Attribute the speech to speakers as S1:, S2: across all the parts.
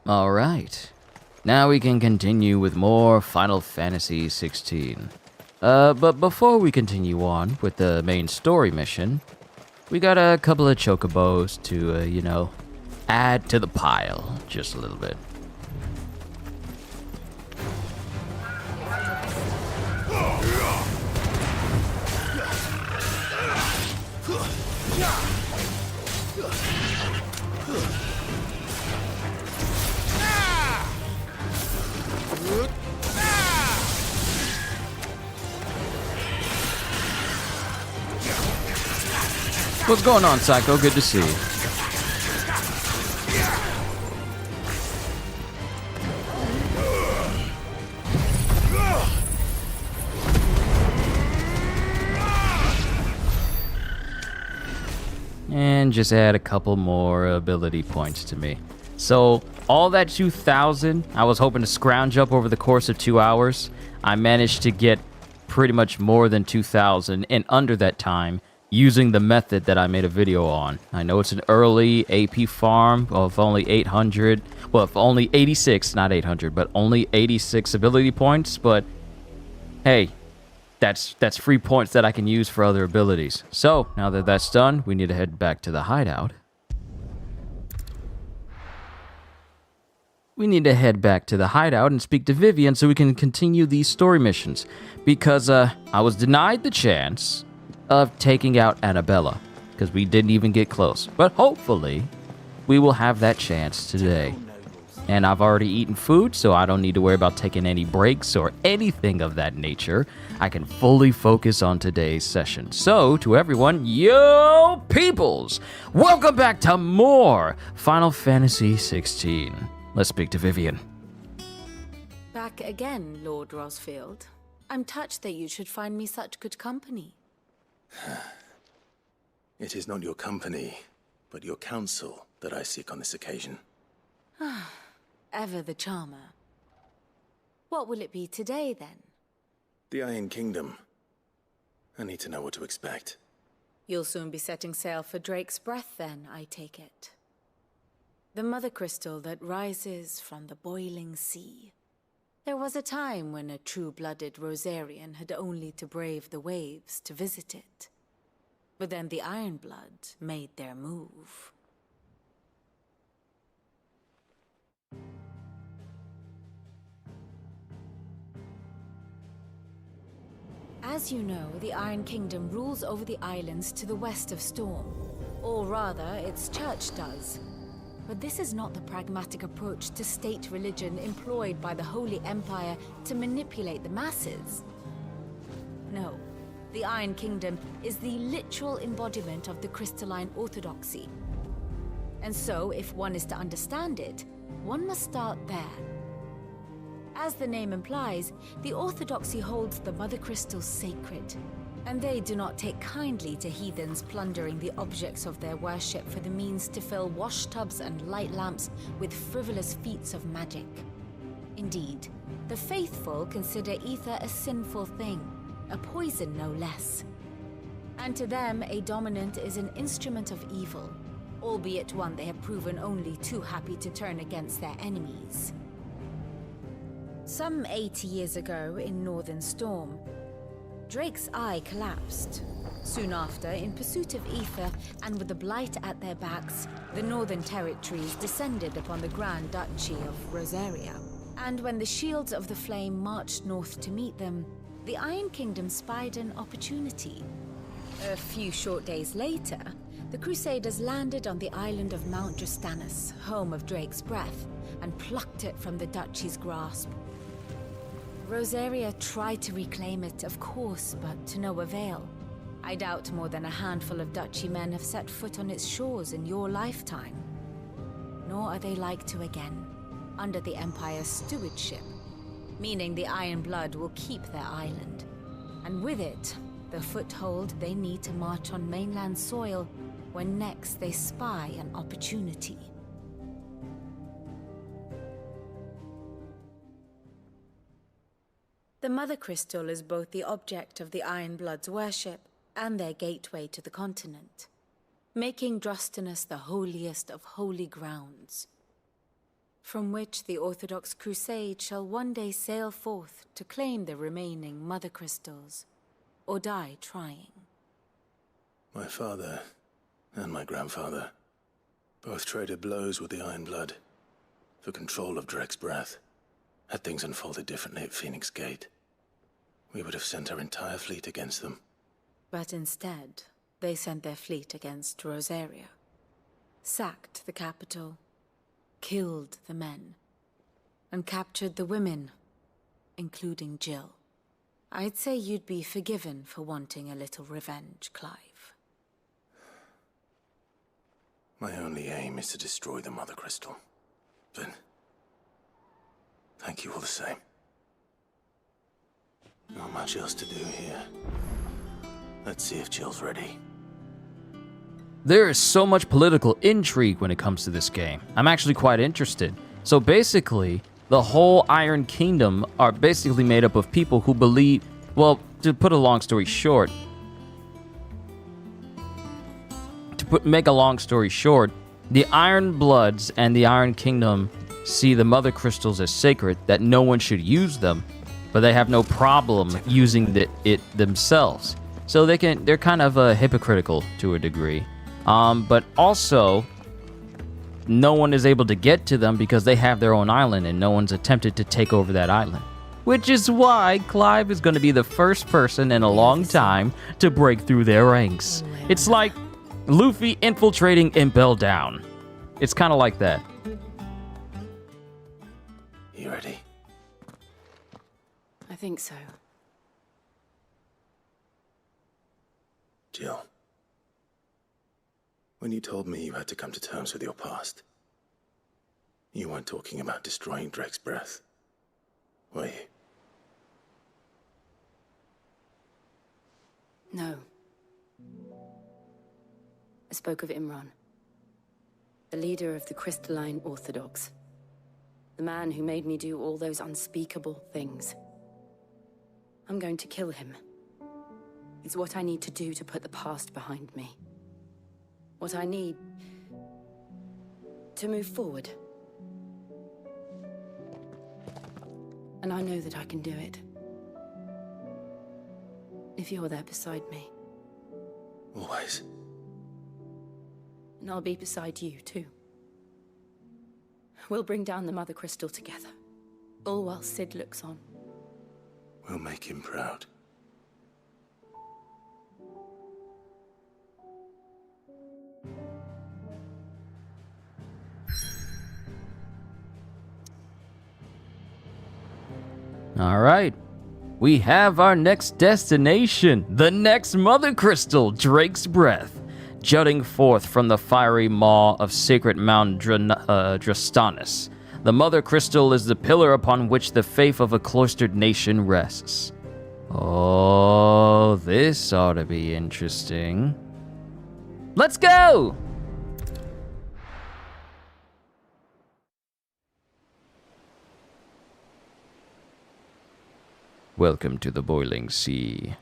S1: Alright. Now we can continue with more Final Fantasy XVI. But before we continue on with the main story mission, we got a couple of chocobos to, add to the pile just a little bit. What's going on, Psycho? Good to see you. And just add a couple more ability points to me. So, all that 2,000 I was hoping to scrounge up over the course of 2 hours, I managed to get pretty much more than 2,000 in under that time, using the method that I made a video on. I know it's an early AP farm of only 800, well, of only 86, not 800, but only 86 ability points, but hey, that's free points that I can use for other abilities. So, now that that's done, we need to head back to the hideout. We need to head back to the hideout and speak to Vivian so we can continue these story missions, because I was denied the chance of taking out Annabella, because we didn't even get close. But hopefully, we will have that chance today. And I've already eaten food, so I don't need to worry about taking any breaks or anything of that nature. I can fully focus on today's session. So, to everyone, yo peoples! Welcome back to more Final Fantasy XVI. Let's speak to Vivian.
S2: Back again, Lord Rosfield. I'm touched that you should find me such good company.
S3: It is not your company, but your counsel that I seek on this occasion.
S2: Ever the charmer. What will it be today, then?
S3: The Iron Kingdom. I need to know what to expect.
S2: You'll soon be setting sail for Drake's Breath, then, I take it. The mother crystal that rises from the boiling sea. There was a time when a true-blooded Rosarian had only to brave the waves to visit it. But then the Ironblood made their move. As you know, the Iron Kingdom rules over the islands to the west of Storm. Or rather, its church does. But this is not the pragmatic approach to state religion employed by the Holy Empire to manipulate the masses. No, the Iron Kingdom is the literal embodiment of the crystalline orthodoxy. And so, if one is to understand it, one must start there. As the name implies, the orthodoxy holds the Mother Crystal sacred, and they do not take kindly to heathens plundering the objects of their worship for the means to fill washtubs and light lamps with frivolous feats of magic. Indeed, the faithful consider ether a sinful thing, a poison no less. And to them, a dominant is an instrument of evil, albeit one they have proven only too happy to turn against their enemies. Some 80 years ago, in Northern Storm, Drake's eye collapsed. Soon after, in pursuit of ether, and with the Blight at their backs, the Northern Territories descended upon the Grand Duchy of Rosaria. And when the Shields of the Flame marched north to meet them, the Iron Kingdom spied an opportunity. A few short days later, the Crusaders landed on the island of Mount Justanus, home of Drake's Breath, and plucked it from the Duchy's grasp. Rosaria tried to reclaim it, of course, but to no avail. I doubt more than a handful of Duchy men have set foot on its shores in your lifetime. Nor are they like to again, under the Empire's stewardship, meaning the Iron Blood will keep their island. And with it, the foothold they need to march on mainland soil when next they spy an opportunity. The Mother Crystal is both the object of the Ironblood's worship and their gateway to the continent, making Drustinus the holiest of holy grounds. from which the Orthodox Crusade shall one day sail forth to claim the remaining Mother Crystals, or die trying.
S3: My father and my grandfather both traded blows with the Iron Blood for control of Drek's breath. Had things unfolded differently at Phoenix Gate, we would have sent our entire fleet against them.
S2: But instead, they sent their fleet against Rosaria, sacked the capital, killed the men, and captured the women, including Jill. I'd say you'd be forgiven for wanting a little revenge, Clive.
S3: My only aim is to destroy the Mother Crystal. But thank you all the same. Not much else to do here. Let's see if Jill's ready.
S1: There is so much political intrigue when it comes to this game. I'm actually quite interested. So basically, the whole Iron Kingdom are basically made up of people who believe, well, to put a long story short, make a long story short, the Iron Bloods and the Iron Kingdom see the Mother Crystals as sacred, that no one should use them, but they have no problem using it themselves. So they're kind of hypocritical to a degree. But also, no one is able to get to them because they have their own island and no one's attempted to take over that island. Which is why Clive is going to be the first person in a long time to break through their ranks. It's like Luffy infiltrating Impel Down. It's kind of like that.
S3: You ready?
S2: I think so.
S3: Jill, when you told me you had to come to terms with your past, you weren't talking about destroying Drek's breath, were you?
S4: No. I spoke of Imran, the leader of the Crystalline Orthodox. The man who made me do all those unspeakable things. I'm going to kill him. It's what I need to do to put the past behind me. What I need to move forward. And I know that I can do it. If you're there beside me.
S3: Always.
S4: And I'll be beside you, too. We'll bring down the Mother Crystal together. All while Sid looks on.
S3: We'll make him proud.
S1: All right. We have our next destination, the next Mother Crystal, Drake's Breath, jutting forth from the fiery maw of sacred Mount Drastanis. The Mother Crystal is the pillar upon which the faith of a cloistered nation rests. Oh, this ought to be interesting. Let's go! Welcome to the boiling sea.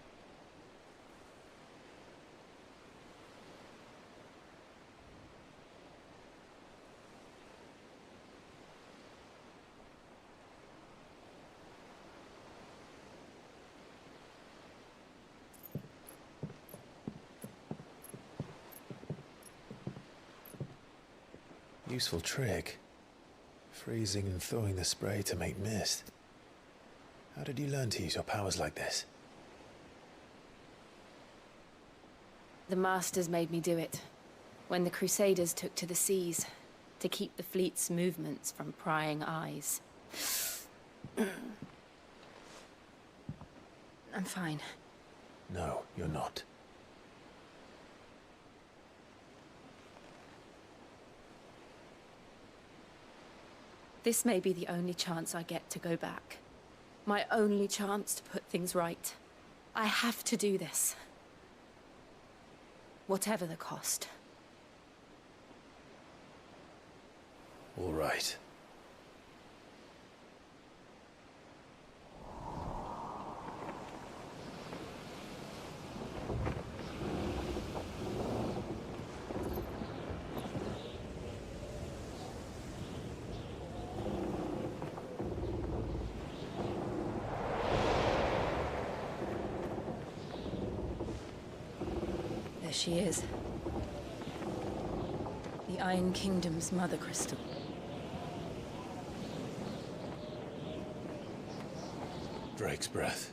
S3: Useful trick. Freezing and thawing the spray to make mist. How did you learn to use your powers like this?
S4: The Masters made me do it. When the Crusaders took to the seas, to keep the fleet's movements from prying eyes. I'm fine.
S3: No, you're not.
S4: This may be the only chance I get to go back. My only chance to put things right. I have to do this. Whatever the cost.
S3: All right.
S4: she is. The Iron Kingdom's mother crystal.
S3: Drake's breath.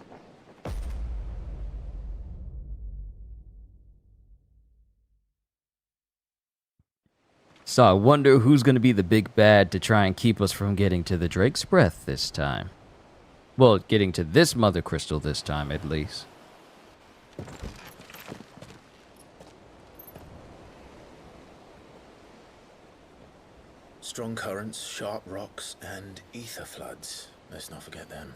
S1: So I wonder who's going to be the big bad to try and keep us from getting to the Drake's Breath this time. Well, getting to this mother crystal this time, at least.
S3: Strong currents, sharp rocks, and ether floods. Let's not forget them.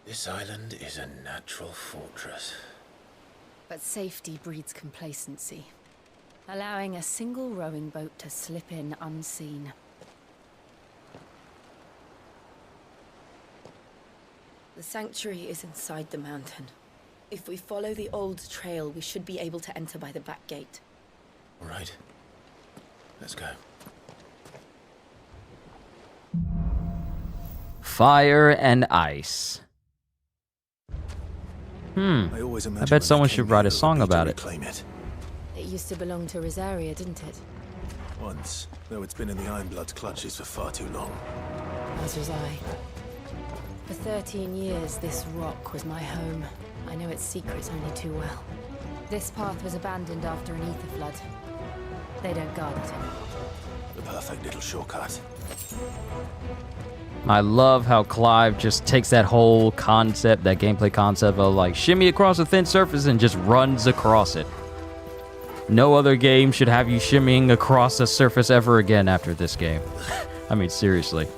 S3: This island is a natural fortress.
S2: But safety breeds complacency.
S4: Allowing a single rowing boat to slip in unseen. The sanctuary is inside the mountain. If we follow the old trail, we should be able to enter by the back gate.
S3: All right. Let's go.
S1: Fire and ice.
S3: I
S1: bet someone should write a song about it.
S3: Claim it.
S4: It used to belong to Rosaria, didn't it?
S3: Once, though it's been in the Ironblood's clutches for far too long.
S4: As was I. For 13 years, this rock was my home. I know its secrets only too well.
S2: This path was abandoned after an ether flood. They don't guard it anymore.
S3: The perfect little shortcut.
S1: I love how Clive just takes that whole concept, that gameplay concept of like shimmy across a thin surface and just runs across it. No other game should have you shimmying across a surface ever again after this game. I mean, seriously.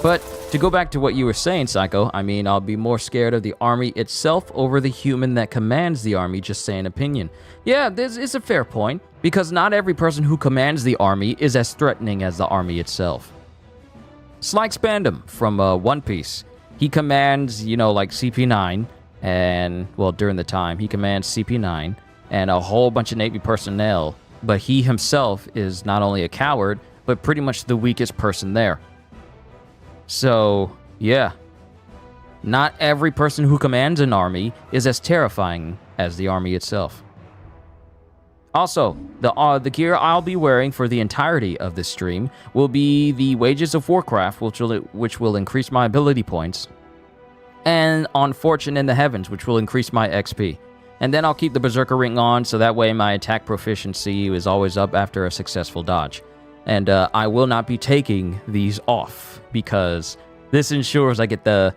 S1: But to go back to what you were saying, Psycho, I mean, I'll be more scared of the army itself over the human that commands the army, just saying opinion. Yeah, this is a fair point, because not every person who commands the army is as threatening as the army itself. Slyke Spandam from One Piece. He commands, you know, like CP9, and, well, during the time, he commands CP9 and a whole bunch of Navy personnel, but he himself is not only a coward, but pretty much the weakest person there. So, yeah. Not every person who commands an army is as terrifying as the army itself. Also, the gear I'll be wearing for the entirety of this stream will be the Wages of Warcraft, which will increase my ability points, and On Fortune in the Heavens, which will increase my XP. And then I'll keep the Berserker Ring on, so that way my attack proficiency is always up after a successful dodge. And I will not be taking these off, because this ensures I get the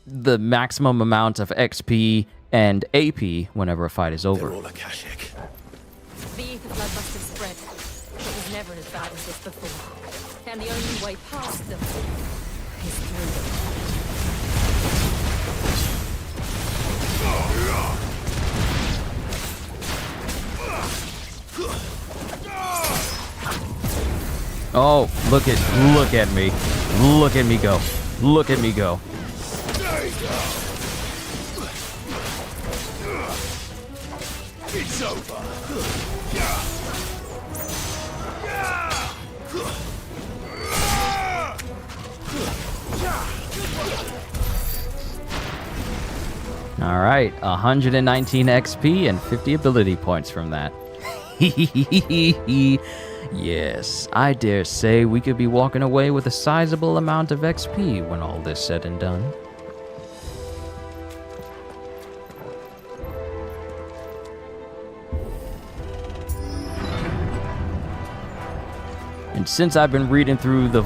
S1: maximum amount of XP and AP whenever a fight is over.
S3: They're all Akashic.
S2: The ether flood must have spread. It was never as bad as this before. And the only way past them is through them.
S1: Oh, look at me. Look at me go. Look at me go.
S3: It's over.
S1: All right, 119 XP and 50 ability points from that. Yes, I dare say we could be walking away with a sizable amount of XP when all this said and done. And since I've been reading through the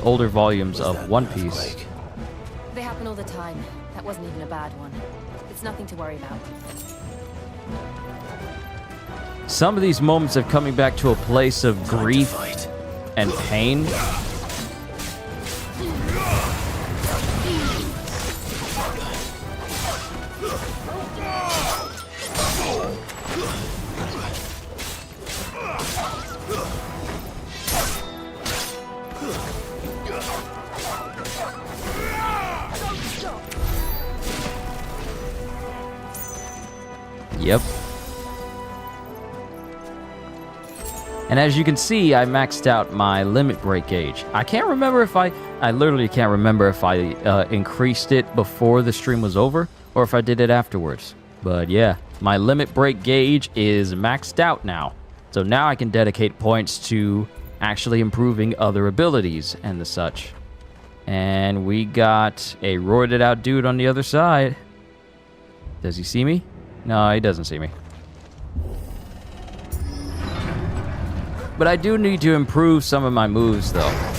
S1: older volumes of One Piece,
S2: They happen all the time. That wasn't even a bad one. It's nothing to worry about.
S1: some of these moments of coming back to a place of grief and pain Yep. And as you can see, I maxed out my limit break gauge. I can't remember if I literally can't remember if I increased it before the stream was over or if I did it afterwards. But yeah, my limit break gauge is maxed out now. So now I can dedicate points to actually improving other abilities and the such. And we got a roided out dude on the other side. Does he see me? No, he doesn't see me. But I do need to improve some of my moves, though.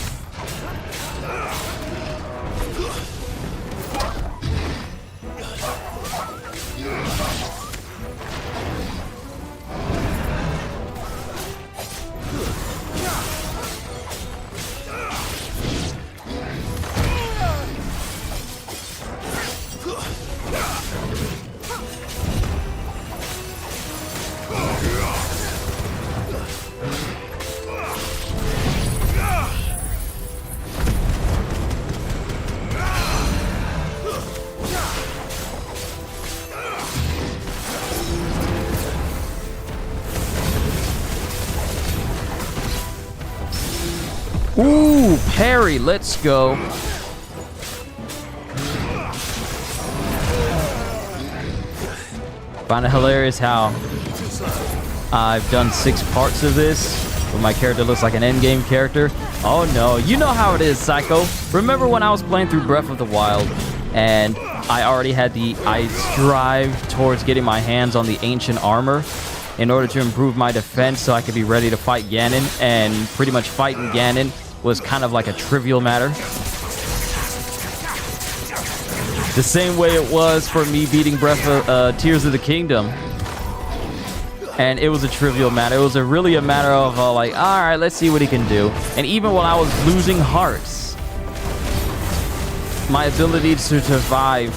S1: Ooh, parry, let's go. Find it hilarious how I've done 6 parts of this, but my character looks like an endgame character. Oh no, you know how it is, Psycho. Remember when I was playing through Breath of the Wild, and I already had I strive towards getting my hands on the ancient armor in order to improve my defense so I could be ready to fight Ganon, and pretty much fighting Ganon was kind of like a trivial matter. The same way it was for me beating Tears of the Kingdom. And it was a trivial matter. It was really a matter of like, all right, let's see what he can do. And even when I was losing hearts, my ability to survive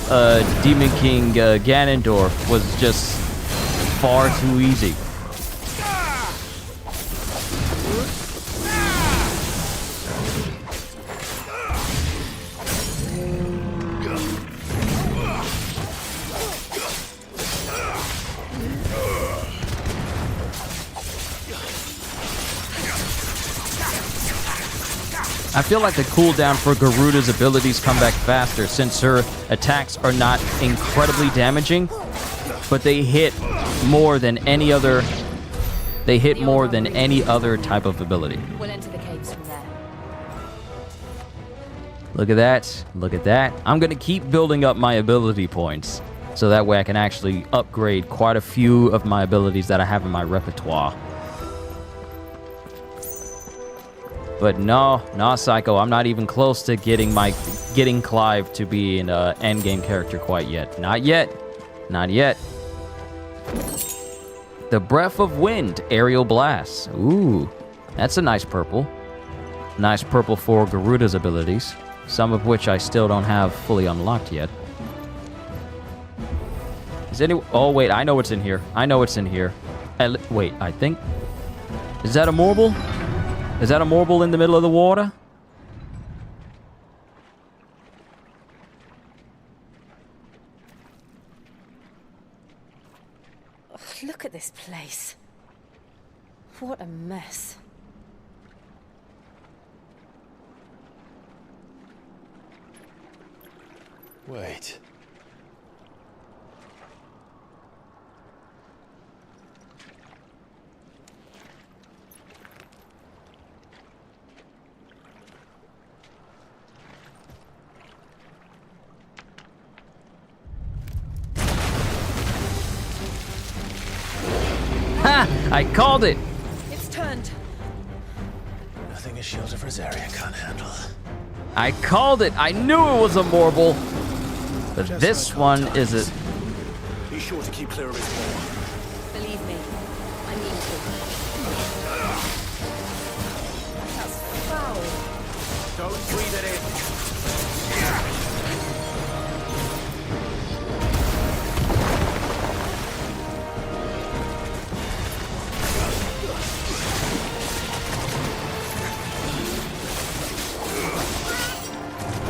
S1: Demon King Ganondorf was just far too easy. I feel like the cooldown for Garuda's abilities come back faster since her attacks are not incredibly damaging, but they hit more than any other. They hit more than any other type of ability.
S2: We'll enter the caves from there.
S1: Look at that. Look at that. I'm going to keep building up my ability points so that way I can actually upgrade quite a few of my abilities that I have in my repertoire. But no, Psycho, I'm not even close to getting Clive to be an endgame character quite yet. Not yet. Not yet. The Breath of Wind, Aerial Blast. Ooh, that's a nice purple. Nice purple for Garuda's abilities, some of which I still don't have fully unlocked yet. Oh, wait, I know what's in here. I know what's in here. Wait, I think... Is that a Morble? Is that a Morble in the middle of the water?
S4: Ugh, look at this place. What a mess.
S3: Wait.
S1: Ha! I called it!
S4: It's turned.
S3: Nothing a shield of Rosaria can't handle.
S1: I called it! I knew it was a Morble! But
S3: Just
S1: this
S3: like
S1: one
S3: old
S1: is
S3: times.
S1: a...
S3: Be sure to keep clear of his wall.
S4: Believe me, I mean to. That's foul.
S3: Don't breathe it in.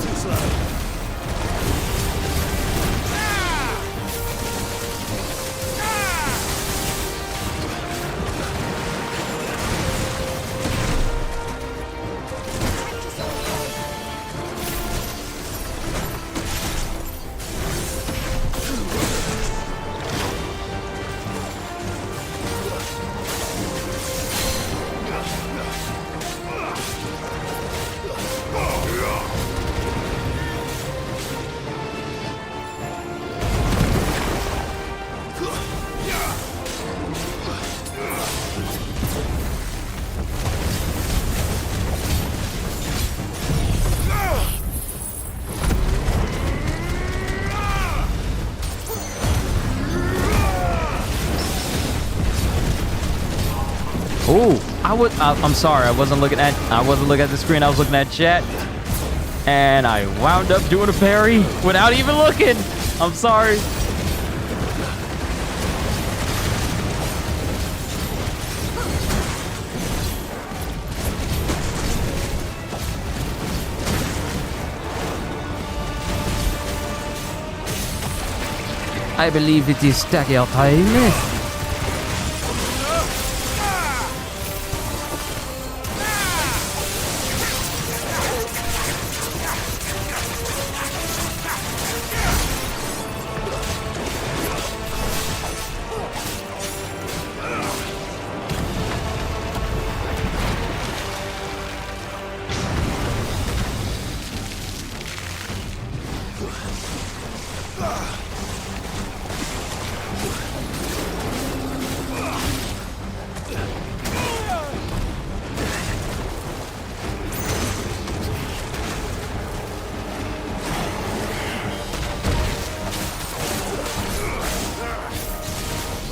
S3: Too slow.
S1: I'm sorry. I wasn't looking at the screen. I was looking at chat. And I wound up doing a parry without even looking. I'm sorry. I believe it is stagger time.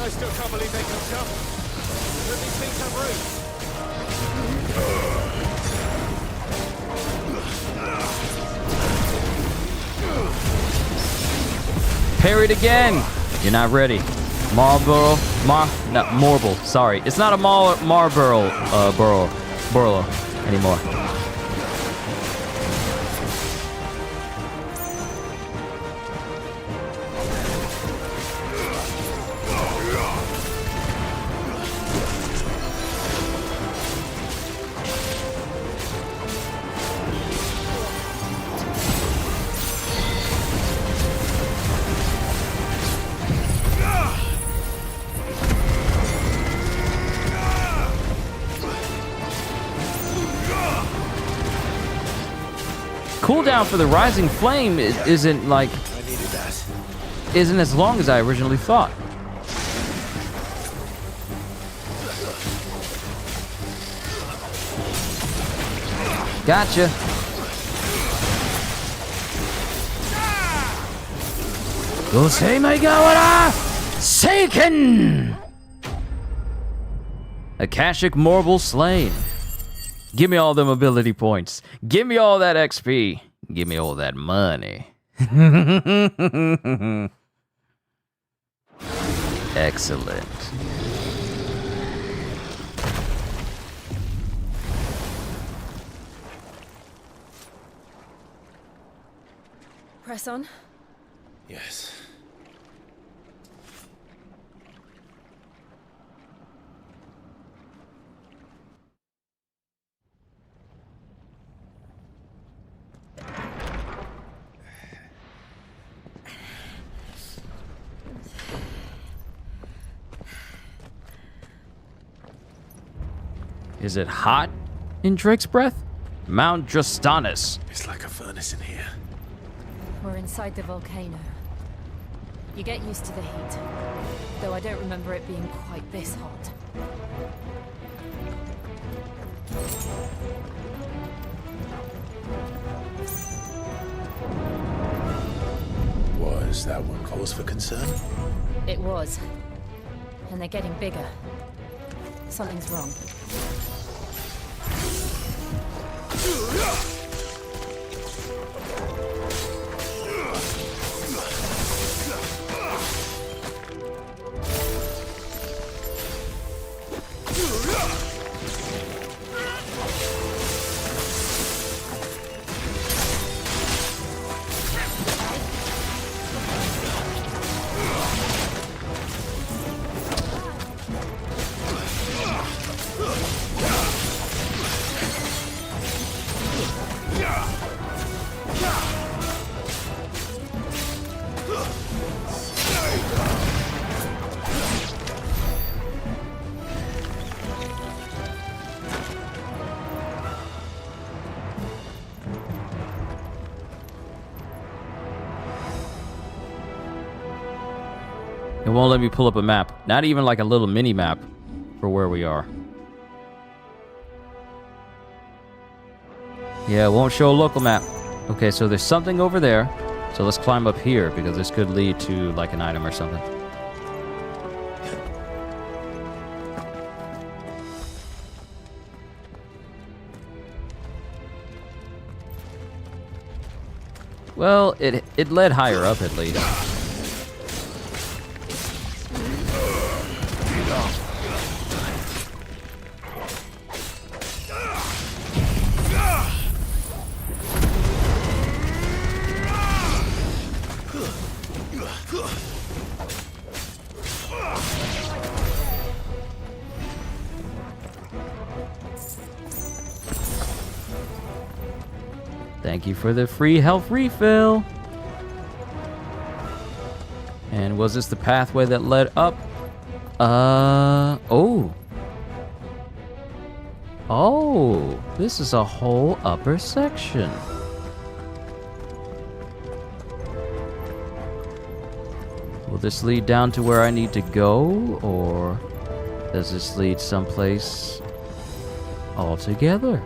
S5: I still can't believe they can jump. Let these things have roots.
S1: Parried again. You're not ready. Marlboro. Marble. Sorry. It's not a Marlboro Burrow anymore. Cooldown for the Rising Flame isn't like...
S3: I needed that.
S1: Isn't as long as I originally thought. Gotcha. Gosei Megawara Seiken! Akashic Marble slain. Give me all them ability points. Give me all that XP. Give me all that money. Excellent.
S4: Press on.
S3: Yes.
S1: Is it hot in Drake's Breath? Mount Drastanus.
S3: It's like a furnace in here.
S2: We're inside the volcano. You get used to the heat, though I don't remember it being quite this hot.
S3: Was that one cause for concern?
S2: It was. And they're getting bigger. Something's wrong.
S1: It won't let me pull up a map. Not even like a little mini map for where we are. Yeah, it won't show a local map. Okay, so there's something over there. So let's climb up here because this could lead to like an item or something. Well, it led higher up at least. Thank you for the free health refill. And was this the pathway that led up? Oh. Oh, this is a whole upper section. Will this lead down to where I need to go, or does this lead someplace altogether?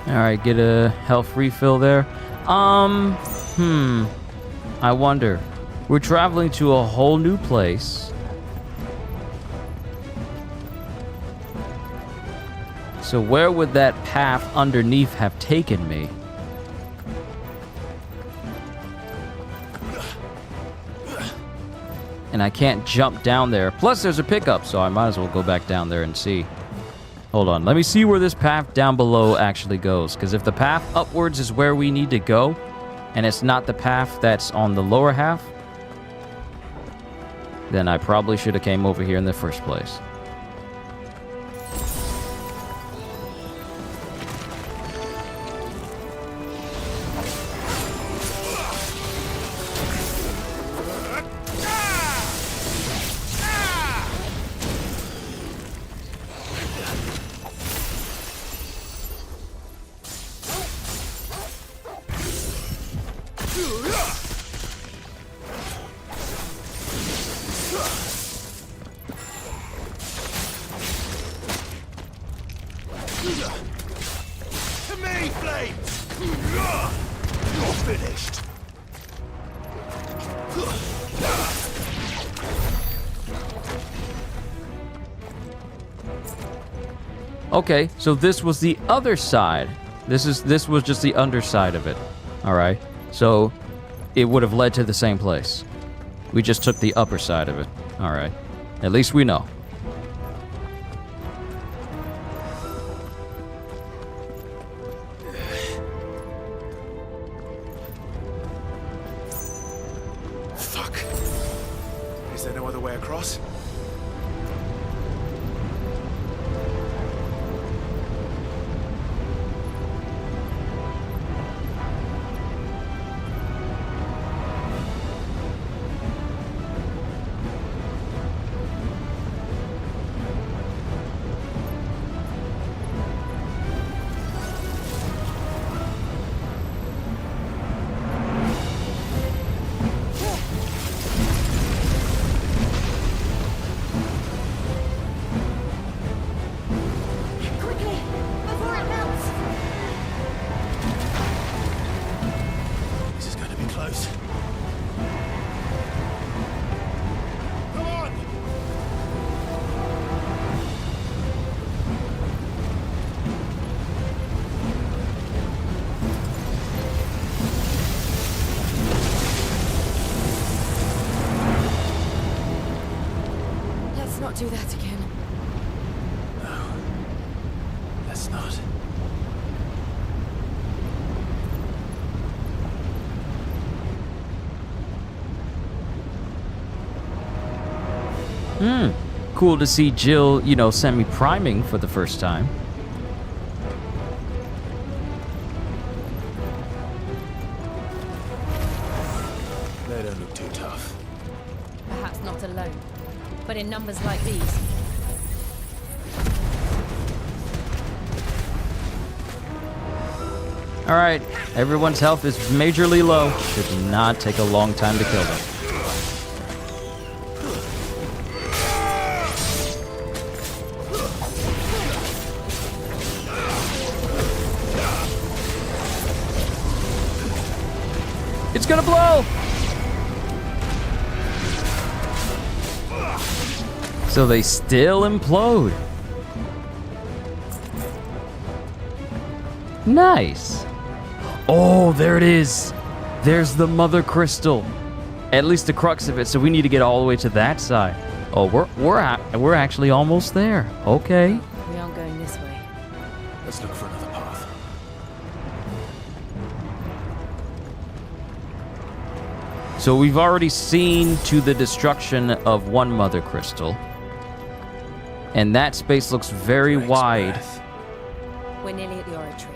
S1: Alright, get a health refill there. I wonder. We're traveling to a whole new place. So where would that path underneath have taken me? And I can't jump down there. Plus there's a pickup, so I might as well go back down there and see. Hold on, let me see where this path down below actually goes. Because if the path upwards is where we need to go, and it's not the path that's on the lower half, then I probably should have came over here in the first place.
S5: To me, Flames! You're finished.
S1: Okay, so this was the other side. This was just the underside of it. All right. So it would have led to the same place. We just took the upper side of it. All right. At least we know.
S5: Fuck. Is there no other way across?
S4: not do that again.
S3: No. Let's not.
S1: Cool to see Jill, you know, send me priming for the first time.
S3: They don't look too tough.
S6: Perhaps not alone, but in numbers like these.
S1: Alright, everyone's health is majorly low. Should not take a long time to kill them. It's gonna blow! So they still implode. Nice. Oh, there it is. There's the mother crystal. At least the crux of it, so we need to get all the way to that side. Oh, we're actually almost there. Okay.
S6: We aren't going this way.
S3: Let's look for another path.
S1: So we've already seen to the destruction of one mother crystal. And that space looks very
S3: Drake's
S1: wide.
S3: breath.
S6: We're nearly at the oratory.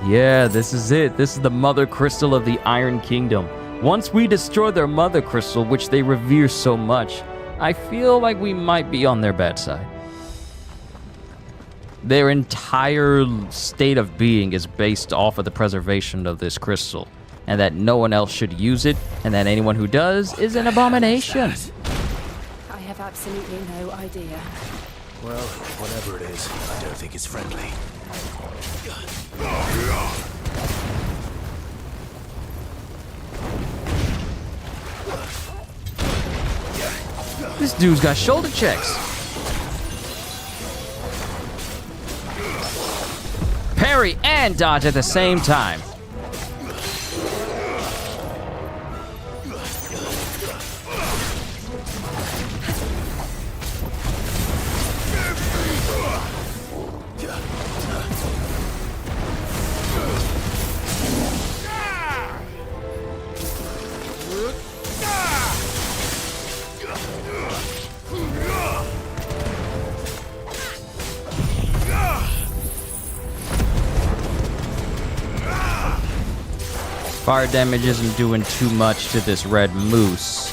S1: Yeah, this is it. This is the mother crystal of the Iron Kingdom. Once we destroy their mother crystal, which they revere so much, I feel like we might be on their bad side. Their entire state of being is based off of the preservation of this crystal, and that no one else should use it, and that anyone who does is an abomination.
S6: I have absolutely no idea.
S3: Well, whatever it is, I don't think it's friendly.
S1: This dude's got shoulder checks. Parry and dodge at the same time. Fire damage isn't doing too much to this red moose.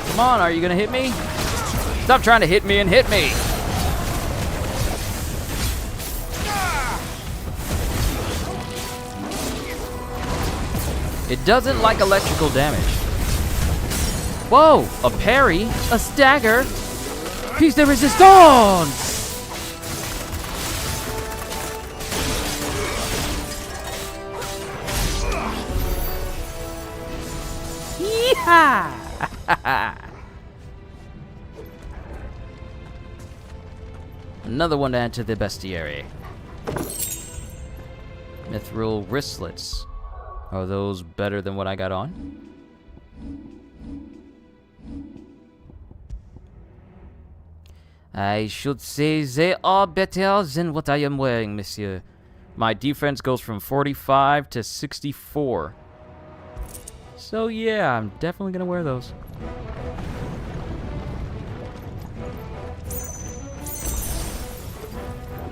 S1: Come on, are you gonna hit me? Stop trying to hit me and hit me! It doesn't like electrical damage. Whoa, a parry, a stagger, piece de resistance! Yeehaw! Another one to add to the bestiary. Mithril wristlets. Are those better than what I got on? I should say they are better than what I am wearing, monsieur. My defense goes from 45 to 64. So yeah, I'm definitely gonna wear those.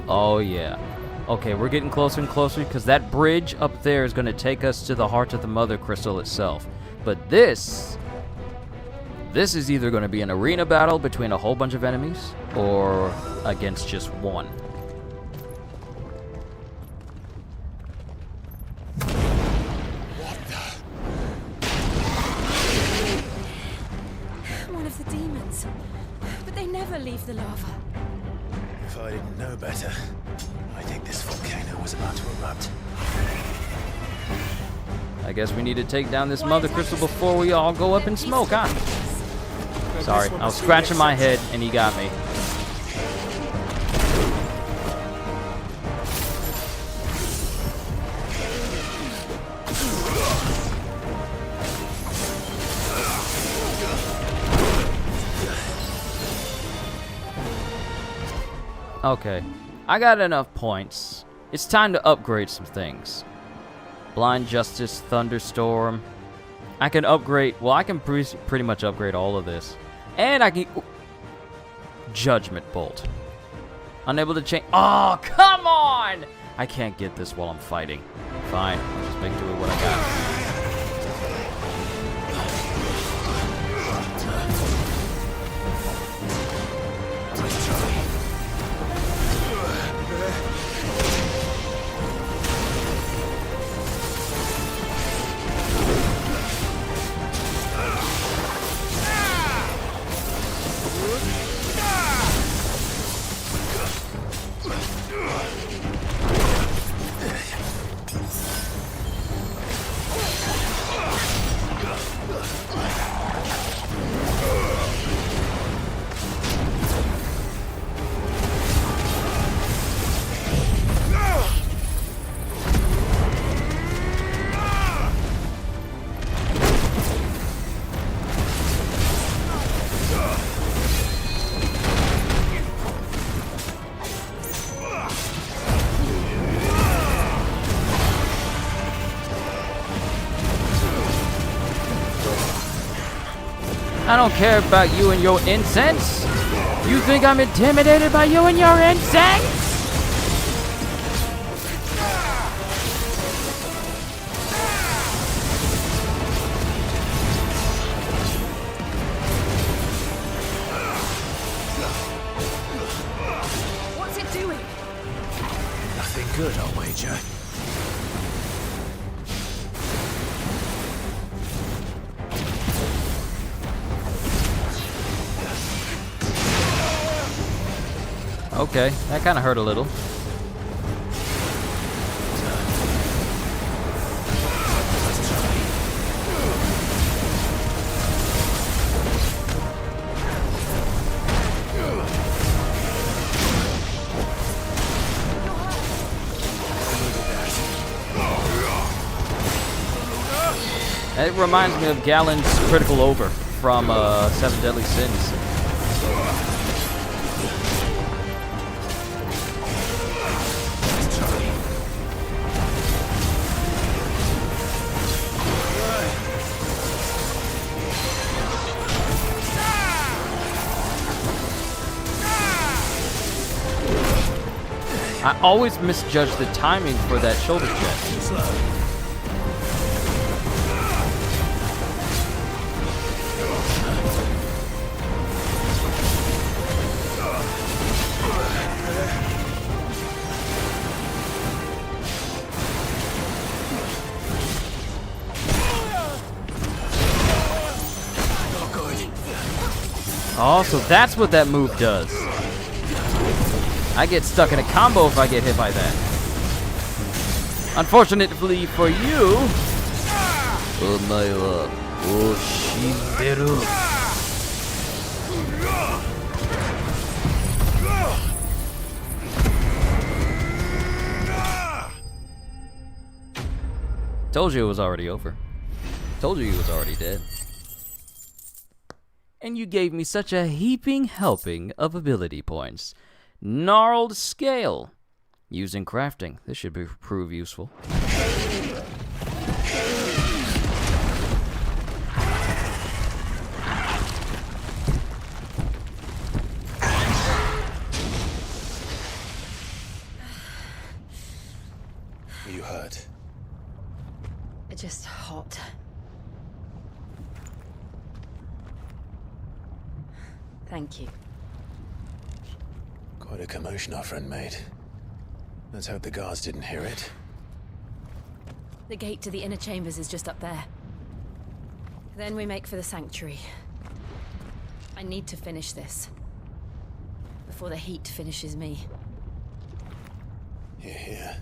S1: Oh yeah. Okay, we're getting closer and closer because that bridge up there is going to take us to the heart of the Mother Crystal itself. But this is either going to be an arena battle between a whole bunch of enemies or against just one.
S2: One of the demons. But they never leave the lava.
S3: If I didn't know better, I think this volcano was about to erupt.
S1: I guess we need to take down this mother crystal before we all go up in smoke, huh? Sorry, I was scratching my head and he got me. Okay, I got enough points. It's time to upgrade some things. Blind Justice, Thunderstorm. I can upgrade, well, I can pretty much upgrade all of this. And I can, Judgment Bolt. Unable to change, oh, come on! I can't get this while I'm fighting. Fine, I'll just make do with what I got. I don't care about you and your incense. You think I'm intimidated by you and your incense?
S6: What's it doing?
S3: Nothing good, I'll wager.
S1: Okay, that kind of hurt a little. It reminds me of Galen's critical over from Seven Deadly Sins. I always misjudge the timing for that shoulder jet. Oh, so that's what that move does. I get stuck in a combo if I get hit by that. Unfortunately for you. Told you it was already over. Told you he was already dead. And you gave me such a heaping helping of ability points. Gnarled Scale. Using crafting. This should prove useful.
S3: Are you hurt?
S4: It's just hot. Thank you.
S3: Quite a commotion our friend made. Let's hope the guards didn't hear it.
S4: The gate to the inner chambers is just up there. Then we make for the sanctuary. I need to finish this. Before the heat finishes me.
S3: Here, here.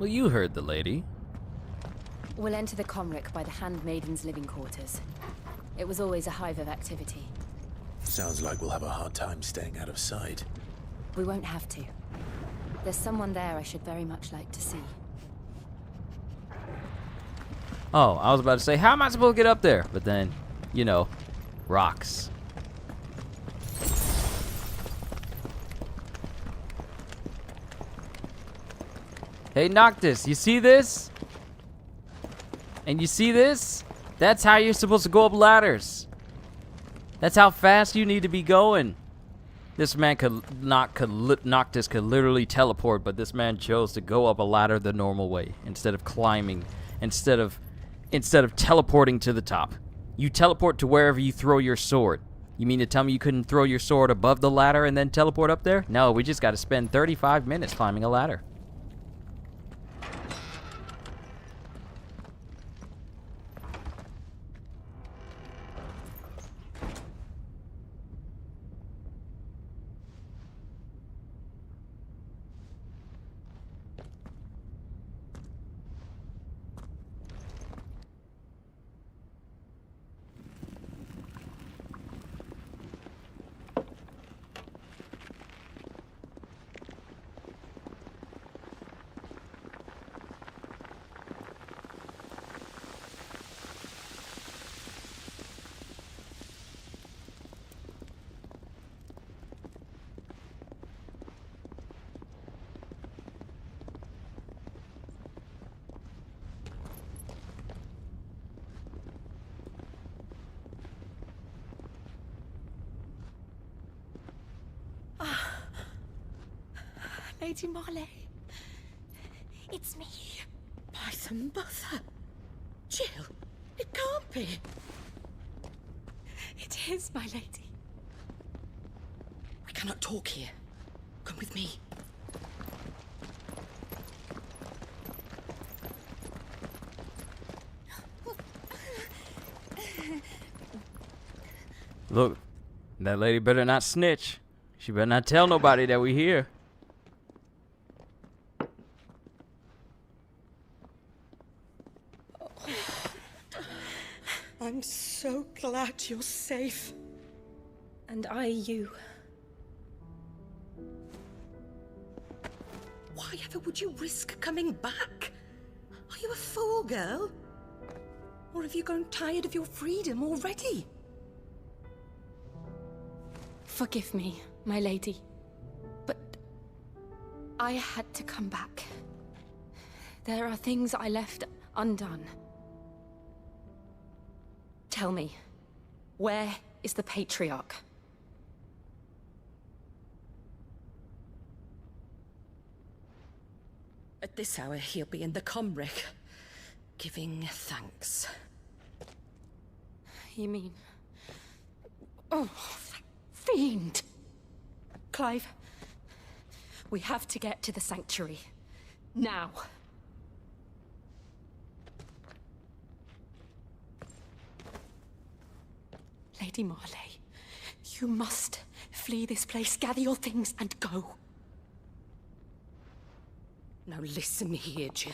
S1: Well, you heard the lady.
S4: We'll enter the Comric by the Handmaiden's living quarters. It was always a hive of activity.
S3: Sounds like we'll have a hard time staying out of sight.
S4: We won't have to. There's someone there I should very much like to see.
S1: Oh, I was about to say, how am I supposed to get up there? But then, you know, rocks. Hey, Noctis, you see this? And you see this? That's how you're supposed to go up ladders. That's how fast you need to be going. This man Noctis could literally teleport, but this man chose to go up a ladder the normal way instead of climbing, instead of teleporting to the top. You teleport to wherever you throw your sword. You mean to tell me you couldn't throw your sword above the ladder and then teleport up there? No, we just got to spend 35 minutes climbing a ladder.
S6: Lady Marley. It's me.
S7: By the mother. Jill, it can't be.
S6: It is, my lady.
S7: We cannot talk here. Come with me.
S1: Look, that lady better not snitch. She better not tell nobody that we here.
S7: I'm so glad you're safe.
S6: And I you.
S7: Why ever would you risk coming back? Are you a fool, girl? Or have you grown tired of your freedom already?
S6: Forgive me, my lady. But I had to come back. There are things I left undone. Tell me, where is the Patriarch?
S7: At this hour, he'll be in the Comric, giving thanks.
S6: You mean... Oh, that fiend! Clive, we have to get to the sanctuary. Now. Lady Marley, you must flee this place, gather your things, and go.
S7: Now listen here, Jill.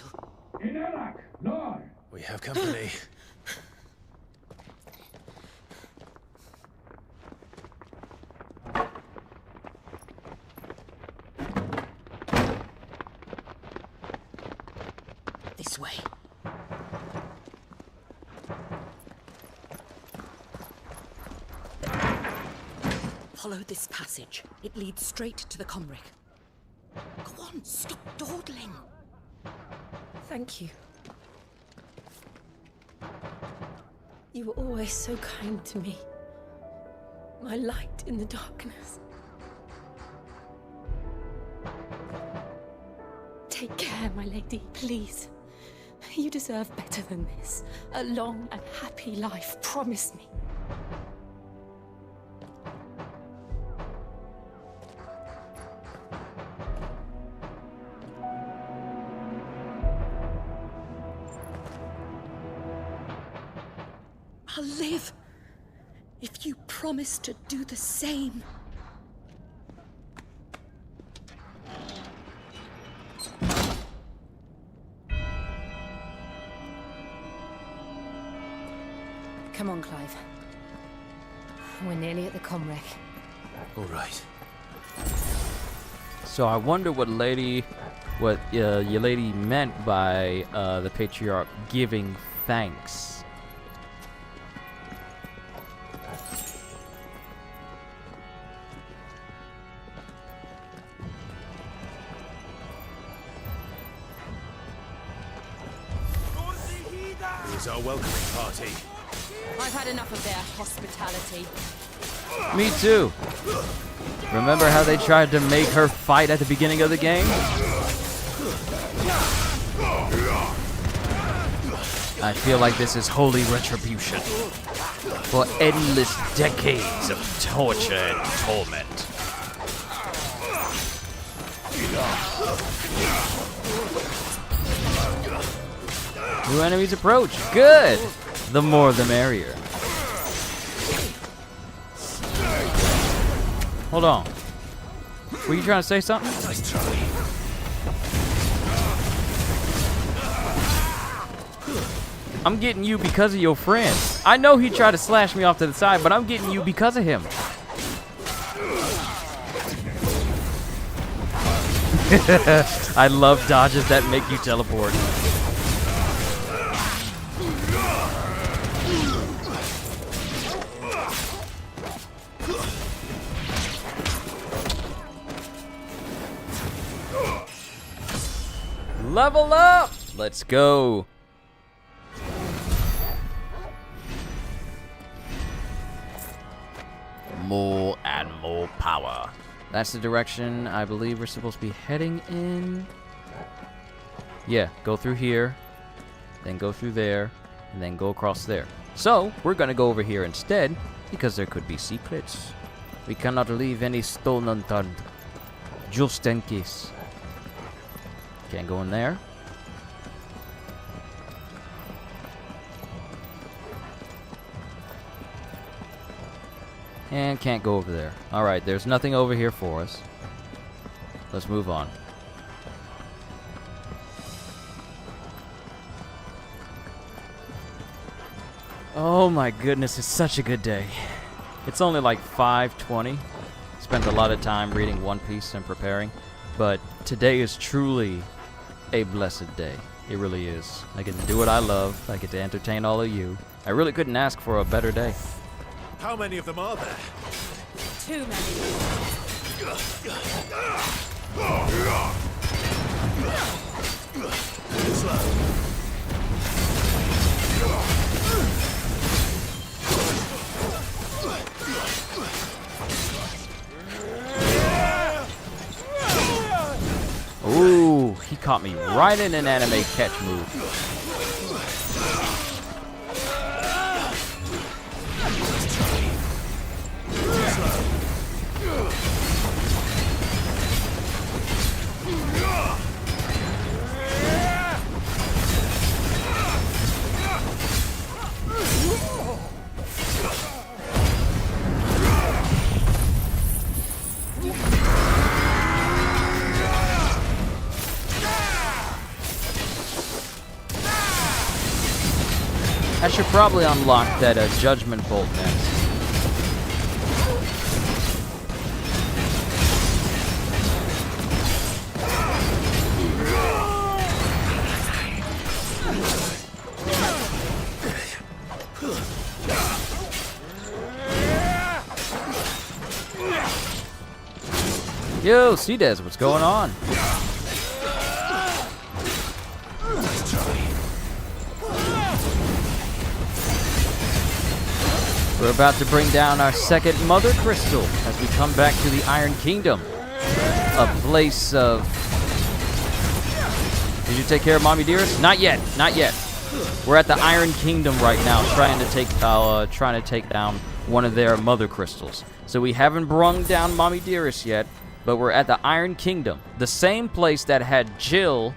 S3: We have company.
S7: This way. Follow this passage. It leads straight to the Comric. Go on, stop dawdling.
S6: Thank you. You were always so kind to me. My light in the darkness. Take care, my lady, please. You deserve better than this. A long and happy life, promise me.
S7: I'll live if you promise to do the same.
S4: Come on, Clive. We're nearly at the comwreck.
S3: All right.
S1: So I wonder what your lady meant by the patriarch giving thanks.
S5: Here's our welcoming party.
S6: I've had enough of their hospitality.
S1: Me too. Remember how they tried to make her fight at the beginning of the game? I feel like this is holy retribution for endless decades of torture and torment. New enemies approach. Good. The more the merrier. Hold on. Were you trying to say something?
S3: Nice try.
S1: I'm getting you because of your friend. I know he tried to slash me off to the side, but I'm getting you because of him. I love dodges that make you teleport. Level up! Let's go. More and more power. That's the direction I believe we're supposed to be heading in. Yeah, go through here, then go through there, and then go across there. So, we're gonna go over here instead, because there could be secrets. We cannot leave any stone unturned, just in case. Can't go in there. And can't go over there. Alright, there's nothing over here for us. Let's move on. Oh my goodness, it's such a good day. It's only like 5:20. Spent a lot of time reading One Piece and preparing. But today is truly a blessed day. It really is. I get to do what I love. I get to entertain all of you. I really couldn't ask for a better day.
S5: How many of them are there?
S6: Too many.
S1: Ooh, he caught me right in an anime catch move. I should probably unlock that Judgment Bolt next. Yo, C-Des, what's going on? We're about to bring down our second Mother Crystal as we come back to the Iron Kingdom. A place of... Did you take care of Mommy Dearest? Not yet, not yet. We're at the Iron Kingdom right now, trying to take down one of their Mother Crystals. So we haven't brung down Mommy Dearest yet, but we're at the Iron Kingdom, the same place that had Jill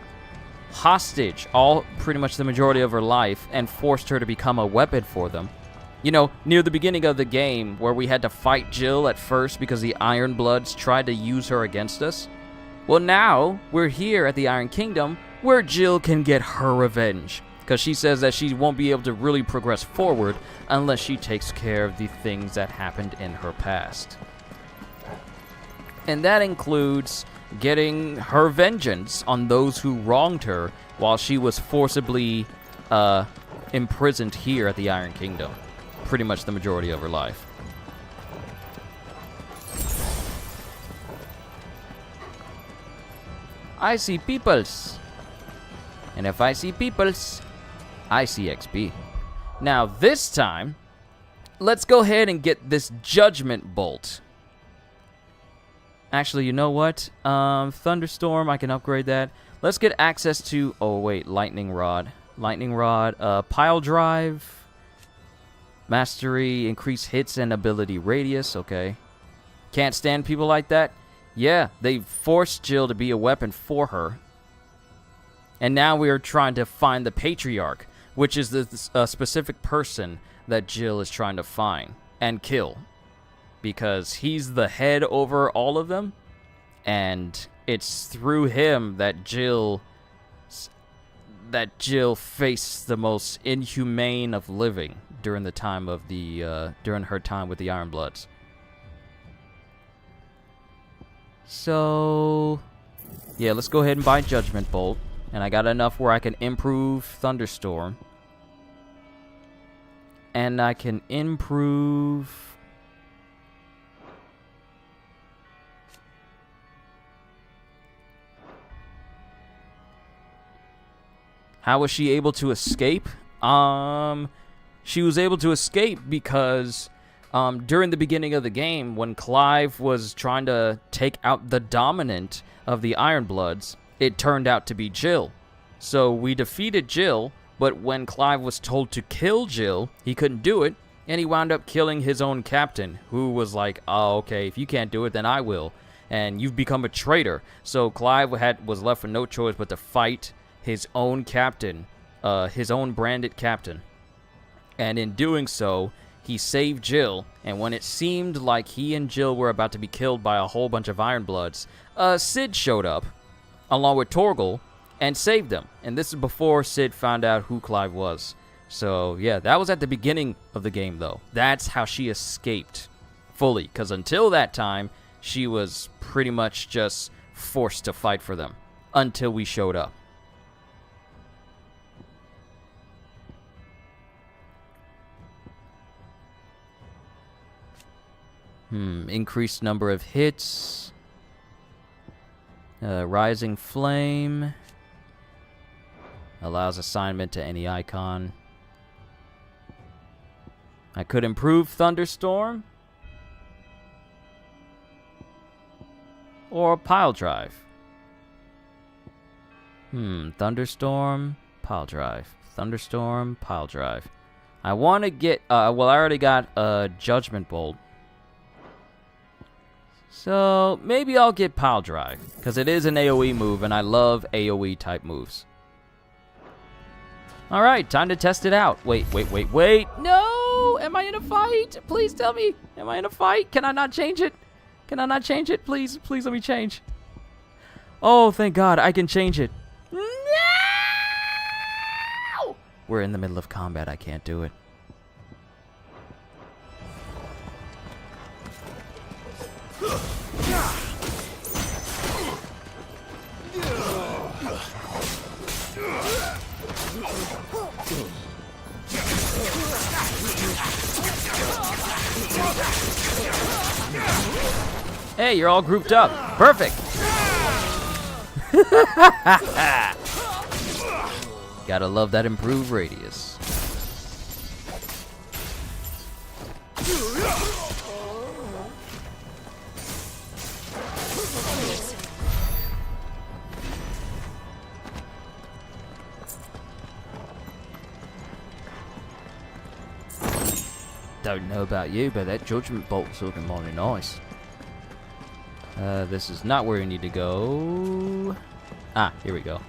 S1: hostage all pretty much the majority of her life and forced her to become a weapon for them. You know, near the beginning of the game, where we had to fight Jill at first because the Iron Bloods tried to use her against us. Well, now, we're here at the Iron Kingdom, where Jill can get her revenge. because she says that she won't be able to really progress forward unless she takes care of the things that happened in her past. And that includes getting her vengeance on those who wronged her while she was forcibly imprisoned here at the Iron Kingdom. Pretty much the majority of her life. I see peoples. And if I see peoples, I see XP. Now this time, let's go ahead and get this Judgment Bolt. Actually, you know what? Thunderstorm, I can upgrade that. Let's get access to, oh wait, Lightning Rod. Lightning Rod, Pile Drive. Mastery, increase hits and ability radius, okay. Can't stand people like that? Yeah, they forced Jill to be a weapon for her. And now we are trying to find the Patriarch, which is the specific person that Jill is trying to find and kill. Because he's the head over all of them, and it's through him that Jill faced the most inhumane of living during the time of the during her time with the Ironbloods. So yeah, let's go ahead and buy Judgment Bolt, and I got enough where I can improve Thunderstorm, and I can improve. How was she able to escape? She was able to escape because during the beginning of the game, when Clive was trying to take out the dominant of the Ironbloods, it turned out to be Jill. So we defeated Jill, but when Clive was told to kill Jill, he couldn't do it, and he wound up killing his own captain, who was like, oh, okay, if you can't do it, then I will. And you've become a traitor. So Clive was left with no choice but to fight his own captain, his own branded captain. And in doing so, he saved Jill, and when it seemed like he and Jill were about to be killed by a whole bunch of Ironbloods, Cid showed up, along with Torgal, and saved them. And this is before Cid found out who Clive was. So, yeah, that was at the beginning of the game, though. That's how she escaped fully, because until that time, she was pretty much just forced to fight for them, until we showed up. Increased number of hits. Rising Flame. Allows assignment to any icon. I could improve Thunderstorm. Or Pile Drive. Thunderstorm, Pile Drive. Thunderstorm, Pile Drive. I want to get, well, I already got a Judgment Bolt. So, maybe I'll get Pile Drive, because it is an AoE move, and I love AoE type moves. Alright, time to test it out. Wait. No! Am I in a fight? Please tell me. Am I in a fight? Can I not change it? Can I not change it? Please let me change. Oh, thank God, I can change it. No! We're in the middle of combat, I can't do it. Hey, you're all grouped up. Perfect. Gotta love that improved radius. Don't know about you, but that Judgment Bolt's looking mighty nice. This is not where we need to go. Ah, here we go.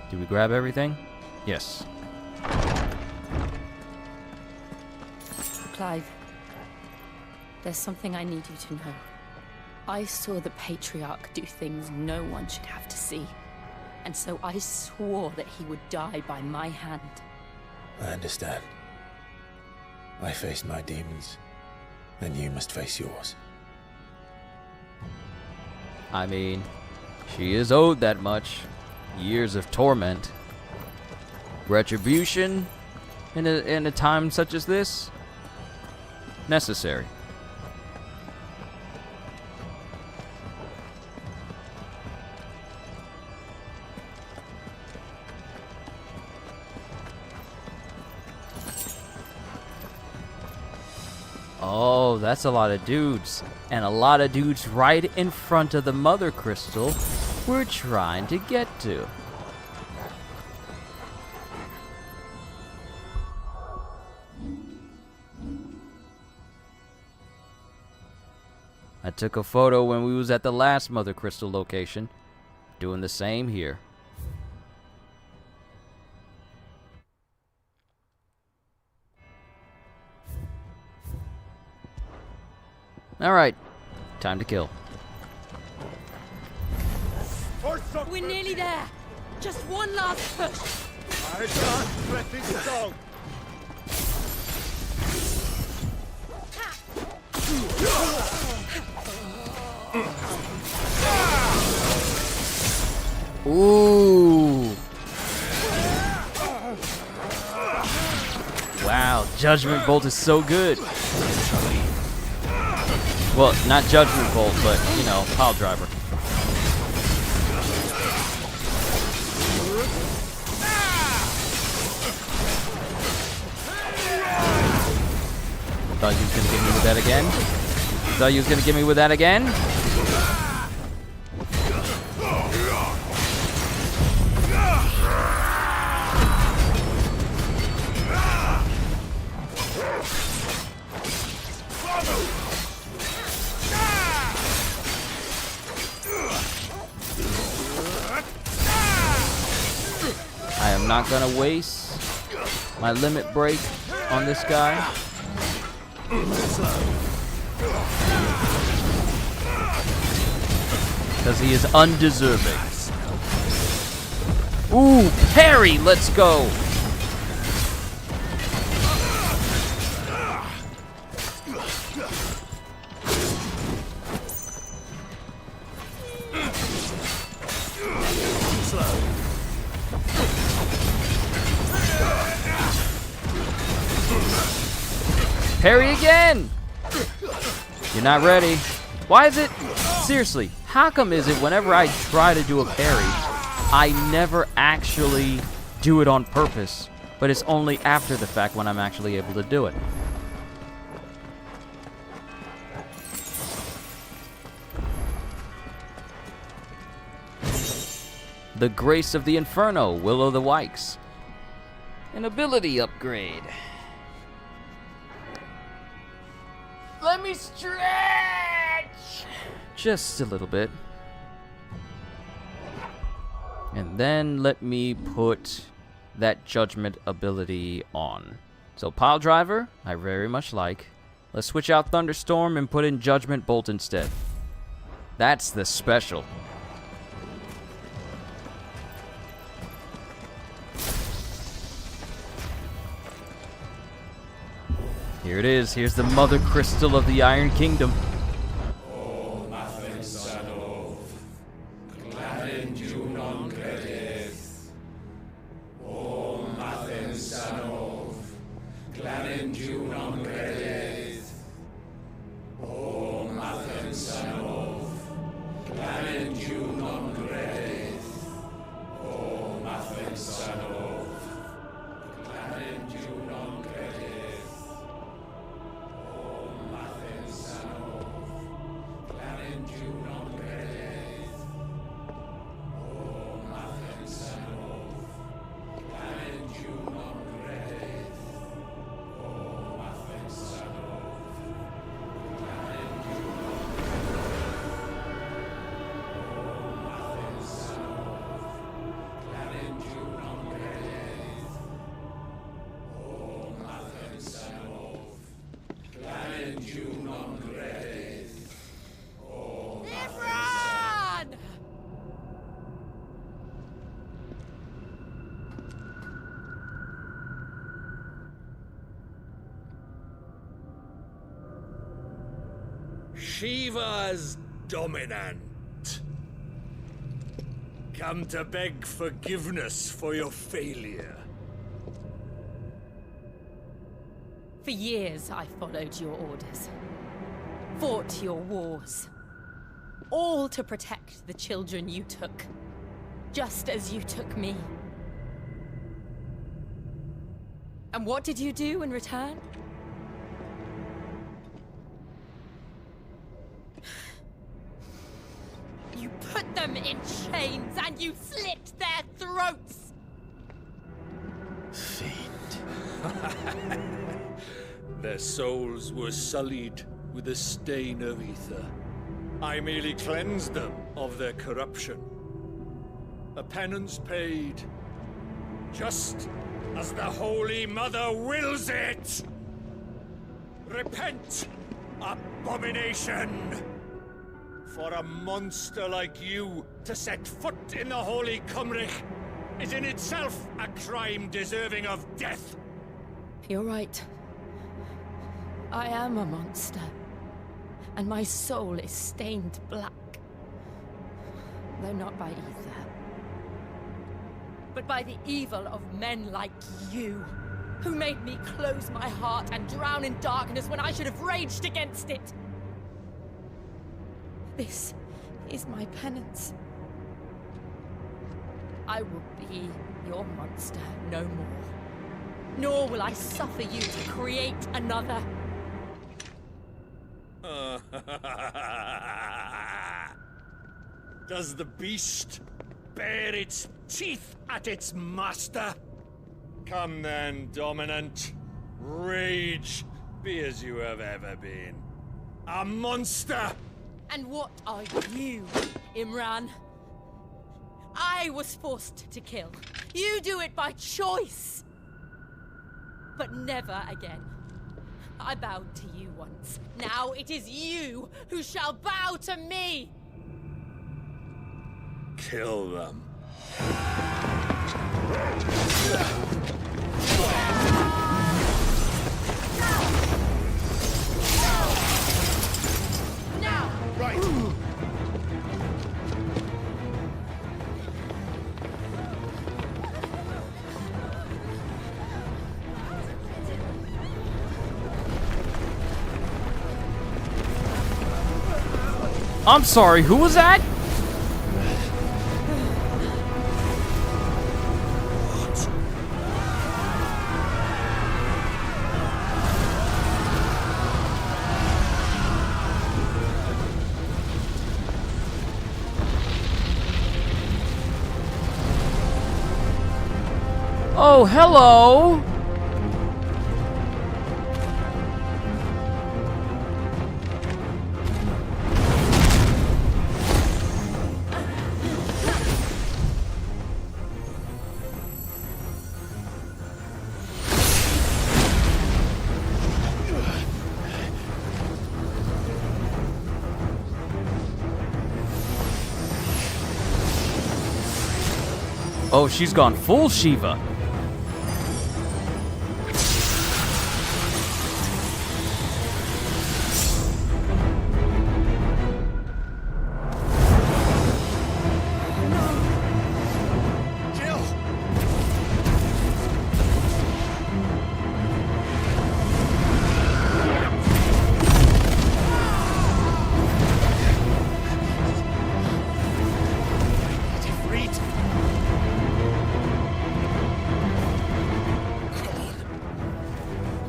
S1: Did we grab everything? Yes.
S6: Clive, there's something I need you to know. I saw the Patriarch do things no one should have to see. and so I swore that he would die by my hand.
S3: I understand. I faced my demons, and you must face yours.
S1: I mean, she is owed that much. Years of torment. Retribution in a time such as this? Necessary. Oh, that's a lot of dudes. And a lot of dudes right in front of the mother crystal we're trying to get to. I took a photo when we was at the last mother crystal location. Doing the same here. Alright, time to kill.
S6: We're nearly there. Just one last push.
S5: I can't let this go.
S1: Ooh. Wow, Judgment Bolt is so good. Well, not Judgment Bolt, but, you know, Pile Driver. Thought you was gonna get me with that again? Thought you was gonna get me with that again? I am not gonna waste my limit break on this guy. Because he is undeserving. Ooh, parry! Let's go! Parry again! You're not ready. Why is it? Seriously, how come is it whenever I try to do a parry, I never actually do it on purpose, but it's only after the fact when I'm actually able to do it? The Grace of the Inferno, Will o' the Wikes. An ability upgrade. Let me stretch! Just a little bit. And then let me put that Judgment ability on. So Pile Driver, I very much like. Let's switch out Thunderstorm and put in Judgment Bolt instead. That's the special. Here it is. Here's the Mother Crystal of the Iron Kingdom.
S5: Shiva's dominant. Come to beg forgiveness for your failure.
S6: For years, I followed your orders. Fought your wars. All to protect the children you took. Just as you took me. And what did you do in return? You put them in chains and you slit their throats!
S3: Fiend.
S5: Their souls were sullied with the stain of ether. I merely cleansed them of their corruption. A penance paid, just as the Holy Mother wills it! Repent, abomination! For a monster like you to set foot in the Holy Cymric is in itself a crime deserving of death.
S6: You're right. I am a monster. And my soul is stained black. Though not by ether. But by the evil of men like you, who made me close my heart and drown in darkness when I should have raged against it. This is my penance. I will be your monster no more. Nor will I suffer you to create another.
S5: Does the beast bare its teeth at its master? Come then, Dominant. Rage, be as you have ever been. A monster!
S6: And what are you, Imran? I was forced to kill. You do it by choice. But never again. I bowed to you once. Now it is you who shall bow to me!
S5: Kill them.
S6: Now!
S5: Right.
S1: I'm sorry, who was that? Oh, hello! Oh, she's gone full Shiva.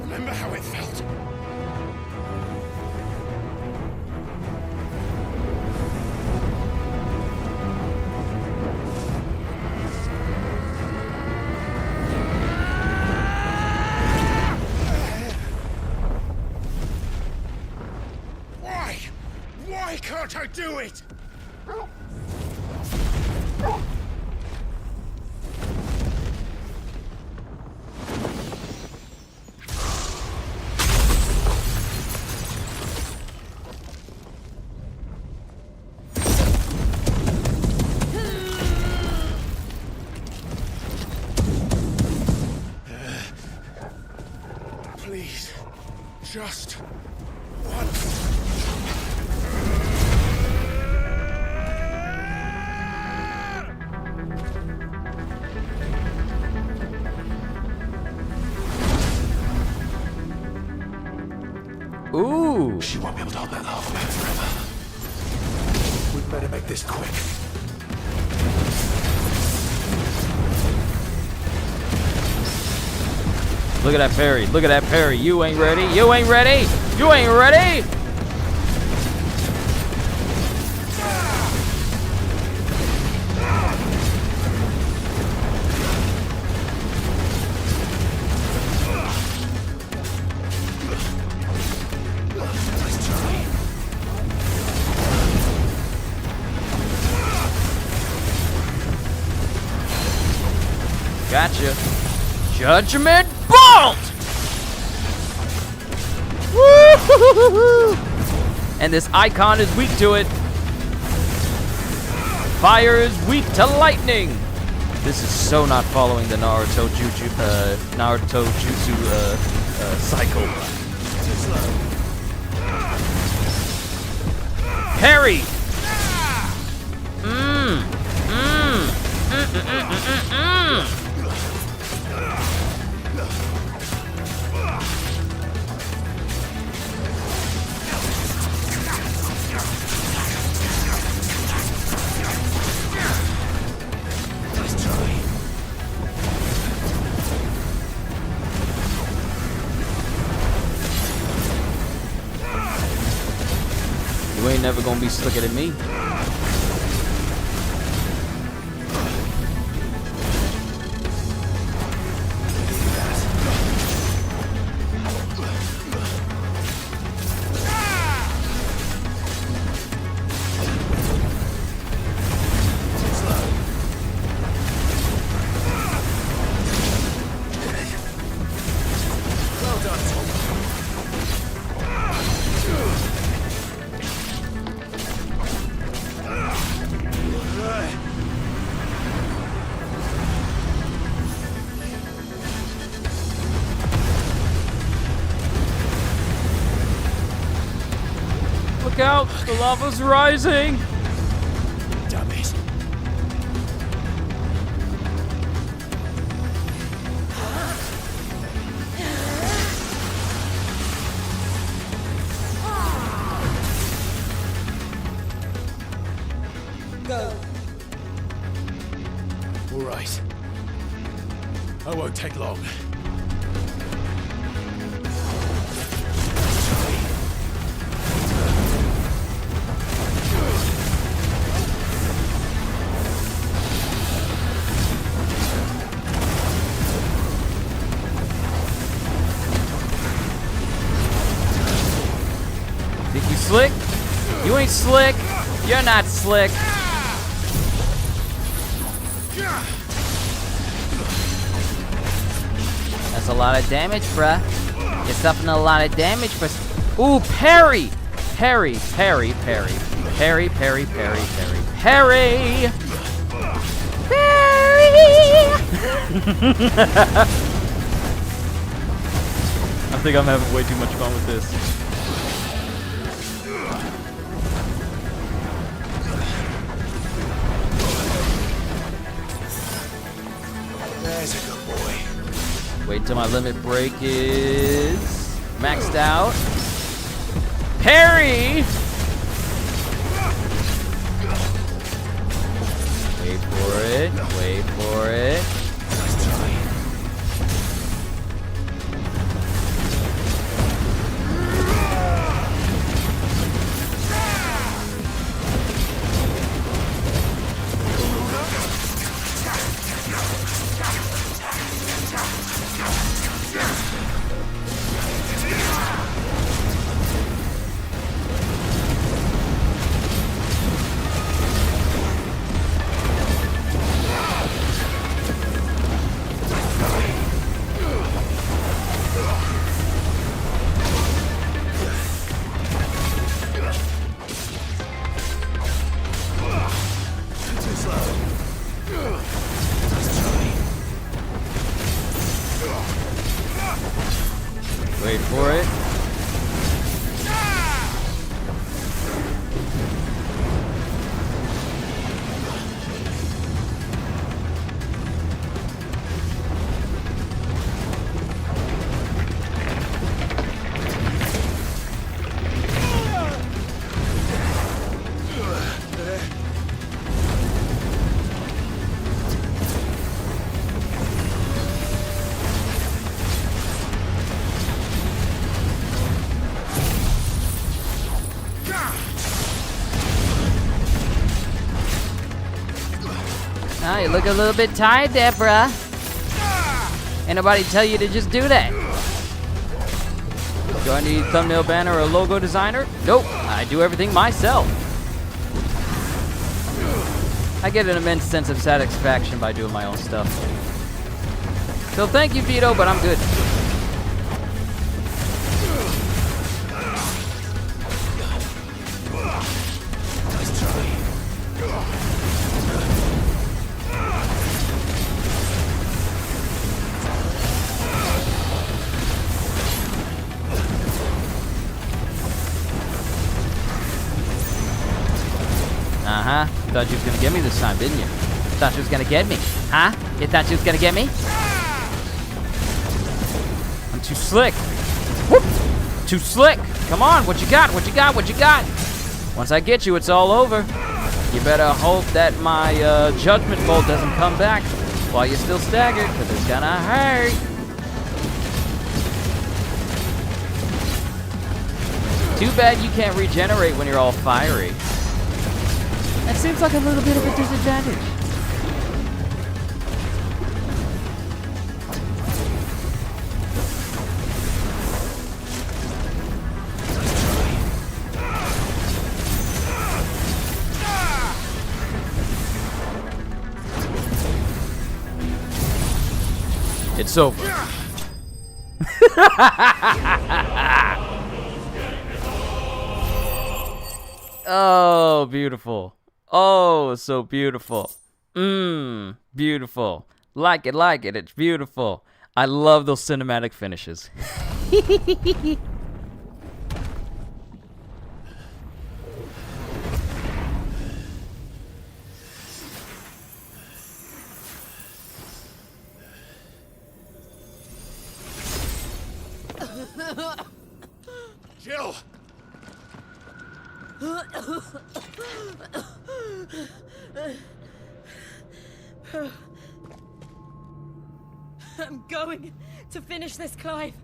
S5: Remember how it felt? Why? Why can't I do it? Please, just once.
S1: Ooh.
S3: She won't be able to hold that lava back forever. We'd better make this quick.
S1: Look at that parry. Look at that parry. You ain't ready. You ain't ready. You ain't ready. Gotcha. Judgment Bolt! Woo-hoo-hoo-hoo-hoo! And this icon is weak to it. Fire is weak to lightning. This is so not following the Naruto Jutsu cycle. Parry! You ain't never gonna be slicker than me. Look out! The lava's rising!
S3: Damn it.
S7: Go.
S3: All right. I won't take long.
S1: Think you slick? You ain't slick. You're not slick. That's a lot of damage, bruh. You're suffering a lot of damage, bruh. Ooh, parry! Parry, parry, parry. Parry, parry, parry, parry. Parry! Parry! I think I'm having way too much fun with this.
S3: There's a good boy.
S1: Wait until my limit break is maxed out. Parry! Wait for it. Wait for it.
S3: Nice try.
S1: Wait for it. You look a little bit tired there, bruh. Ain't nobody tell you to just do that. Do I need thumbnail banner or logo designer? Nope, I do everything myself. I get an immense sense of satisfaction by doing my own stuff. So thank you, Vito, but I'm good. Uh-huh. You thought you was gonna get me this time, didn't you? Thought you was gonna get me, huh? You thought you was gonna get me? I'm too slick. Whoop! Too slick. Come on, what you got? What you got? What you got? Once I get you, it's all over. You better hope that my judgment bolt doesn't come back while you're still staggered, because it's gonna hurt. Too bad you can't regenerate when you're all fiery. That seems like a little bit of a disadvantage. It's over. Oh, beautiful. Oh, so beautiful. Beautiful. Like it, it's beautiful. I love those cinematic finishes.
S5: Jill!
S6: I'm going to finish this, Clive.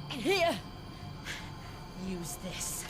S6: Here, use this.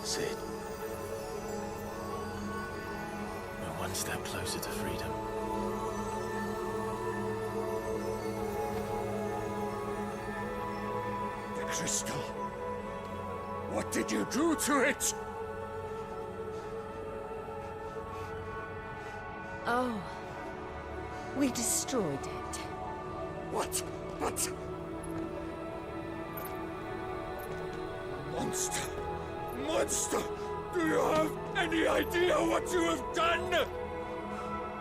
S3: Sid. We're one step closer to freedom.
S5: The crystal. What did you do to it?
S6: Oh, we destroyed it.
S5: What? What? Monster! Monster! Do you have any idea what you have done?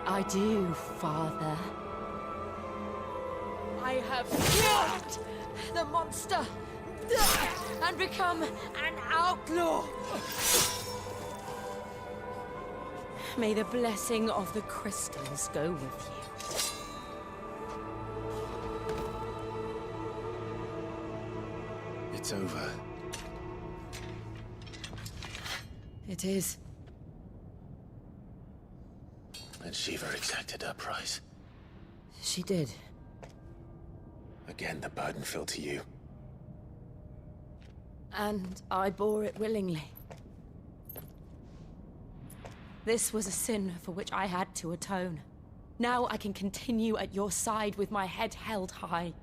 S6: I do, Father. I have killed the monster and become an outlaw. May the blessing of the crystals go with you.
S3: It's over.
S6: It is.
S3: And Shiva exacted her price.
S6: She did.
S3: Again, the burden fell to you.
S6: And I bore it willingly. This was a sin for which I had to atone. Now I can continue at your side with my head held high.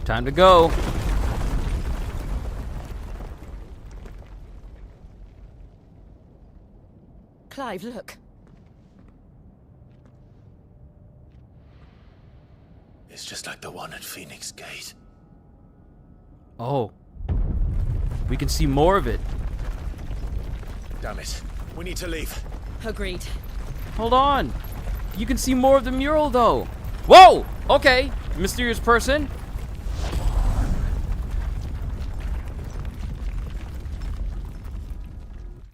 S1: Time to go.
S6: Clive, look.
S3: It's just like the one at Phoenix Gate.
S1: Oh. We can see more of it.
S3: Damn it. We need to leave.
S6: Agreed.
S1: Hold on. You can see more of the mural, though. Whoa! Okay. Mysterious person.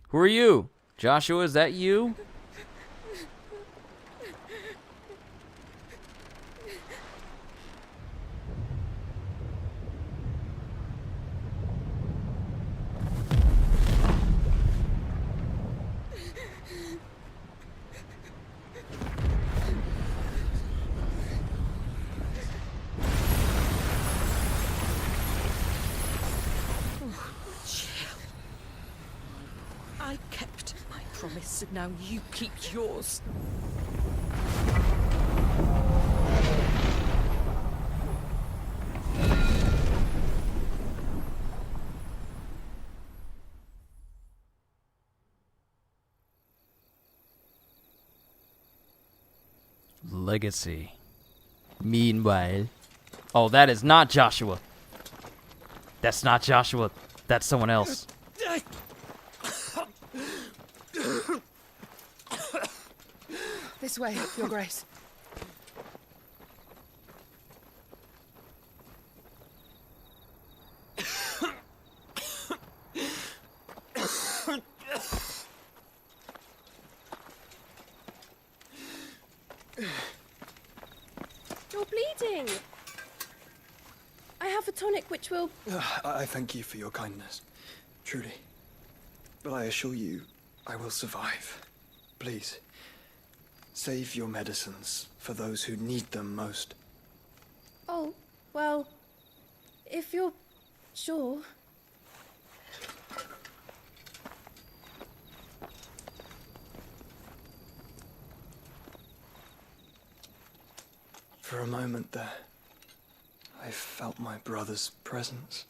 S1: Who are you? Joshua, is that you?
S7: I kept my promise, and now you keep yours.
S1: Legacy. Meanwhile. Oh, that is not Joshua. That's not Joshua. That's someone else.
S7: This way, Your Grace.
S8: You're bleeding. I have a tonic which will...
S9: I thank you for your kindness, truly. But I assure you, I will survive. Please, save your medicines for those who need them most.
S8: Oh, well, if you're sure.
S9: For a moment there, I felt my brother's presence.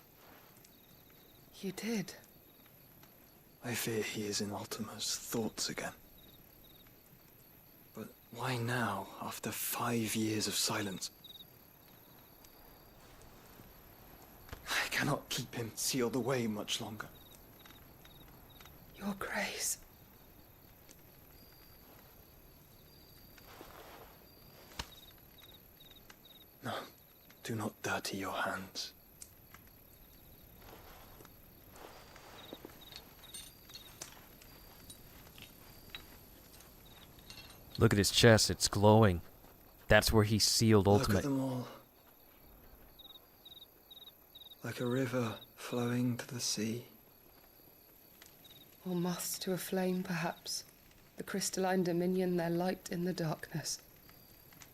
S7: You did.
S9: I fear he is in Ultima's thoughts again. But why now, after 5 years of silence? I cannot keep him sealed away much longer.
S7: Your Grace.
S9: No, do not dirty your hands.
S1: Look at his chest. It's glowing. That's where he sealed
S9: Look
S1: Ultimate.
S9: at them all. Like a river flowing to the sea.
S10: Or moths to a flame, perhaps. The crystalline dominion their light in the darkness.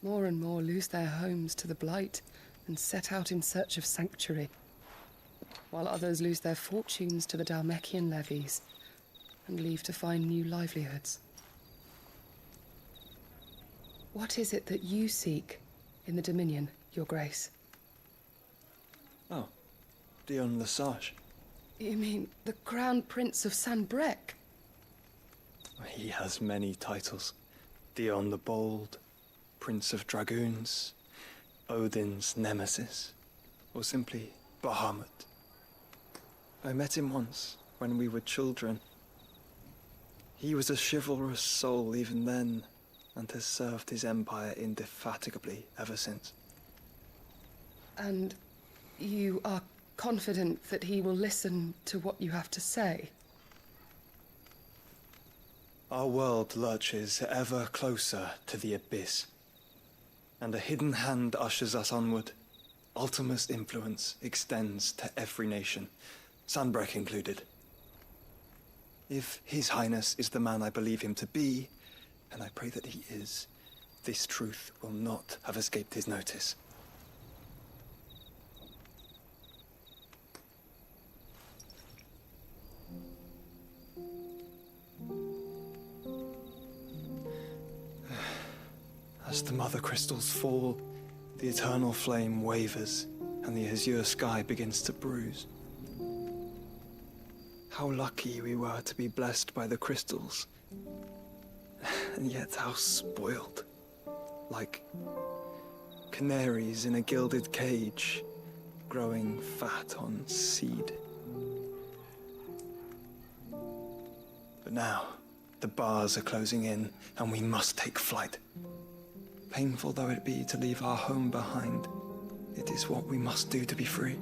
S10: More and more lose their homes to the blight and set out in search of sanctuary, while others lose their fortunes to the Dalmekian levies and leave to find new livelihoods. What is it that you seek in the Dominion, Your Grace?
S9: Oh, Dion Lesage.
S10: You mean the Crown Prince of Sanbrec?
S9: He has many titles. Dion the Bold, Prince of Dragoons, Odin's Nemesis, or simply Bahamut. I met him once, when we were children. He was a chivalrous soul even then, and has served his empire indefatigably ever since.
S10: And you are confident that he will listen to what you have to say?
S9: Our world lurches ever closer to the abyss, and a hidden hand ushers us onward. Ultima's influence extends to every nation, Sanbreque included. If His Highness is the man I believe him to be, and I pray that he is, this truth will not have escaped his notice. As the mother crystals fall, the eternal flame wavers, and the azure sky begins to bruise. How lucky we were to be blessed by the crystals, and yet how spoiled. Like canaries in a gilded cage, growing fat on seed. But now, the bars are closing in, and we must take flight. Painful though it be to leave our home behind, it is what we must do to be free.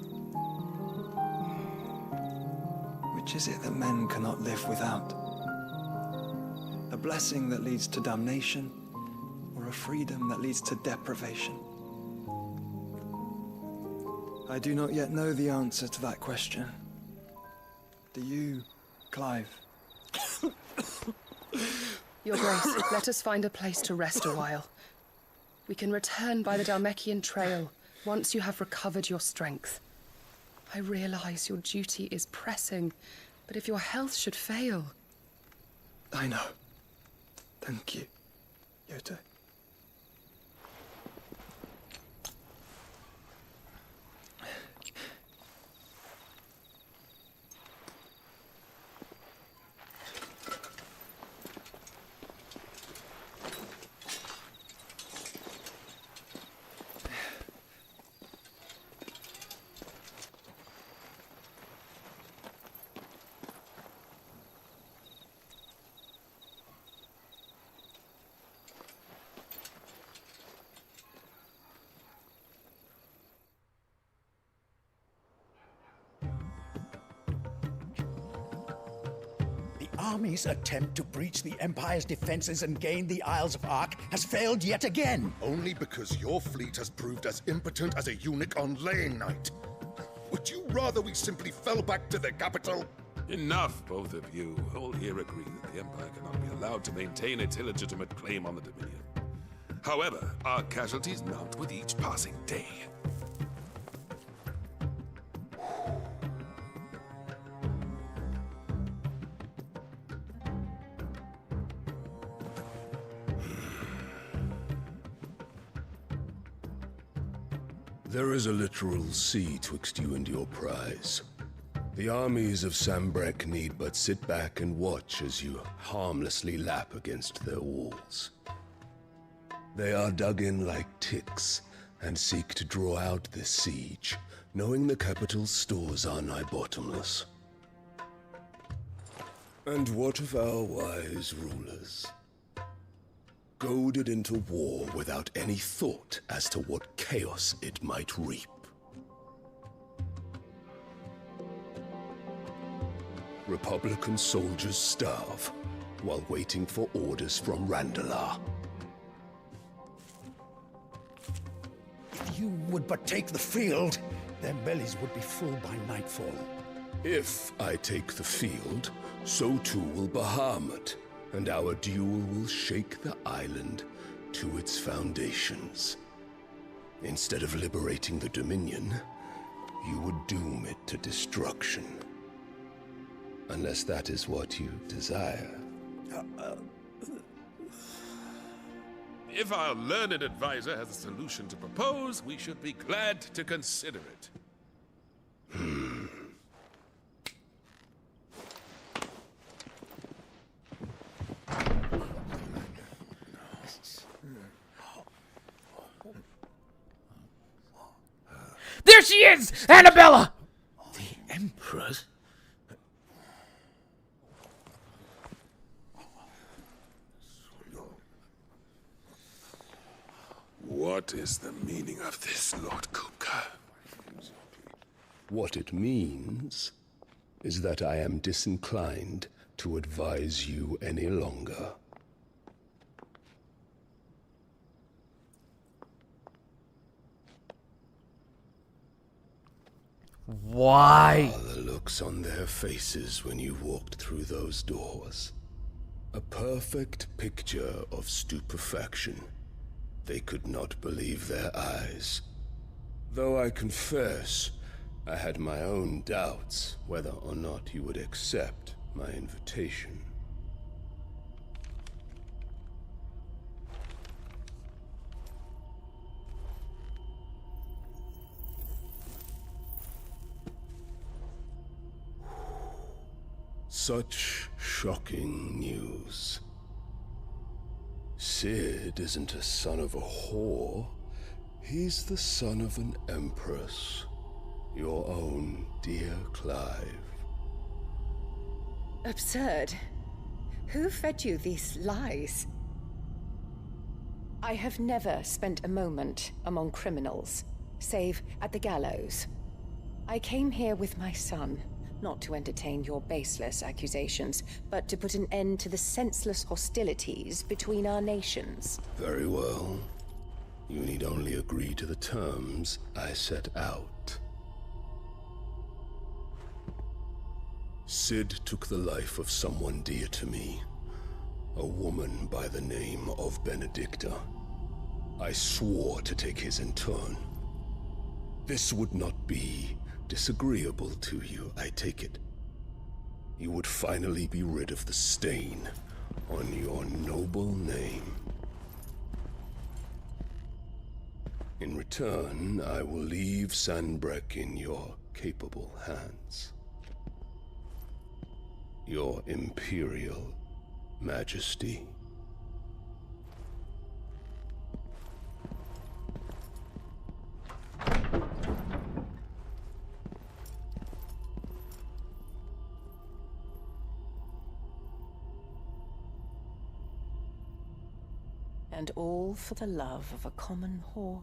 S9: Which is it that men cannot live without? A blessing that leads to damnation, or a freedom that leads to deprivation? I do not yet know the answer to that question. Do you, Clive?
S10: Your Grace, let us find a place to rest a while. We can return by the Dalmekian trail once you have recovered your strength. I realize your duty is pressing, but if your health should fail...
S9: I know. Thank you, Yote.
S11: Army's attempt to breach the Empire's defenses and gain the Isles of Ark has failed yet again.
S12: Only because your fleet has proved as impotent as a eunuch on laying night. Would you rather we simply fell back to the capital?
S13: Enough, both of you. All here agree that the Empire cannot be allowed to maintain its illegitimate claim on the Dominion. However, our casualties mount with each passing day.
S14: There is a literal sea twixt you and your prize. The armies of Sanbreque need but sit back and watch as you harmlessly lap against their walls. They are dug in like ticks and seek to draw out this siege, knowing the capital's stores are nigh bottomless. And what of our wise rulers? Goaded into war without any thought as to what chaos it might reap. Republican soldiers starve while waiting for orders from Randalar.
S11: If you would but take the field, their bellies would be full by nightfall.
S14: If I take the field, so too will Bahamut, and our duel will shake the island to its foundations. Instead of liberating the Dominion, you would doom it to destruction. Unless that is what you desire.
S13: If our learned advisor has a solution to propose, we should be glad to consider it.
S1: There she is! Annabella!
S3: The Emperor's?
S13: What is the meaning of this, Lord Kupka?
S14: What it means is that I am disinclined to advise you any longer.
S1: Why?
S14: The looks on their faces when you walked through those doors. A perfect picture of stupefaction. They could not believe their eyes. Though I confess, I had my own doubts whether or not you would accept my invitation. Such shocking news. Sid isn't a son of a whore. He's the son of an empress. Your own dear Clive.
S7: Absurd. Who fed you these lies? I have never spent a moment among criminals, save at the gallows. I came here with my son, not to entertain your baseless accusations, but to put an end to the senseless hostilities between our nations.
S14: Very well. You need only agree to the terms I set out. Sid took the life of someone dear to me, a woman by the name of Benedicta. I swore to take his in turn. This would not be disagreeable to you, I take it. You would finally be rid of the stain on your noble name. In return, I will leave Sanbreque in your capable hands. Your Imperial Majesty.
S7: And all for the love of a common whore.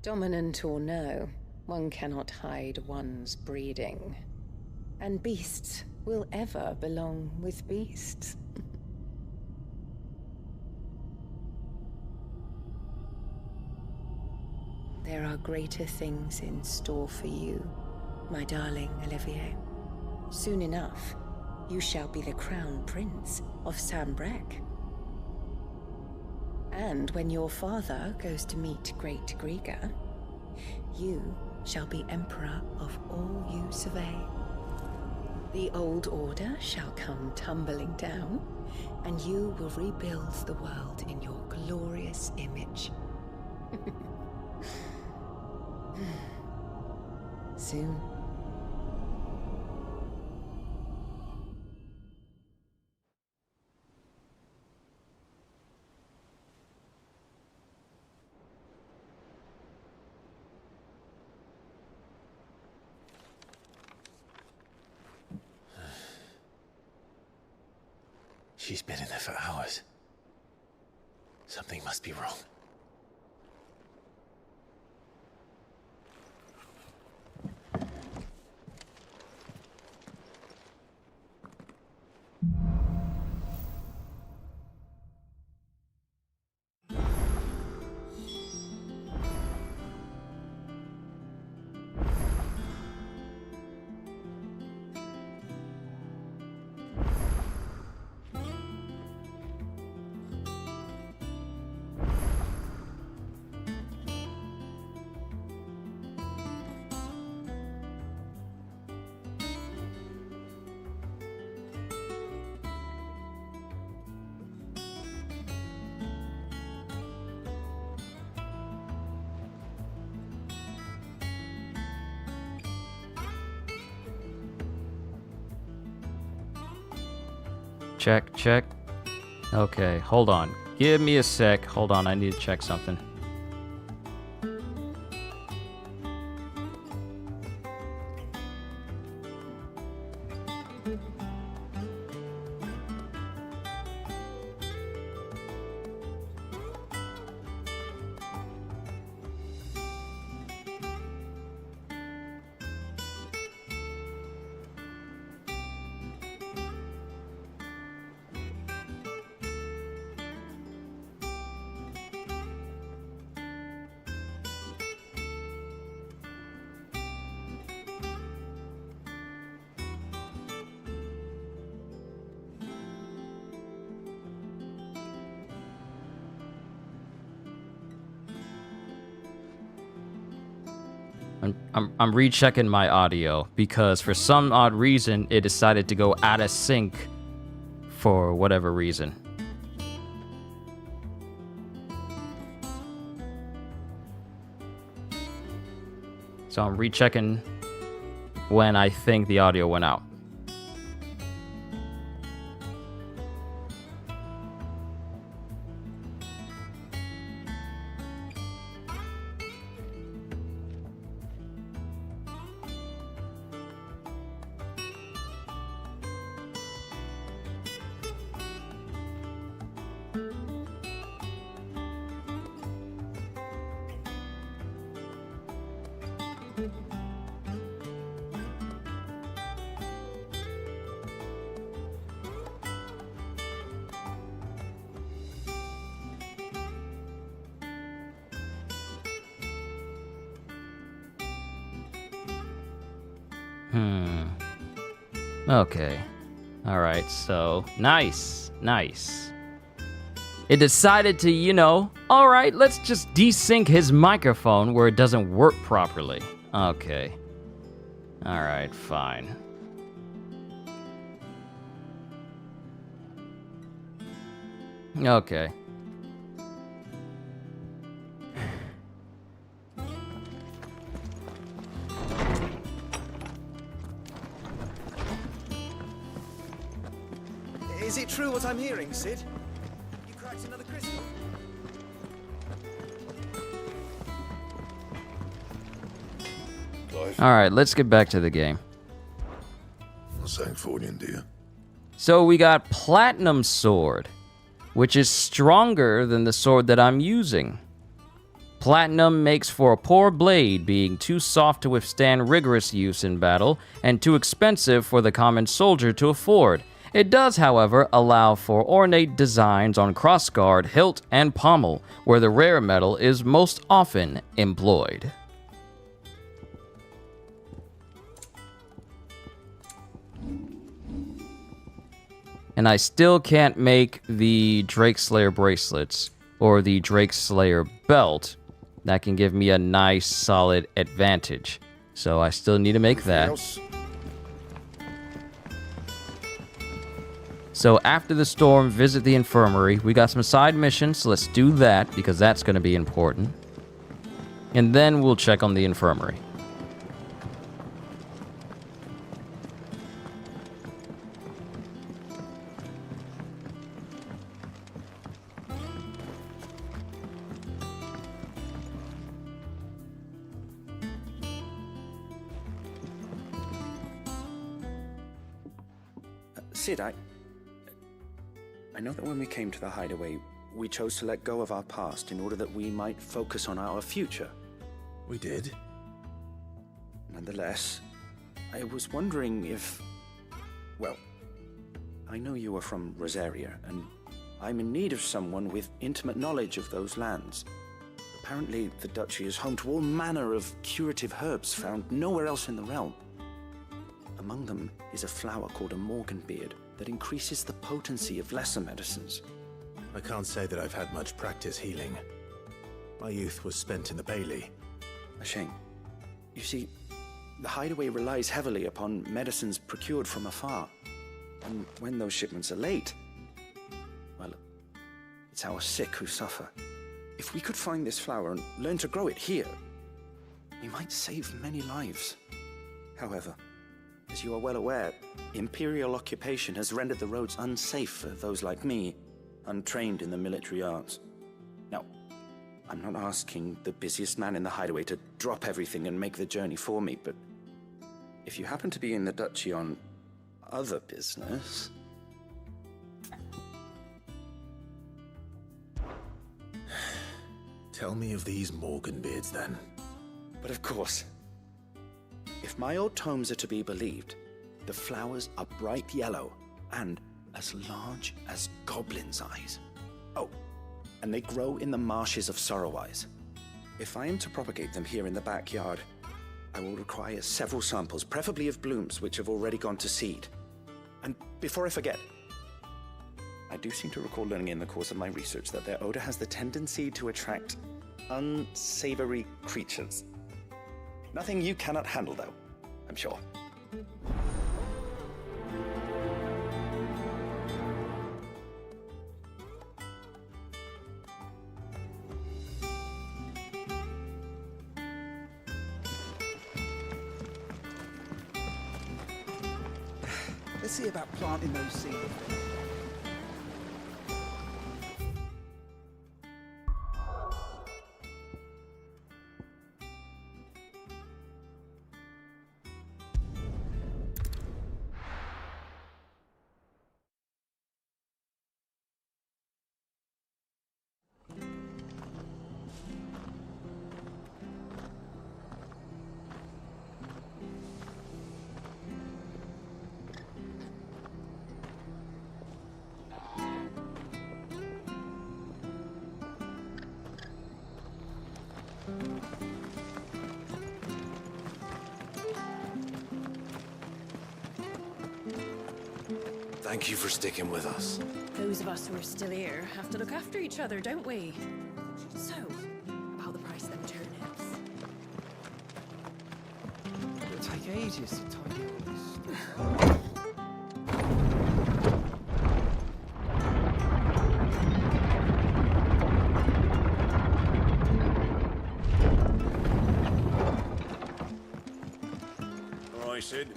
S7: Dominant or no, one cannot hide one's breeding. And beasts will ever belong with beasts. There are greater things in store for you, my darling Olivier. Soon enough, you shall be the crown prince of Sanbreque. And when your father goes to meet Great Griga, you shall be emperor of all you survey. The old order shall come tumbling down, and you will rebuild the world in your glorious image. Soon.
S3: She's been in there for hours. Something must be wrong.
S1: Check, check. Okay, hold on. Give me a sec. Hold on, I need to check something. I'm rechecking my audio because for some odd reason it decided to go out of sync for whatever reason. So I'm rechecking when I think the audio went out. Okay. Alright, so nice. It decided to, you know, alright, let's just desync his microphone where it doesn't work properly. Okay. Alright, fine. Okay.
S15: Is it true what I'm hearing, Sid? You cracked another crystal?
S1: Alright, let's get back to the game.
S12: Sancthornian, dear.
S1: So we got Platinum Sword, which is stronger than the sword that I'm using. Platinum makes for a poor blade, being too soft to withstand rigorous use in battle, and too expensive for the common soldier to afford. It does, however, allow for ornate designs on crossguard, hilt, and pommel, where the rare metal is most often employed. And I still can't make the Drakeslayer bracelets or the Drakeslayer belt that can give me a nice solid advantage. So I still need to make that. So after the storm, visit the infirmary. We got some side missions, so let's do that because that's going to be important. And then we'll check on the infirmary.
S15: Sid, I know that when we came to the hideaway, we chose to let go of our past in order that we might focus on our future.
S3: We did.
S15: Nonetheless, I was wondering if... Well, I know you are from Rosaria, and I'm in need of someone with intimate knowledge of those lands. Apparently, the duchy is home to all manner of curative herbs found nowhere else in the realm. Among them is a flower called a Morganbeard that increases the potency of lesser medicines.
S3: I can't say that I've had much practice healing. My youth was spent in the Bailey.
S15: A shame. You see, the hideaway relies heavily upon medicines procured from afar. And when those shipments are late, well, it's our sick who suffer. If we could find this flower and learn to grow it here, we might save many lives. However, as you are well aware, Imperial occupation has rendered the roads unsafe for those like me, untrained in the military arts. Now, I'm not asking the busiest man in the hideaway to drop everything and make the journey for me, but if you happen to be in the duchy on other business...
S3: Tell me of these Morganbeards, then.
S15: But of course. If my old tomes are to be believed, the flowers are bright yellow and as large as goblins' eyes. Oh, and they grow in the marshes of Sorrowise. If I am to propagate them here in the backyard, I will require several samples, preferably of blooms which have already gone to seed. And before I forget, I do seem to recall learning in the course of my research that their odor has the tendency to attract unsavory creatures. Nothing you cannot handle, though, I'm sure.
S11: Let's see about planting those seeds.
S16: Thank you for sticking with us.
S8: Those of us who are still here have to look after each other, don't we? So, about the price of them turnips.
S11: It'll take ages to tidy all this stuff.
S5: All right, Sid.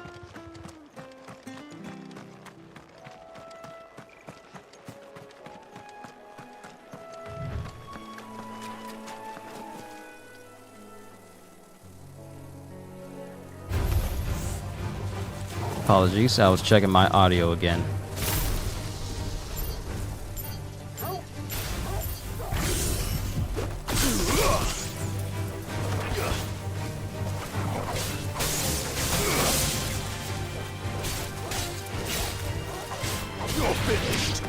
S1: Apologies, I was checking my audio again.
S12: You're finished.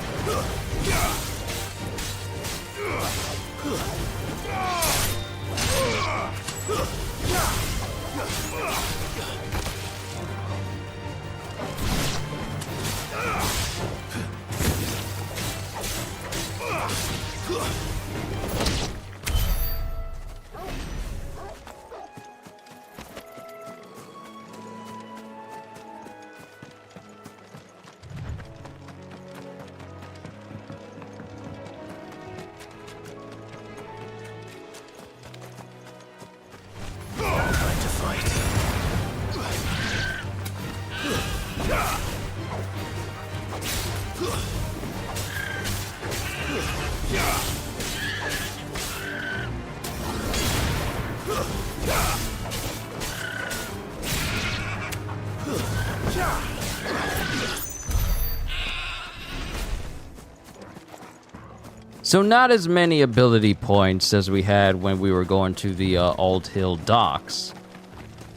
S1: So not as many ability points as we had when we were going to the Old Hill docks.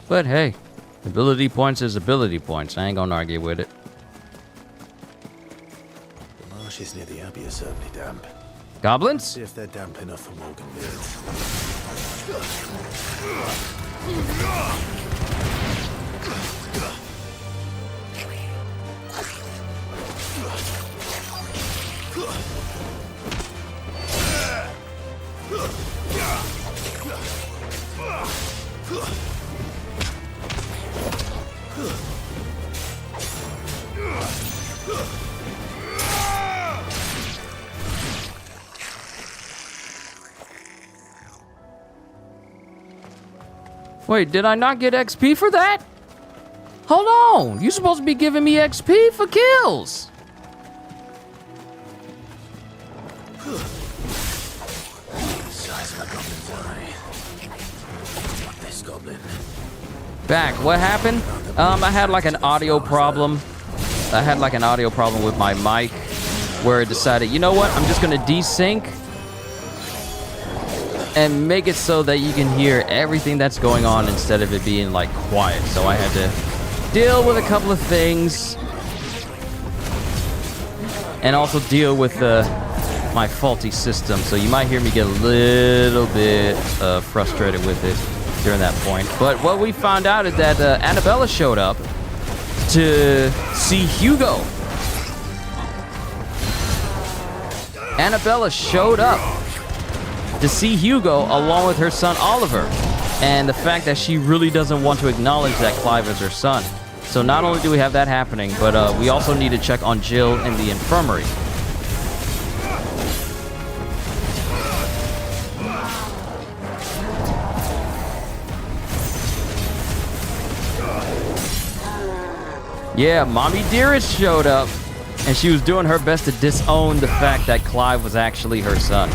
S1: But hey, ability points is ability points. I ain't gonna argue with it.
S3: The marshes near the Abbey are certainly damp.
S1: Goblins?
S3: See if they're damp enough for Morgan Beards.
S1: Wait, did I not get XP for that? Hold on, you're supposed to be giving me XP for kills.
S3: Size of a goblin's eye. This goblin.
S1: Back, what happened? I had like an audio problem. I had like an audio problem with my mic where it decided, you know what, I'm just gonna desync and make it so that you can hear everything that's going on instead of it being like quiet. So I had to deal with a couple of things and also deal with my faulty system. So you might hear me get a little bit frustrated with it during that point. But what we found out is that Annabella showed up to see Hugo. Annabella showed up to see Hugo along with her son Oliver. and the fact that she really doesn't want to acknowledge that Clive is her son. So not only do we have that happening, but we also need to check on Jill in the infirmary. Yeah, Mommy Dearest showed up, and she was doing her best to disown the fact that Clive was actually her son.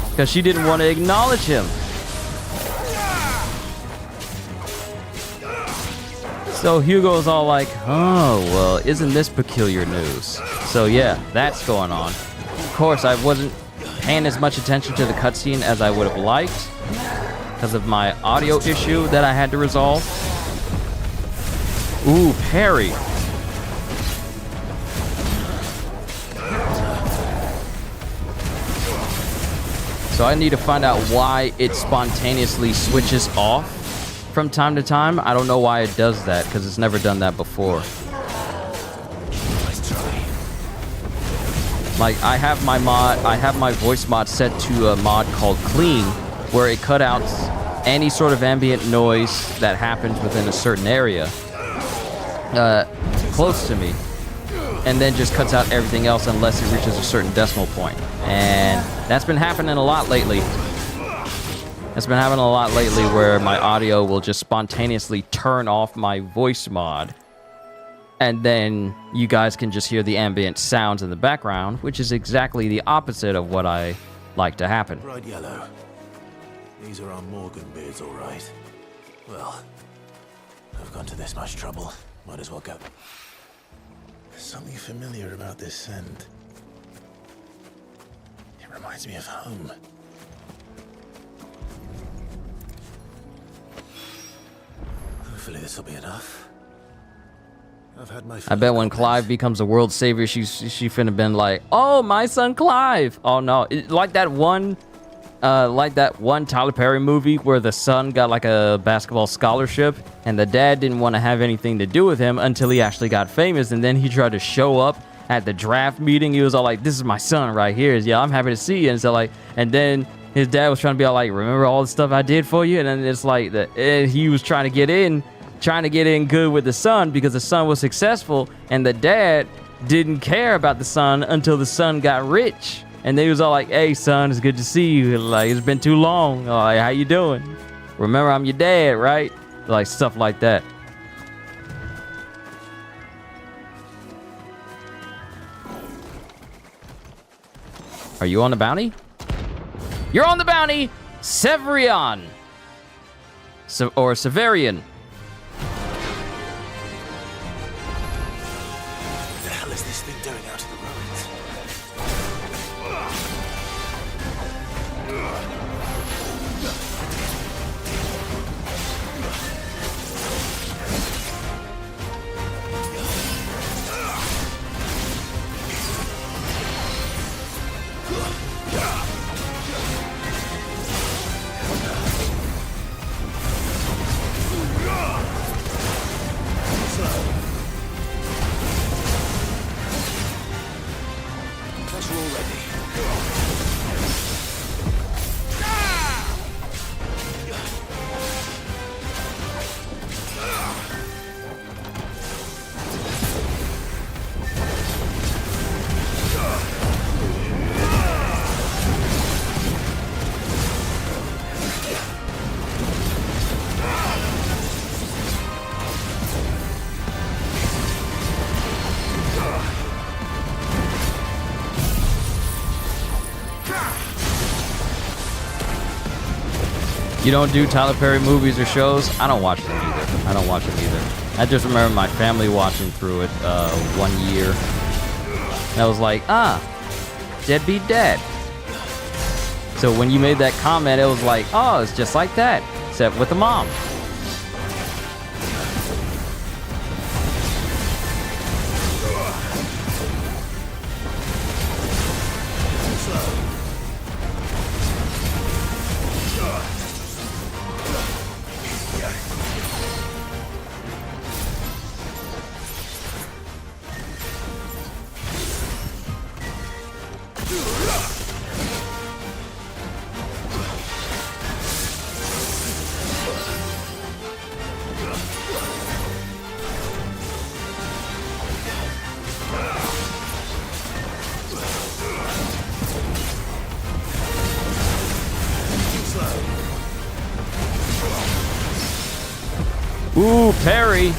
S1: Because she didn't want to acknowledge him. So Hugo's all like, oh, well, isn't this peculiar news? So yeah, that's going on. Of course, I wasn't paying as much attention to the cutscene as I would have liked because of my audio issue that I had to resolve. Ooh, parry. So I need to find out why it spontaneously switches off from time to time. I don't know why it does that because it's never done that before. Like I have my voice mod set to a mod called Clean, where it cut out any sort of ambient noise that happens within a certain area close to me, and then just cuts out everything else unless it reaches a certain decimal point. And that's been happening a lot lately. It's been happening a lot lately where my audio will just spontaneously turn off my voice mod, and then you guys can just hear the ambient sounds in the background, which is exactly the opposite of what I like to happen.
S3: Bright yellow. These are our Morgan beards, all right. Well, I've gone to this much trouble. Might as well go. There's something familiar about this scent. It reminds me of home. Hopefully this will be enough. I've had my
S1: I bet when Clive becomes a world savior, she finna been like, oh, my son Clive. Oh no, like that one Tyler Perry movie where the son got like a basketball scholarship and the dad didn't want to have anything to do with him until he actually got famous, and then he tried to show up at the draft meeting. He was all like, this is my son right here. Yeah, I'm happy to see you. And so like, and then his dad was trying to be all like, remember all the stuff I did for you? And then it's like he was trying to get in good with the son because the son was successful, and the dad didn't care about the son until the son got rich. And then he was all like, hey son, it's good to see you. Like, it's been too long. Like, how you doing? Remember I'm your dad, right? Like stuff like that. Are you on the bounty? You're on the bounty! Severian! Or Severian.
S3: What the hell is this thing doing out of the ruins?
S1: You don't do Tyler Perry movies or shows? I don't watch them either. I just remember my family watching through it 1 year. And I was like, Deadbeat Dad. So when you made that comment, it was like, oh, it's just like that, except with the mom. Ooh, parry.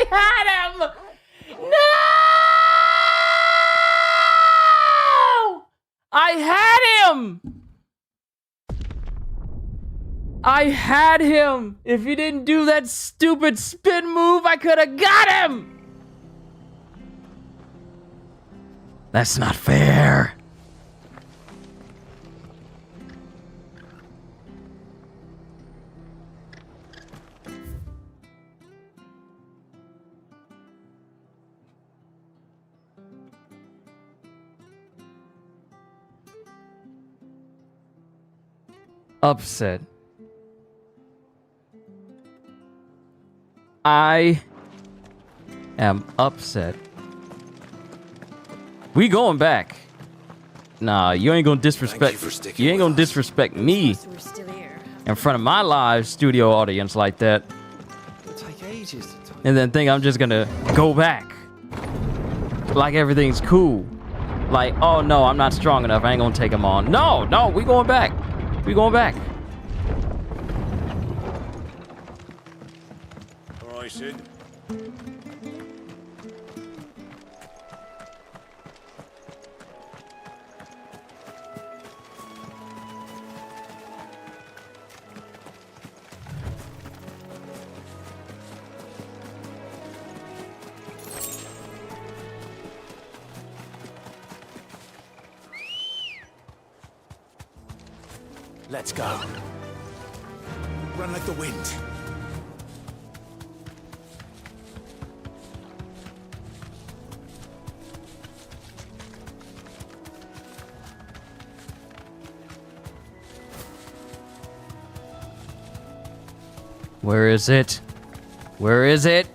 S1: I had him! No! I had him! I had him! If he didn't do that stupid spin move, I could have got him! That's not fair. Upset. I am upset. We going back. Nah, you ain't gonna disrespect. You ain't gonna disrespect me in front of my live studio audience like that.
S15: It'll take ages to talk.
S1: And then think I'm just gonna go back like everything's cool. Like, oh no, I'm not strong enough. I ain't gonna take them on. No, no, we going back. We going back.
S5: All right, Sid.
S11: Let's go. Run like the wind.
S1: Where is it? Where is it?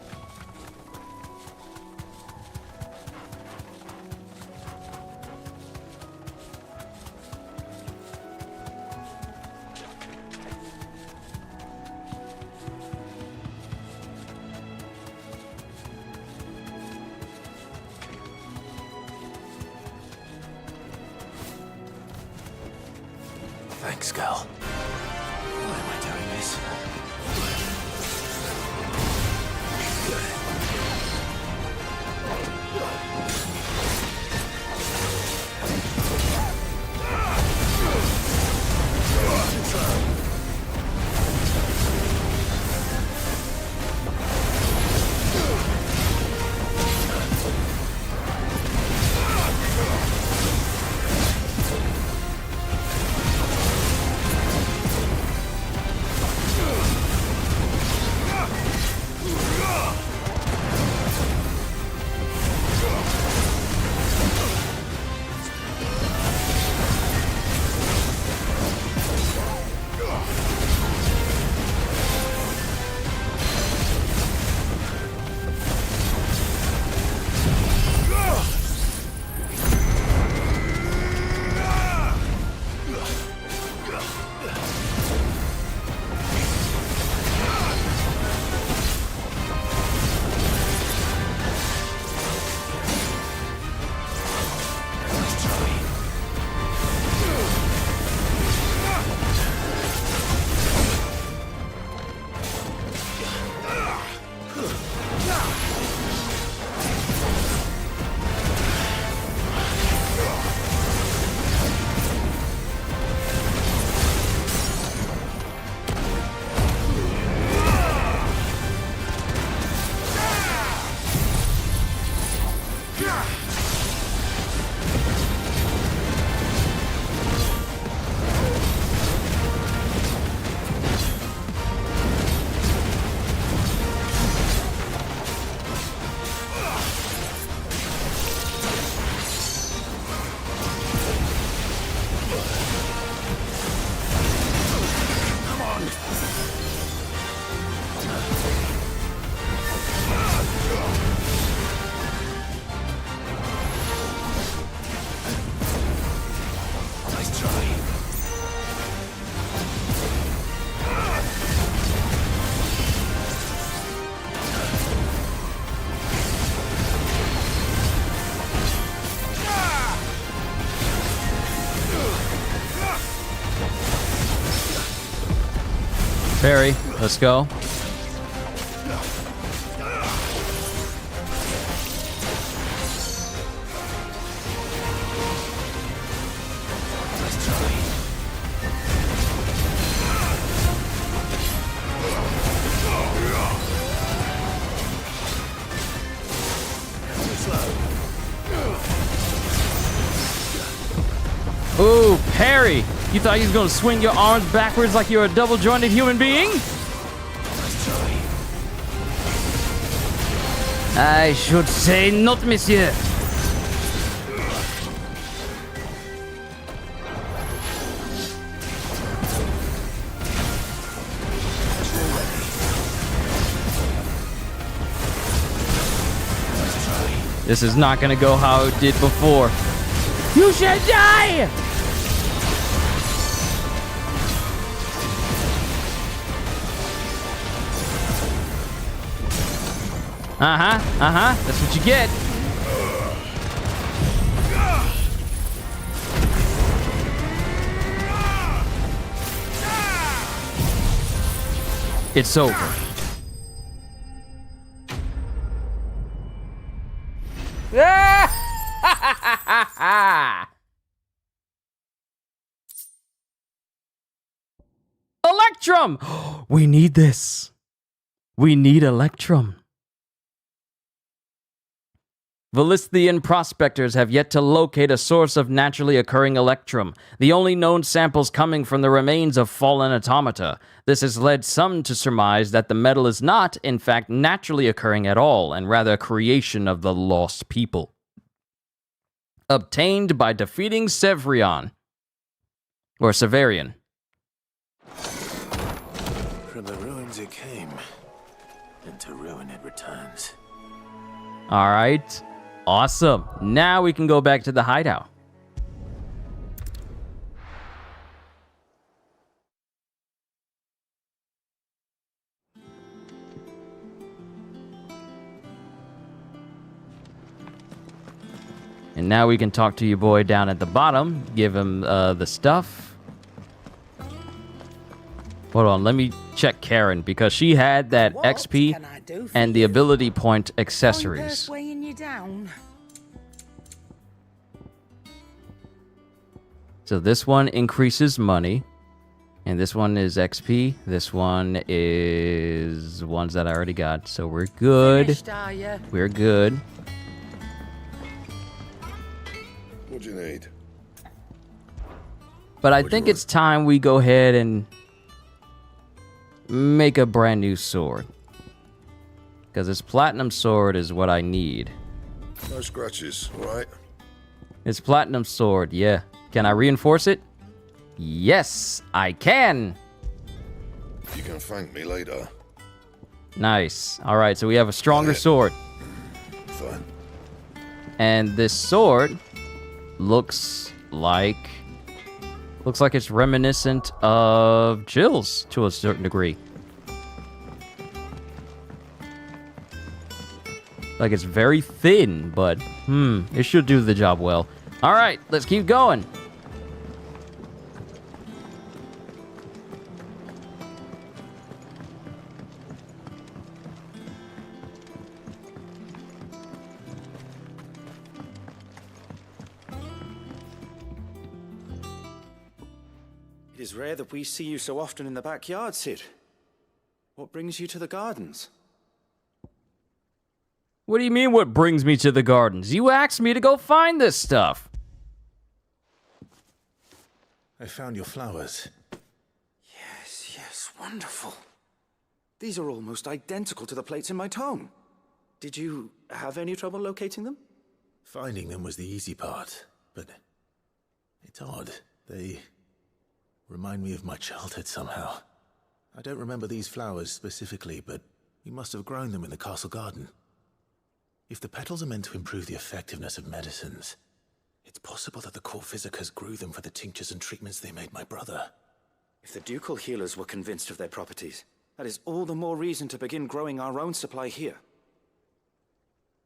S11: Thanks, girl. Why am I doing this?
S1: Parry. Let's go. Ooh, parry! You thought you was gonna swing your arms backwards like you're a double-jointed human being? I should say not, monsieur. This is not gonna go how it did before. You should die! That's what you get. It's over. Electrum! We need this. We need Electrum. Valisthian prospectors have yet to locate a source of naturally occurring electrum, the only known samples coming from the remains of fallen automata. This has led some to surmise that the metal is not, in fact, naturally occurring at all, and rather a creation of the lost people. Obtained by defeating Severion. Or Severian.
S3: From the ruins it came, and to ruin it returns.
S1: Alright. Awesome. Now we can go back to the hideout. And now we can talk to your boy down at the bottom, give him the stuff. Hold on, let me check Karen, because she had that XP and the ability point accessories. So this one increases money, and this one is XP. This one is ones that I already got, so we're good. We're good.
S12: What do you need?
S1: But I think it's time we go ahead and make a brand new sword. Because this platinum sword is what I need.
S12: No scratches, right?
S1: It's platinum sword, yeah. Can I reinforce it? Yes, I can.
S12: You can thank me later.
S1: Nice. All right, so we have a stronger sword.
S12: Fine.
S1: And this sword looks like it's reminiscent of Jill's to a certain degree. Like it's very thin, but it should do the job well. All right, let's keep going.
S15: It is rare that we see you so often in the backyard, Cid. What brings you to the gardens?
S1: What do you mean, what brings me to the gardens? You asked me to go find this stuff.
S3: I found your flowers.
S15: Yes, wonderful. These are almost identical to the plates in my tome. Did you have any trouble locating them?
S3: Finding them was the easy part, but it's odd. They remind me of my childhood somehow. I don't remember these flowers specifically, but we must have grown them in the castle garden. If the petals are meant to improve the effectiveness of medicines, it's possible that the core physicers grew them for the tinctures and treatments they made my brother.
S15: If the ducal healers were convinced of their properties, that is all the more reason to begin growing our own supply here.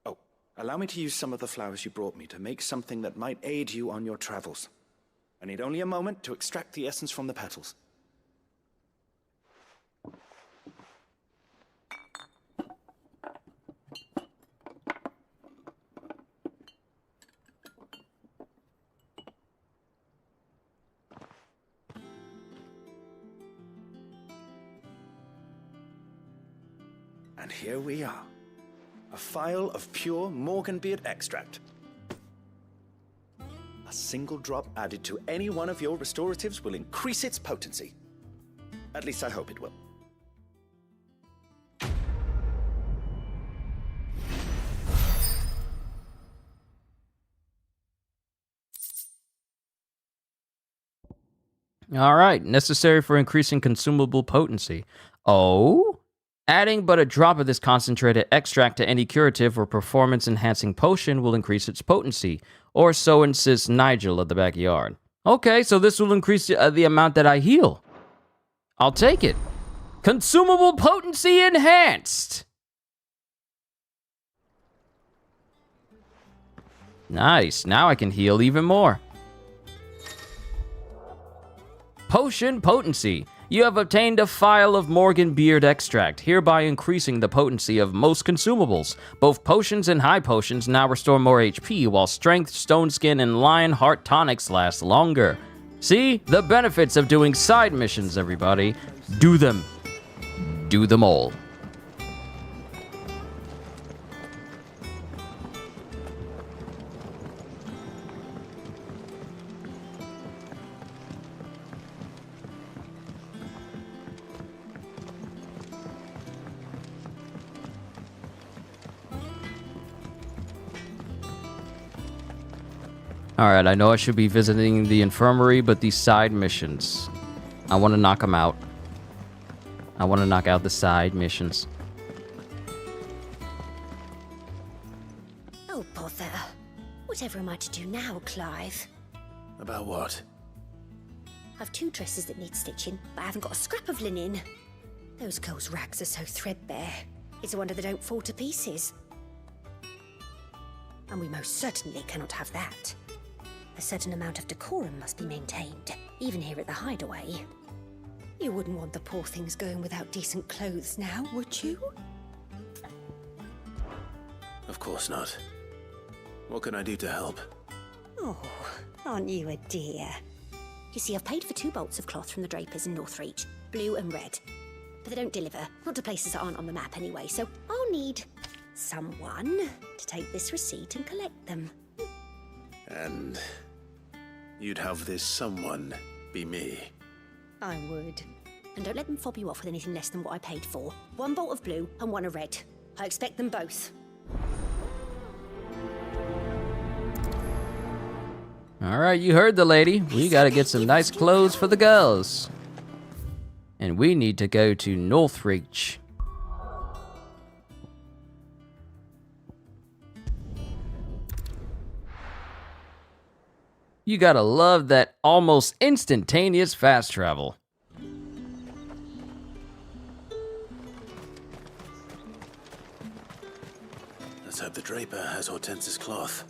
S15: Oh, allow me to use some of the flowers you brought me to make something that might aid you on your travels. I need only a moment to extract the essence from the petals. And here we are. A phial of pure Morganbeard extract. A single drop added to any one of your restoratives will increase its potency. At least I hope it will.
S1: All right, necessary for increasing consumable potency. Oh? Adding but a drop of this concentrated extract to any curative or performance-enhancing potion will increase its potency, or so insists Nigel of the backyard. Okay, so this will increase the amount that I heal. I'll take it. Consumable potency enhanced! Nice, now I can heal even more. Potion potency. You have obtained a phial of Morganbeard extract, hereby increasing the potency of most consumables. Both potions and high potions now restore more HP, while strength, stone skin, and lion heart tonics last longer. See? The benefits of doing side missions, everybody. Do them. Do them all. Alright, I know I should be visiting the infirmary, but these side missions, I want to knock them out. I want to knock out the side missions.
S17: Oh, bother. Whatever am I to do now, Clive?
S3: About what?
S17: I've 2 dresses that need stitching, but I haven't got a scrap of linen. Those girls' rags are so threadbare. It's a wonder they don't fall to pieces. And we most certainly cannot have that. A certain amount of decorum must be maintained, even here at the Hideaway. You wouldn't want the poor things going without decent clothes now, would you?
S3: Of course not. What can I do to help?
S17: Oh, aren't you a dear? You see, I've paid for 2 bolts of cloth from the drapers in Northreach, blue and red. But they don't deliver, not to places that aren't on the map anyway, so I'll need someone to take this receipt and collect them.
S3: And you'd have this someone be me.
S17: I would. And don't let them fob you off with anything less than what I paid for. 1 bolt of blue and 1 of red. I expect them both.
S1: Alright, you heard the lady. We gotta get some nice clothes for the girls. And we need to go to Northreach. You gotta love that almost instantaneous fast travel.
S3: Let's hope the draper has Hortense's cloth.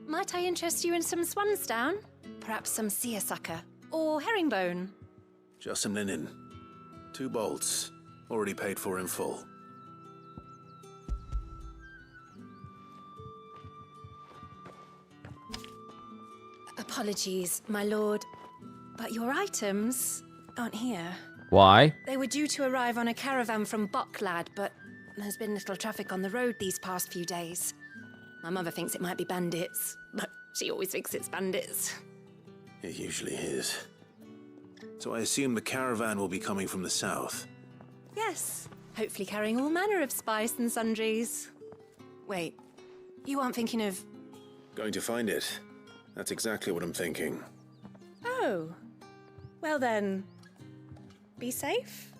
S8: Might I interest you in some swansdown? Perhaps some seersucker or herringbone?
S3: Just some linen. 2 bolts, already paid for in full.
S8: Apologies, my lord, but your items aren't here.
S1: Why?
S8: They were due to arrive on a caravan from Bucklad, but there's been little traffic on the road these past few days. My mother thinks it might be bandits, but she always thinks it's bandits.
S3: It usually is. So I assume the caravan will be coming from the south.
S8: Yes, hopefully carrying all manner of spice and sundries. Wait, you aren't thinking of...
S3: Going to find it. That's exactly what I'm thinking.
S8: Oh, well then, be safe.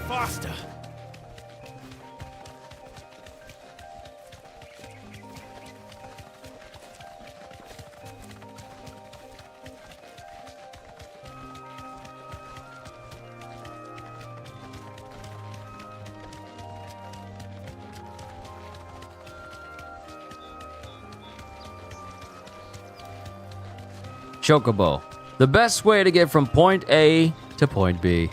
S11: Faster!
S1: Chocobo. The best way to get from point A to point B.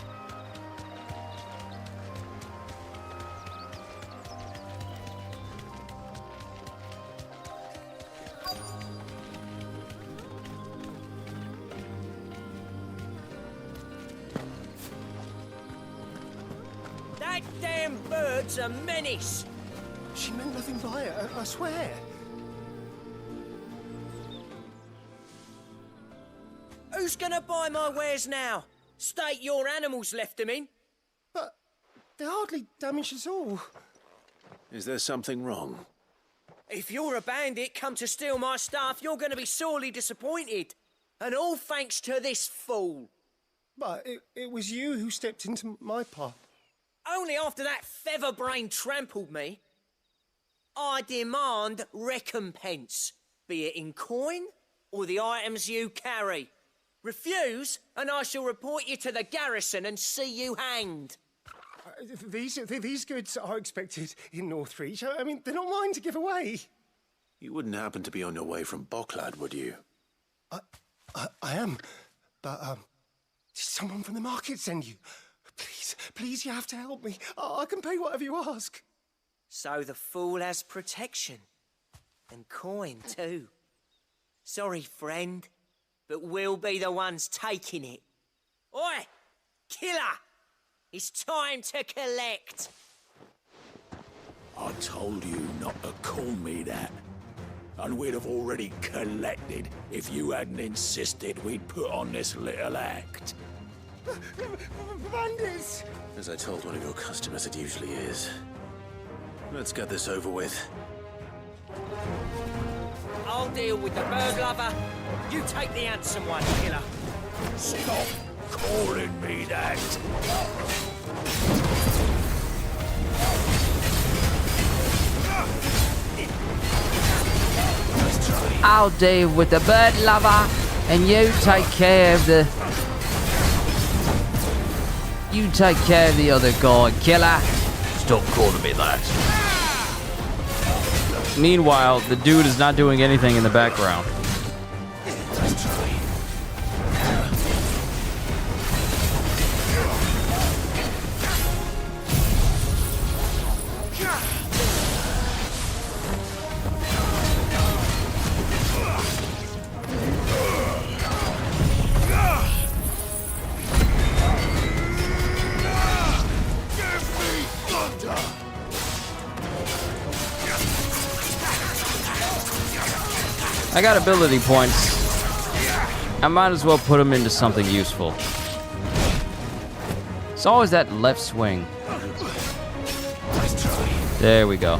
S18: That damn bird's a menace.
S19: She meant nothing by it, I swear.
S18: Who's gonna buy my wares now? State your animals left them in.
S19: But they're hardly damaged at all.
S3: Is there something wrong?
S18: If you're a bandit come to steal my stuff, you're gonna be sorely disappointed. And all thanks to this fool.
S19: But it was you who stepped into my path.
S18: Only after that feather-brain trampled me. I demand recompense, be it in coin or the items you carry. Refuse, and I shall report you to the garrison and see you hanged.
S19: These goods are expected in Northreach. I mean, they're not mine to give away.
S3: You wouldn't happen to be on your way from Bocklad, would you?
S19: I am, but did someone from the market send you? Please, you have to help me. I can pay whatever you ask.
S18: So the fool has protection. And coin, too. Sorry, friend, but we'll be the ones taking it. Oi! Killer! It's time to collect!
S20: I told you not to call me that. And we'd have already collected if you hadn't insisted we'd put on this little act.
S19: Bandits!
S3: As I told one of your customers, it usually is. Let's get this over with.
S18: I'll deal with the bird lover. You take the handsome one, killer.
S20: Stop calling me that.
S1: I'll deal with the bird lover, and you take care of the... You take care of the other guy, killer.
S20: Stop calling me that.
S1: Meanwhile, the dude is not doing anything in the background. I got ability points. I might as well put them into something useful. It's always that left swing. There we go.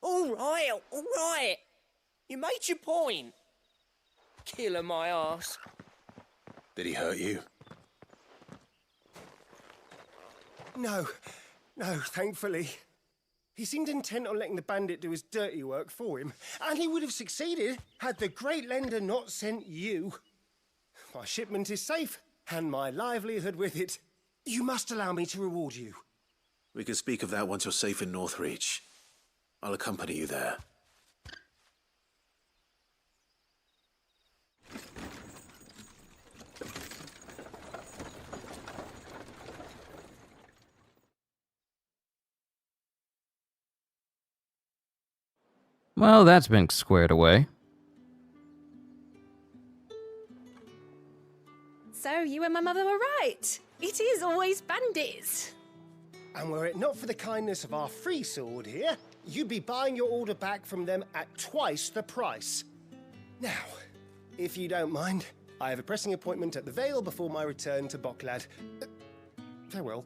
S18: All right. You made your point. Killer my ass.
S3: Did he hurt you?
S19: No, thankfully. He seemed intent on letting the bandit do his dirty work for him, and he would have succeeded had the Great Lender not sent you. My shipment is safe, and my livelihood with it. You must allow me to reward you.
S3: We can speak of that once you're safe in Northreach. I'll accompany you there.
S1: Well, that's been squared away.
S8: So you and my mother were right. It is always bandits.
S19: And were it not for the kindness of our free sword here, you'd be buying your order back from them at twice the price. Now, if you don't mind, I have a pressing appointment at the Vale before my return to Bocklad. Farewell.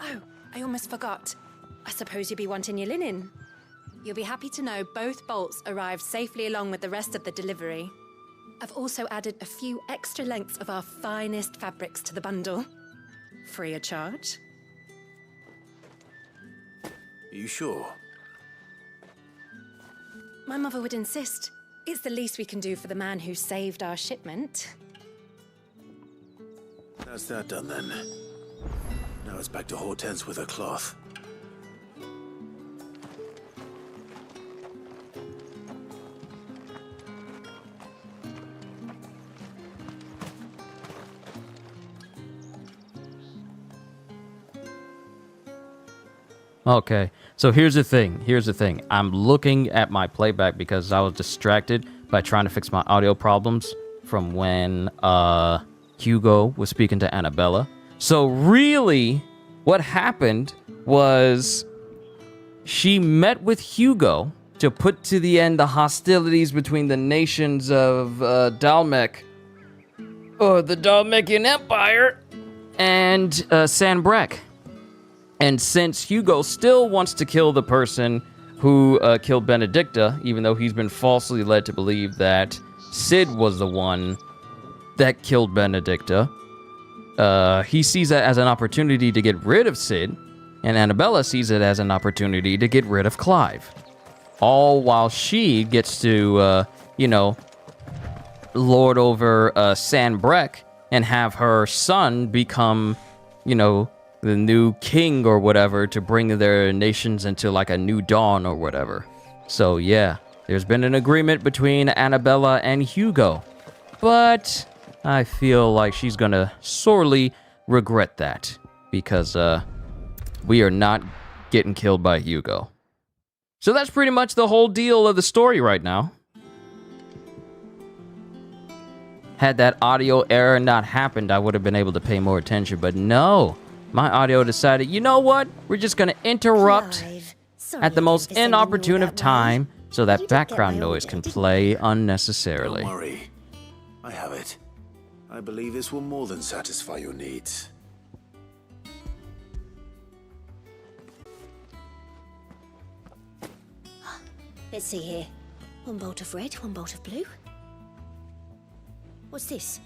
S8: Oh, I almost forgot. I suppose you'll be wanting your linen. You'll be happy to know both bolts arrived safely along with the rest of the delivery. I've also added a few extra lengths of our finest fabrics to the bundle. Free of charge.
S15: Are you sure?
S8: My mother would insist. It's the least we can do for the man who saved our shipment.
S3: That's that done then. Now it's back to Hortense with her cloth.
S1: Okay, so here's the thing. I'm looking at my playback because I was distracted by trying to fix my audio problems from when Hugo was speaking to Annabella. So really, what happened was she met with Hugo to put to the end the hostilities between the nations of Dalmec, or the Dalmecian Empire, and Sanbreque. And since Hugo still wants to kill the person who killed Benedicta, even though he's been falsely led to believe that Cid was the one that killed Benedicta, he sees that as an opportunity to get rid of Cid, and Annabella sees it as an opportunity to get rid of Clive. All while she gets to, lord over Sanbreque and have her son become, the new king or whatever, to bring their nations into like a new dawn or whatever. So yeah, there's been an agreement between Annabella and Hugo, but I feel like she's gonna sorely regret that because we are not getting killed by Hugo. So that's pretty much the whole deal of the story right now. Had that audio error not happened, I would have been able to pay more attention, but no. My audio decided, you know what? We're just going to interrupt at the most inopportune of time so that background noise can play unnecessarily.
S3: Don't worry. I have it. I believe this will more than satisfy your needs.
S17: Let's see here. One bolt of red, one bolt of blue. What's this?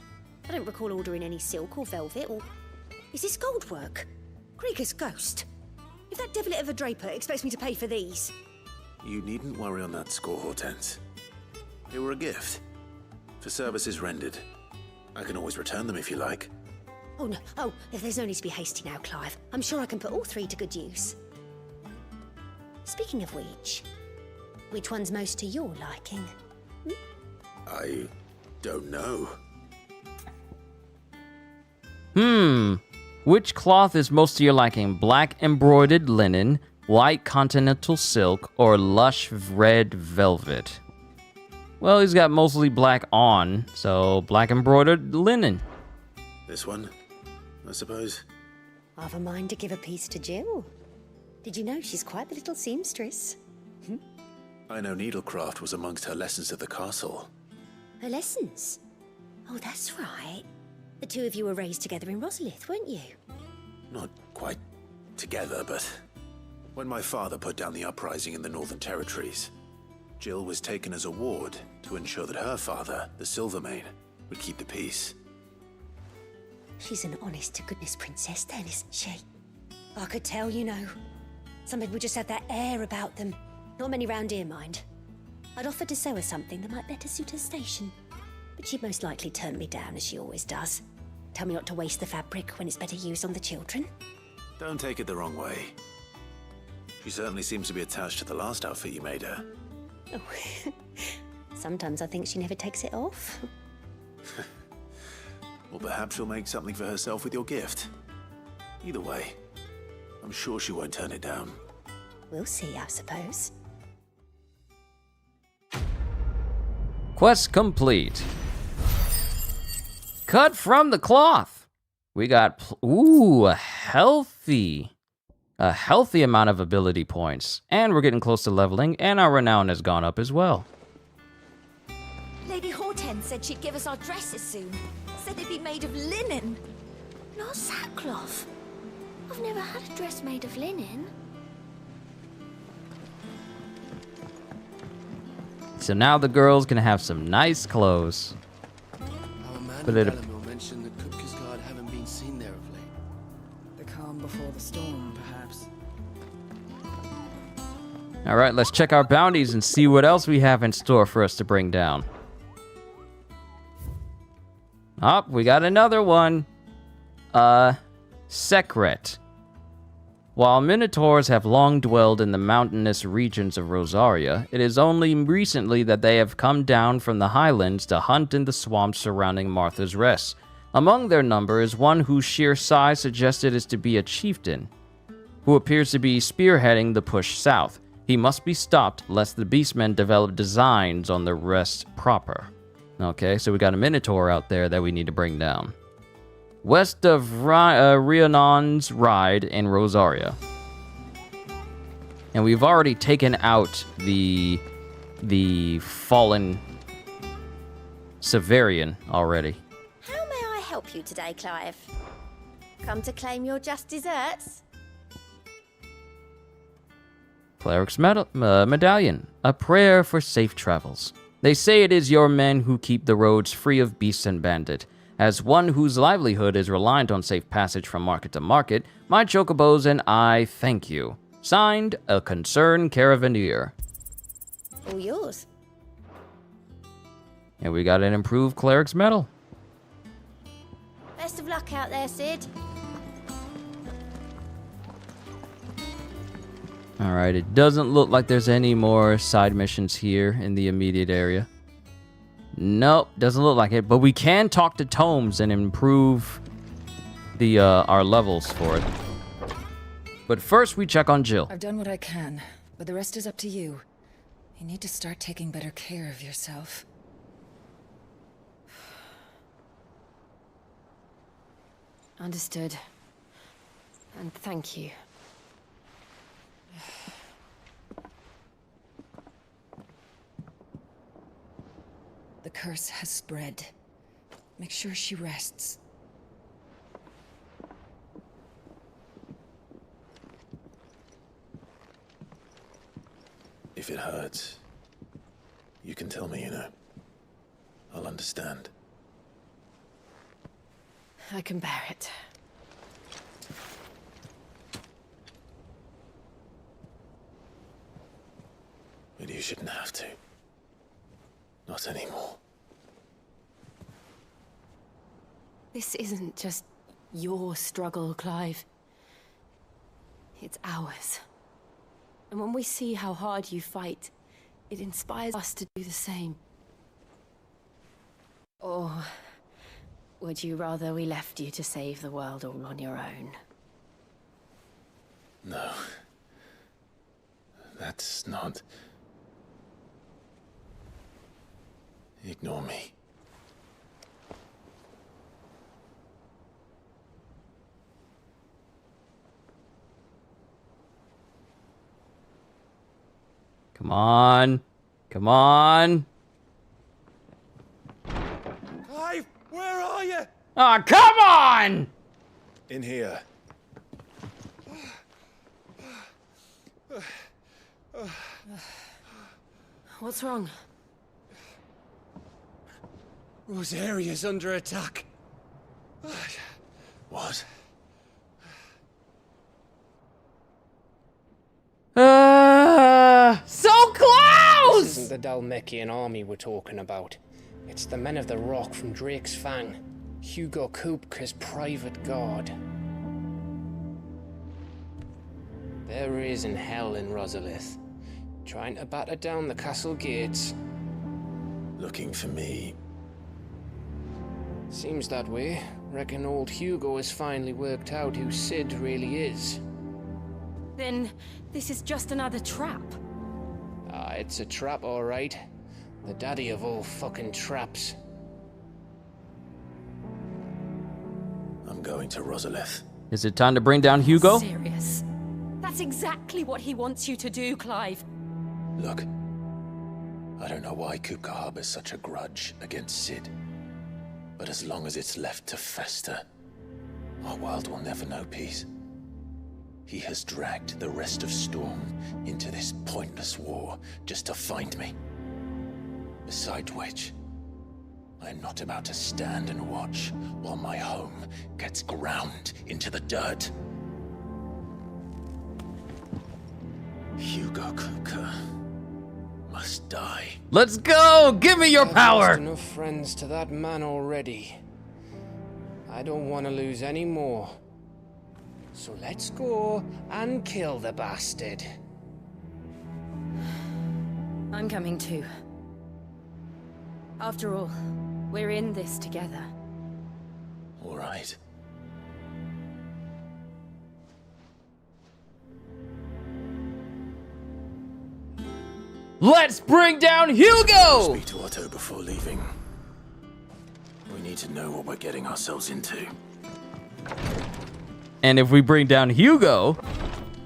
S17: I don't recall ordering any silk or velvet or... Is this gold work? Krieger's ghost. If that devilet of a draper expects me to pay for these...
S3: You needn't worry on that score, Hortense. They were a gift. For services rendered. I can always return them if you like.
S17: Oh, no. Oh, there's no need to be hasty now, Clive. I'm sure I can put all three to good use. Speaking of which one's most to your liking?
S3: I don't know.
S1: Which cloth is most to your liking? Black embroidered linen, white continental silk, or lush red velvet? Well, he's got mostly black on, so black embroidered linen.
S3: This one, I suppose.
S17: I've a mind to give a piece to Jill. Did you know she's quite the little seamstress?
S3: I know needlecraft was amongst her lessons at the castle.
S17: Her lessons? Oh, that's right. The two of you were raised together in Rosalith, weren't you?
S3: Not quite together, but when my father put down the uprising in the Northern Territories, Jill was taken as a ward to ensure that her father, the Silvermane, would keep the peace.
S17: She's an honest-to-goodness princess then, isn't she? I could tell, you know. Some people just have that air about them. Not many round here, mind. I'd offered to sew her something that might better suit her station, but she'd most likely turn me down, as she always does. Tell me not to waste the fabric when it's better used on the children.
S3: Don't take it the wrong way. She certainly seems to be attached to the last outfit you made her.
S17: Oh, sometimes I think she never takes it off.
S3: Well, perhaps she'll make something for herself with your gift. Either way, I'm sure she won't turn it down.
S17: We'll see, I suppose.
S1: Quest complete. Cut from the cloth. We got, ooh, a healthy a healthy amount of ability points. And we're getting close to leveling, and our renown has gone up as well.
S17: Lady Hortense said she'd give us our dresses soon. Said they'd be made of linen, not sackcloth. I've never had a dress made of linen.
S1: So now the girls can have some nice clothes.
S21: Our man
S1: But
S21: in
S1: it-
S21: Bellamore mentioned that Kupka's guard haven't been seen there of late.
S22: The calm before the storm, perhaps.
S1: All right, let's check our bounties and see what else we have in store for us to bring down. Oh, we got another one. Sekret. While Minotaurs have long dwelled in the mountainous regions of Rosaria, it is only recently that they have come down from the highlands to hunt in the swamps surrounding Martha's Rest. Among their number is one whose sheer size suggested is to be a chieftain, who appears to be spearheading the push south. He must be stopped lest the beastmen develop designs on the rest proper. Okay, so we got a Minotaur out there that we need to bring down. West of Rhiannon's Ride in Rosaria. And we've already taken out the fallen Severian already.
S17: How may I help you today, Clive? Come to claim your just desserts?
S1: Cleric's Medallion, a prayer for safe travels. They say it is your men who keep the roads free of beasts and bandit. As one whose livelihood is reliant on safe passage from market to market, my chocobos and I thank you. Signed, a concerned caravaneer.
S17: All yours.
S1: And we got an improved Cleric's Medal.
S17: Best of luck out there, Sid.
S1: Alright, it doesn't look like there's any more side missions here in the immediate area. Nope, doesn't look like it, but we can talk to Tomes and improve the our levels for it. But first we check on Jill.
S22: I've done what I can, but the rest is up to you. You need to start taking better care of yourself.
S4: Understood. And thank you.
S22: The curse has spread. Make sure she rests.
S3: If it hurts, you can tell me, I'll understand.
S4: I can bear it.
S3: But you shouldn't have to. Not anymore.
S4: This isn't just your struggle, Clive. It's ours. And when we see how hard you fight, it inspires us to do the same. Or would you rather we left you to save the world all on your own?
S3: No. That's not... Ignore me.
S1: Come on. Come on.
S9: Clive, where are you?
S1: Aw, come on!
S9: In here.
S4: What's wrong?
S21: Rosaria's under attack.
S3: What?
S1: So close!
S23: This isn't the Dalmekian army we're talking about. It's the men of the Rock from Drake's Fang. Hugo Kupka's private guard. There is in hell in Rosalith, trying to batter down the castle gates.
S3: Looking for me.
S23: Seems that way. Reckon old Hugo has finally worked out who Sid really is.
S4: Then this is just another trap.
S23: Ah, it's a trap, all right. The daddy of all fucking traps.
S3: I'm going to Rosalith.
S1: Is it time to bring down Hugo?
S4: Serious. That's exactly what he wants you to do, Clive.
S3: Look, I don't know why Kupka harbors such a grudge against Sid, but as long as it's left to fester, our world will never know peace. He has dragged the rest of Storm into this pointless war just to find me. Besides which, I'm not about to stand and watch while my home gets ground into the dirt. Hugo Kupka must die.
S1: Let's go! Give me your
S23: I've
S1: power!
S23: lost enough friends to that man already. I don't want to lose any more. So let's go and kill the bastard.
S4: I'm coming too. After all, we're in this together.
S3: All right.
S1: Let's bring down Hugo!
S3: Speak to Otto before leaving. We need to know what we're getting ourselves into.
S1: And if we bring down Hugo,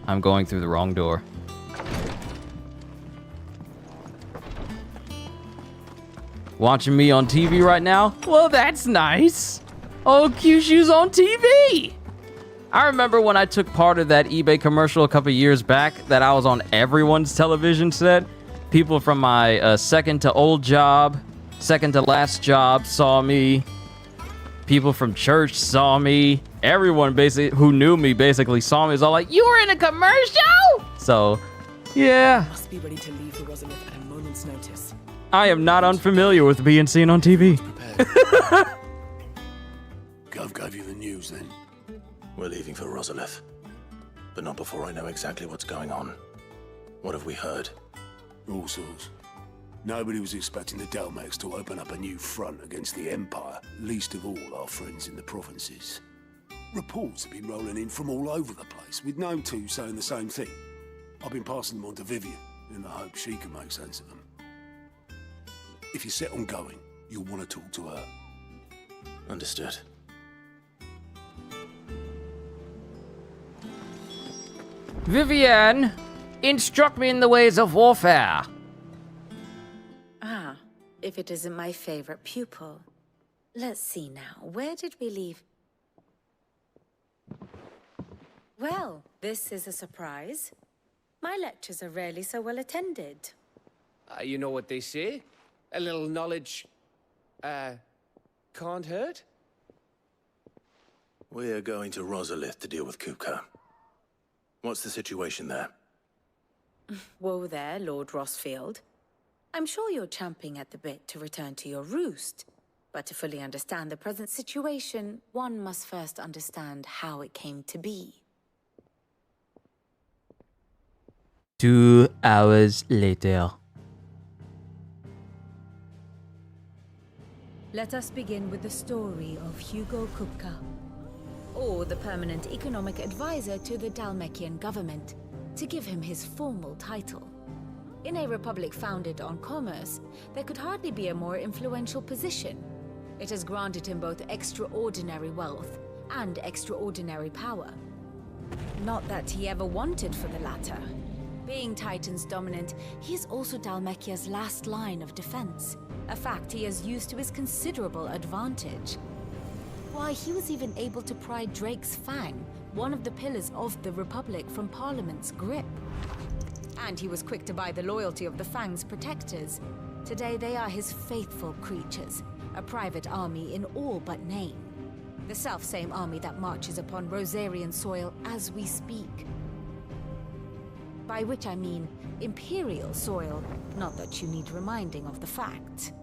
S1: I'm going through the wrong door. Watching me on TV right now? Well, that's nice. Oh, Kyushu's on TV. I remember when I took part of that eBay commercial a couple years back that I was on everyone's television set. People from my second to old job, second to last job saw me. People from church saw me. Everyone basically who knew me basically saw me. It's all like, you were in a commercial? So, yeah.
S2: Must be ready to leave for Rosalith at a moment's notice.
S1: I am not unfamiliar with being seen on TV.
S12: Gov gave you the news then?
S3: We're leaving for Rosalith, but not before I know exactly what's going on. What have we heard?
S20: All sorts. Nobody was expecting the Dalmex to open up a new front against the Empire, least of all our friends in the provinces. Reports have been rolling in from all over the place, with no two saying the same thing. I've been passing them on to Vivian, in the hope she can make sense of them. If you're set on going, you'll want to talk to her.
S3: Understood.
S1: Vivian, instruct me in the ways of warfare.
S7: Ah, if it isn't my favorite pupil. Let's see now, where did we leave? Well, this is a surprise. My lectures are rarely so well attended.
S23: You know what they say? A little knowledge, can't hurt?
S3: We're going to Rosalith to deal with Kupka. What's the situation there?
S7: Whoa there, Lord Rossfield. I'm sure you're champing at the bit to return to your roost. But to fully understand the present situation, one must first understand how it came to be.
S1: 2 hours later.
S6: Let us begin with the story of Hugo Kupka, or the permanent economic advisor to the Dalmekian government, to give him his formal title. In a republic founded on commerce, there could hardly be a more influential position. It has granted him both extraordinary wealth and extraordinary power. Not that he ever wanted for the latter. Being Titan's dominant, he is also Dalmekia's last line of defense, a fact he has used to his considerable advantage. Why, he was even able to pry Drake's Fang, one of the pillars of the Republic, from Parliament's grip. And he was quick to buy the loyalty of the Fang's protectors. Today they are his faithful creatures, a private army in all but name. The self-same army that marches upon Rosarian soil as we speak. By which I mean Imperial soil, not that you need reminding of the fact.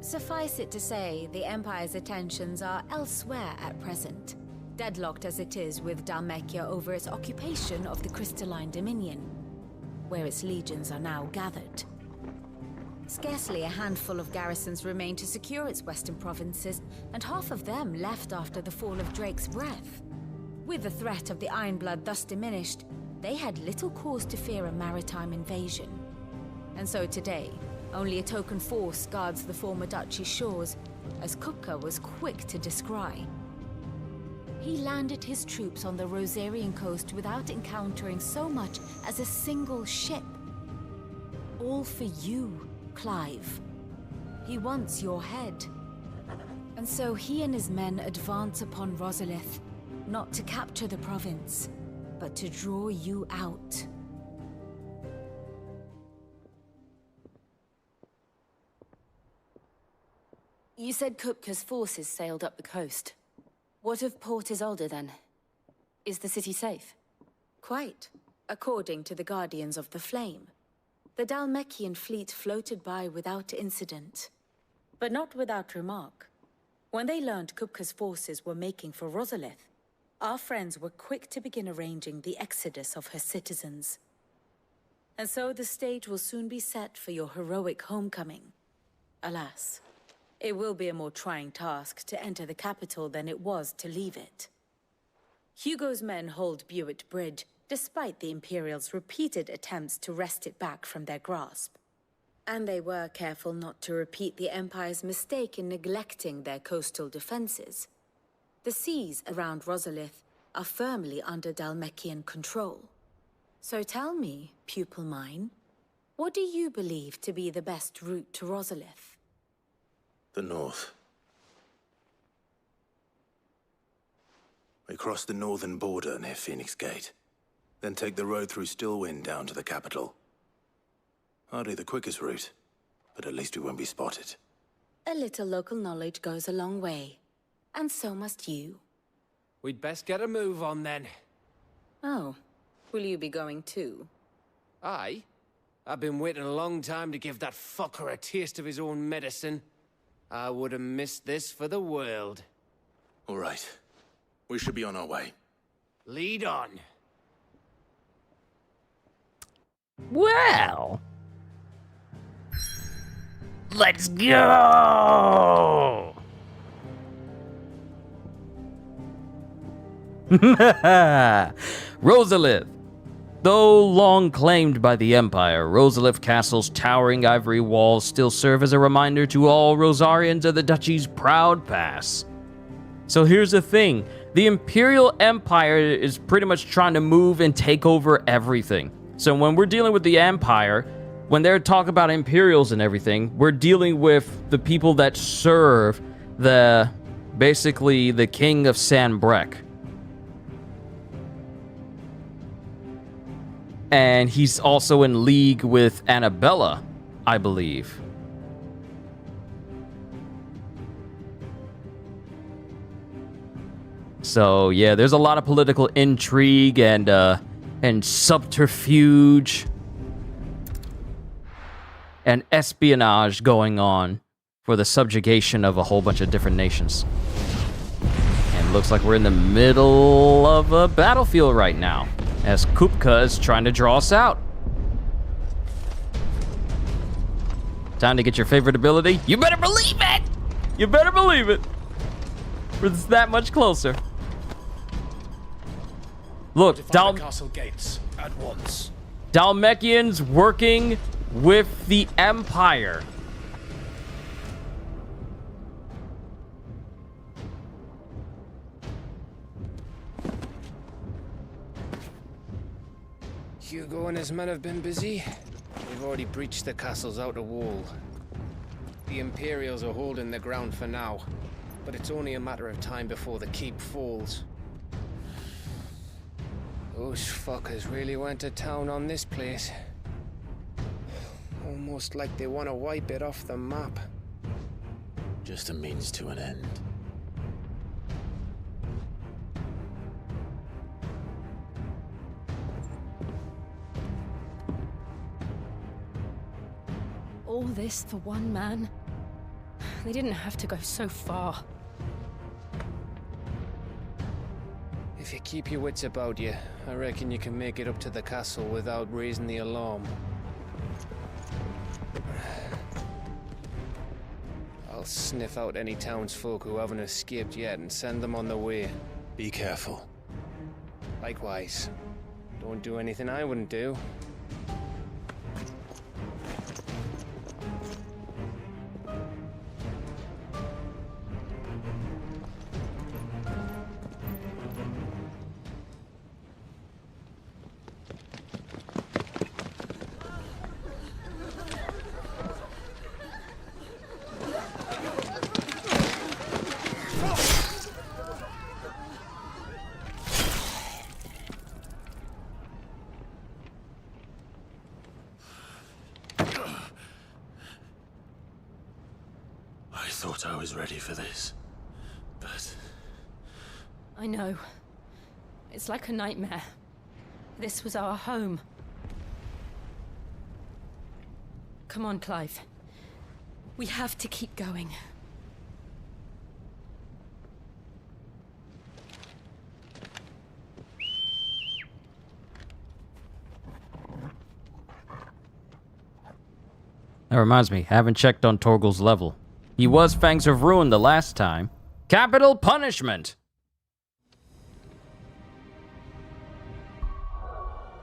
S6: Suffice it to say, the Empire's attentions are elsewhere at present, deadlocked as it is with Dalmekia over its occupation of the Crystalline Dominion, where its legions are now gathered. Scarcely a handful of garrisons remain to secure its western provinces, and half of them left after the fall of Drake's Breath. With the threat of the Ironblood thus diminished, they had little cause to fear a maritime invasion. And so today, only a token force guards the former duchy's shores, as Kupka was quick to descry. He landed his troops on the Rosarian coast without encountering so much as a single ship. All for you, Clive. He wants your head. And so he and his men advance upon Rosalith, not to capture the province, but to draw you out.
S4: You said Kupka's forces sailed up the coast. What of Port Isolde, then? Is the city safe?
S6: Quite, according to the Guardians of the Flame. The Dhalmekian fleet floated by without incident, but not without remark. When they learned Kupka's forces were making for Rosalith, our friends were quick to begin arranging the exodus of her citizens. And so the stage will soon be set for your heroic homecoming. Alas, it will be a more trying task to enter the capital than it was to leave it. Hugo's men hold Buet Bridge, despite the Imperials' repeated attempts to wrest it back from their grasp. And they were careful not to repeat the Empire's mistake in neglecting their coastal defenses. The seas around Rosalith are firmly under Dhalmekian control. So tell me, pupil mine, what do you believe to be the best route to Rosalith?
S3: The north. We cross the northern border near Phoenix Gate, then take the road through Stillwind down to the capital. Hardly the quickest route, but at least we won't be spotted.
S6: A little local knowledge goes a long way, and so must you.
S23: We'd best get a move on then.
S6: Oh, will you be going too?
S23: Aye. I've been waiting a long time to give that fucker a taste of his own medicine. I would have missed this for the world.
S3: All right. We should be on our way.
S23: Lead on.
S1: Well, let's go! Rosalith. Though long claimed by the Empire, Rosalith Castle's towering ivory walls still serve as a reminder to all Rosarians of the Duchy's proud past. So here's the thing. The Imperial Empire is pretty much trying to move and take over everything. So when we're dealing with the Empire, when they're talking about Imperials and everything, we're dealing with the people that serve basically the King of Sanbreque. And he's also in league with Annabella, I believe. So yeah, there's a lot of political intrigue and subterfuge and espionage going on for the subjugation of a whole bunch of different nations. And it looks like we're in the middle of a battlefield right now, as Kupka is trying to draw us out. Time to get your favorite ability. You better believe it! You better believe it! It's that much closer. Look,
S21: Defend the castle gates at once.
S1: Dhalmekians working with the Empire.
S23: Hugo and his men have been busy. They've already breached the castle's outer wall. The Imperials are holding the ground for now, but it's only a matter of time before the keep falls. Those fuckers really went to town on this place. Almost like they want to wipe it off the map.
S3: Just a means to an end.
S4: All this for one man? They didn't have to go so far.
S23: If you keep your wits about you, I reckon you can make it up to the castle without raising the alarm. I'll sniff out any townsfolk who haven't escaped yet and send them on their way.
S3: Be careful.
S23: Likewise. Don't do anything I wouldn't do.
S3: thought I was ready for this, but...
S4: I know. It's like a nightmare. This was our home. Come on, Clive. We have to keep going.
S1: That reminds me, haven't checked on Torgal's level. He was Fangs of Ruin the last time. Capital punishment!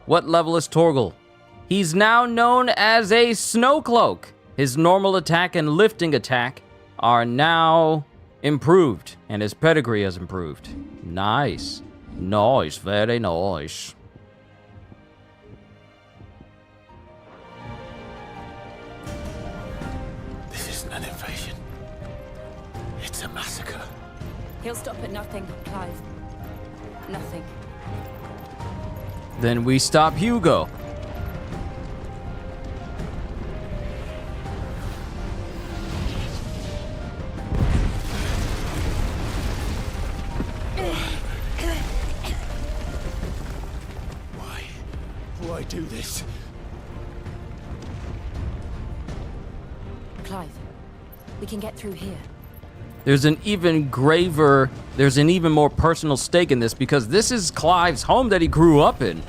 S1: What level is Torgal? He's now known as a Snowcloak. His normal attack and lifting attack are now improved, and his pedigree has improved. Nice. Nice, very nice.
S3: This isn't an invasion. It's a massacre.
S4: He'll stop at nothing, Clive. Nothing.
S1: Then we stop Hugo.
S3: Why do this?
S4: Clive, we can get through here.
S1: There's an even more personal stake in this because this is Clive's home that he grew up in.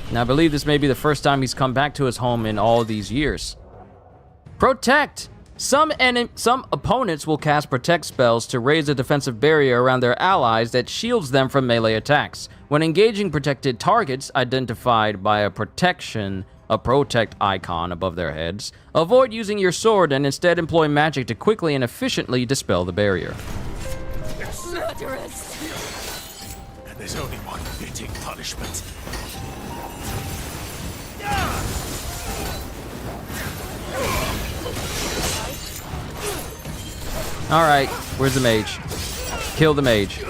S1: And I believe this may be the first time he's come back to his home in all these years. Protect! Some opponents will cast protect spells to raise a defensive barrier around their allies that shields them from melee attacks. When engaging protected targets identified by a protect icon above their heads, avoid using your sword and instead employ magic to quickly and efficiently dispel the barrier.
S4: Murderers!
S3: And there's only one fitting punishment.
S1: Alright, where's the mage? Kill the mage.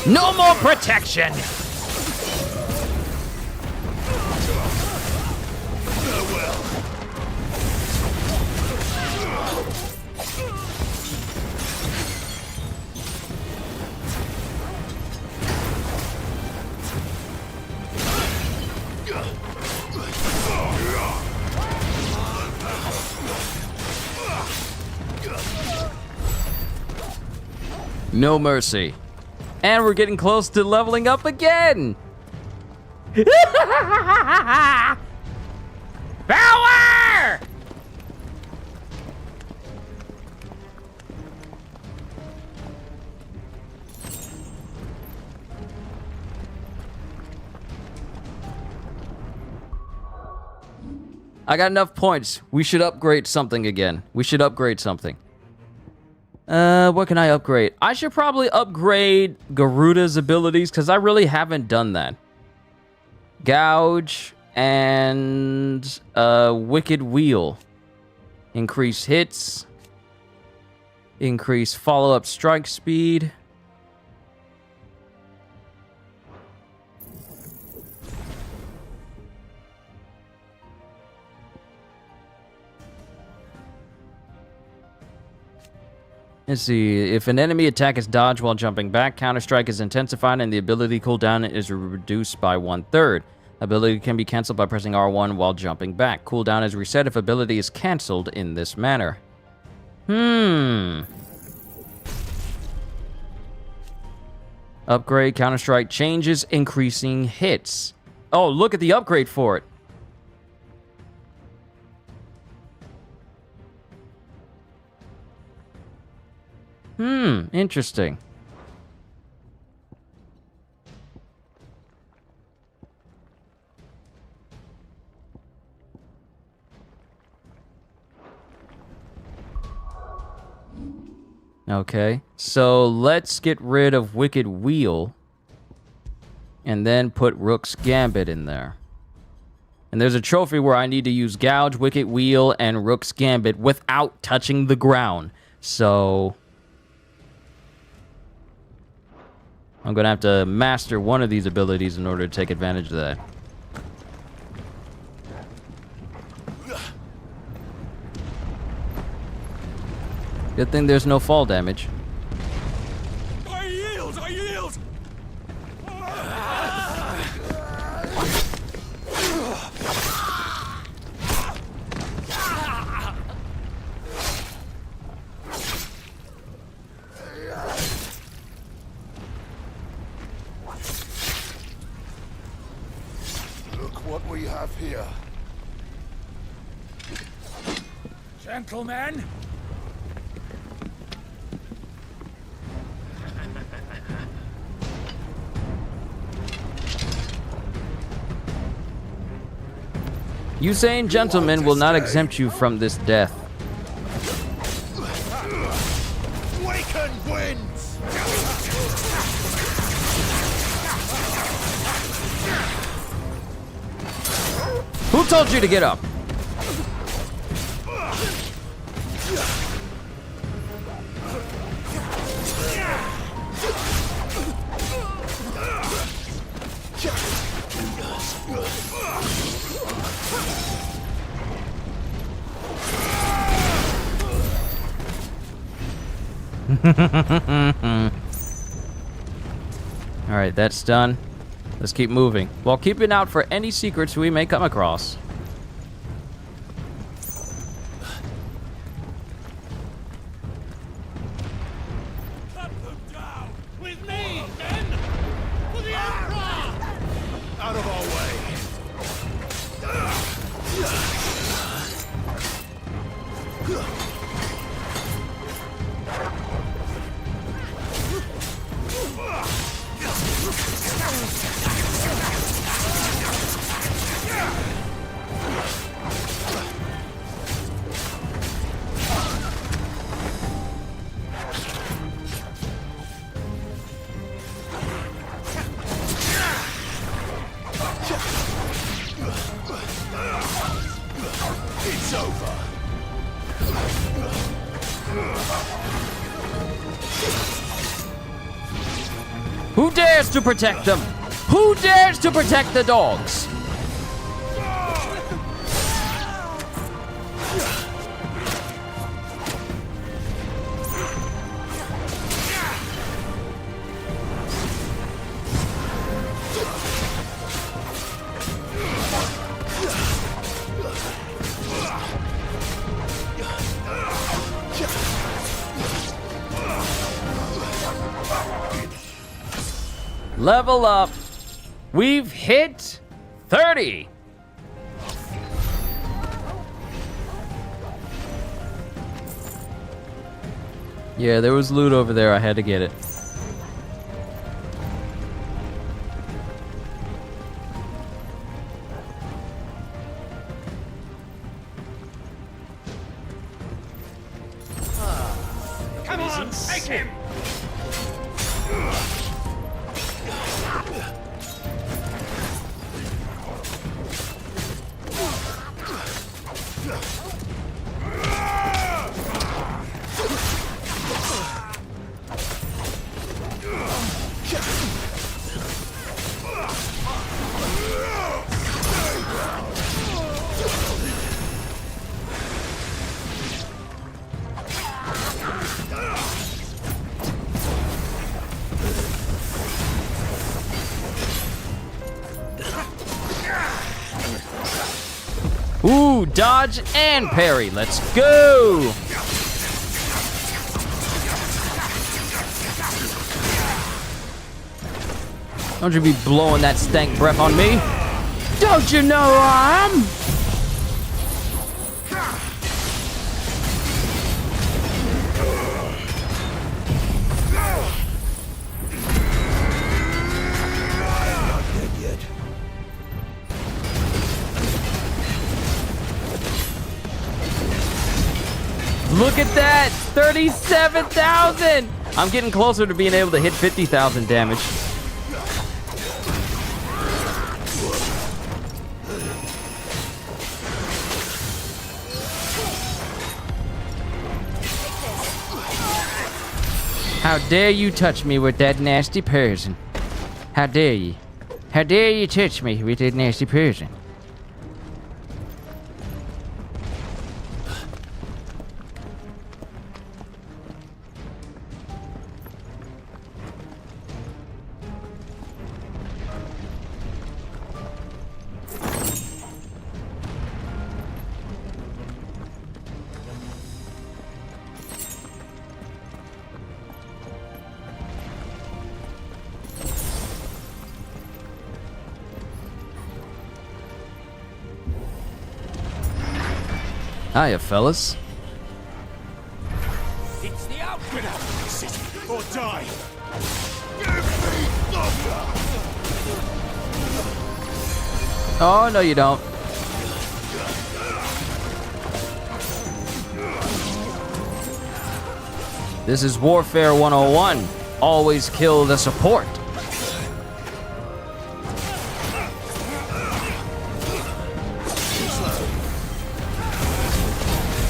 S1: No more protection! No mercy. And we're getting close to leveling up again! Power! I got enough points. We should upgrade something again. We should upgrade something. What can I upgrade? I should probably upgrade Garuda's abilities, because I really haven't done that. Gouge and Wicked Wheel. Increase hits. Increase follow-up strike speed. Let's see. If an enemy attack is dodged while jumping back, Counter-Strike is intensified and the ability cooldown is reduced by 1/3. Ability can be cancelled by pressing R1 while jumping back. Cooldown is reset if ability is cancelled in this manner. Upgrade Counter-Strike changes, increasing hits. Oh, look at the upgrade for it. Interesting. Okay, so let's get rid of Wicked Wheel and then put Rook's Gambit in there. And there's a trophy where I need to use Gouge, Wicked Wheel, and Rook's Gambit without touching the ground. So I'm going to have to master one of these abilities in order to take advantage of that. Good thing there's no fall damage.
S5: I yield! I yield!
S12: Look what we have here.
S21: Gentlemen,
S1: You saying gentlemen will not exempt you from this death.
S12: Waken winds!
S1: Who told you to get up? Alright, that's done. Let's keep moving, while keeping out for any secrets we may come across.
S5: Cut them down! With me, men! For the Emperor!
S12: Out of our way! It's over.
S1: Who dares to protect them? Who dares to protect the dogs? Level up. We've hit 30. Yeah, there was loot over there. I had to get it.
S5: Come on, take him!
S1: Ooh, dodge and parry. Let's go. Don't you be blowing that stank breath on me. Don't you know who I am? Look at that! 37,000! I'm getting closer to being able to hit 50,000 damage. How dare you touch me with that nasty poison? How dare you? How dare you touch me with that nasty poison? Hiya, fellas.
S5: It's the outfit city or die.
S1: Oh, no, you don't. This is Warfare 101. Always kill the support.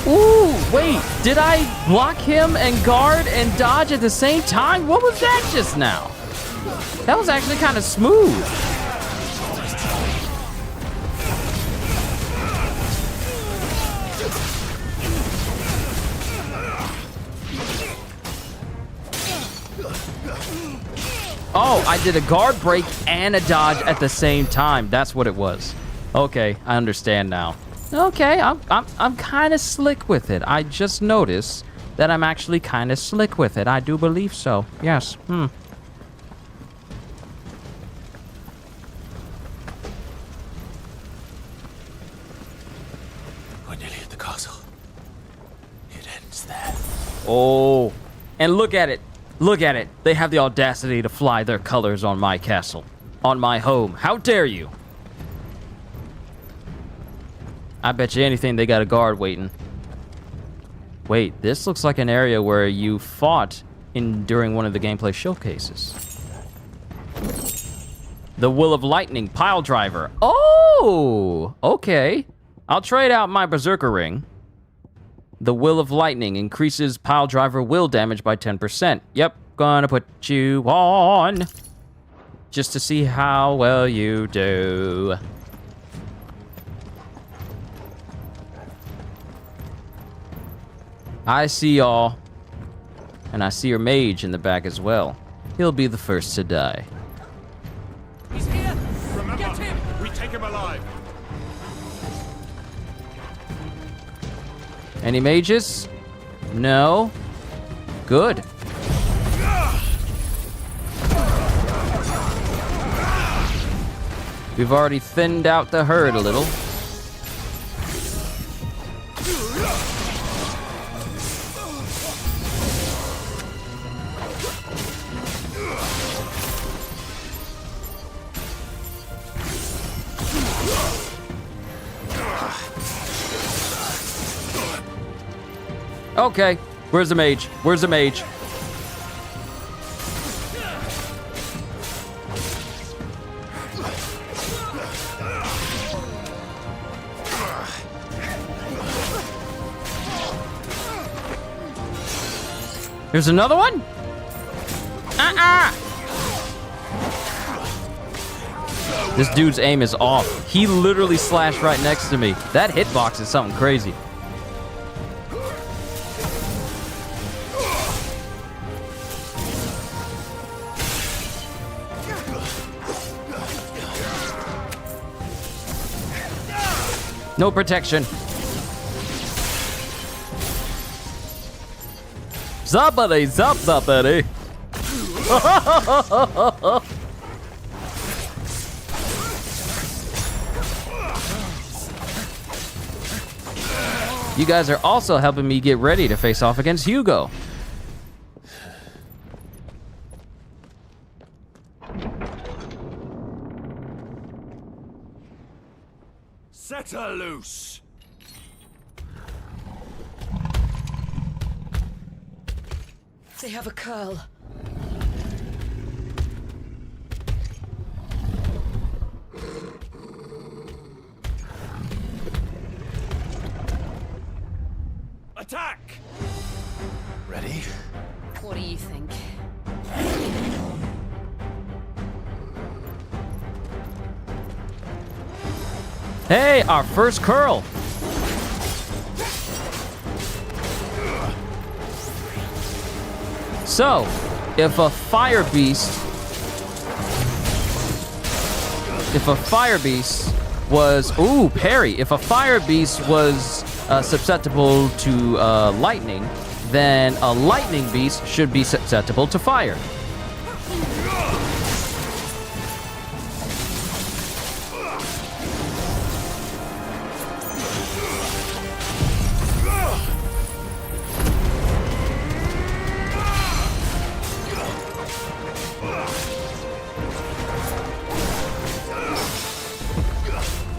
S1: Ooh, wait, did I block him and guard and dodge at the same time? What was that just now? That was actually kind of smooth. Oh, I did a guard break and a dodge at the same time. That's what it was. Okay, I understand now. Okay, I'm kind of slick with it. I just noticed that I'm actually kind of slick with it. I do believe so. Yes. We're
S16: nearly at the castle. It ends there.
S1: Oh, and look at it. Look at it. They have the audacity to fly their colors on my castle. On my home. How dare you? I bet you anything they got a guard waiting. Wait, this looks like an area where you fought during one of the gameplay showcases. The Will of Lightning Pile Driver. Oh, okay. I'll trade out my Berserker Ring. The Will of Lightning increases Pile Driver will damage by 10%. Yep, gonna put you on. Just to see how well you do. I see y'all. And I see your mage in the back as well. He'll be the first to die.
S5: He's here! Remember, get him! We take him alive!
S1: Any mages? No? Good. We've already thinned out the herd a little. Okay, where's the mage? Where's the mage? There's another one? This dude's aim is off. He literally slashed right next to me. That hitbox is something crazy. No protection. Zappity, zap, zappity. You guys are also helping me get ready to face off against Hugo.
S5: Set her loose!
S22: They have a curl.
S5: Attack!
S16: Ready?
S22: What do you think?
S1: Hey, our first curl. So, if a fire beast was, ooh, parry. If a fire beast was susceptible to lightning, then a lightning beast should be susceptible to fire.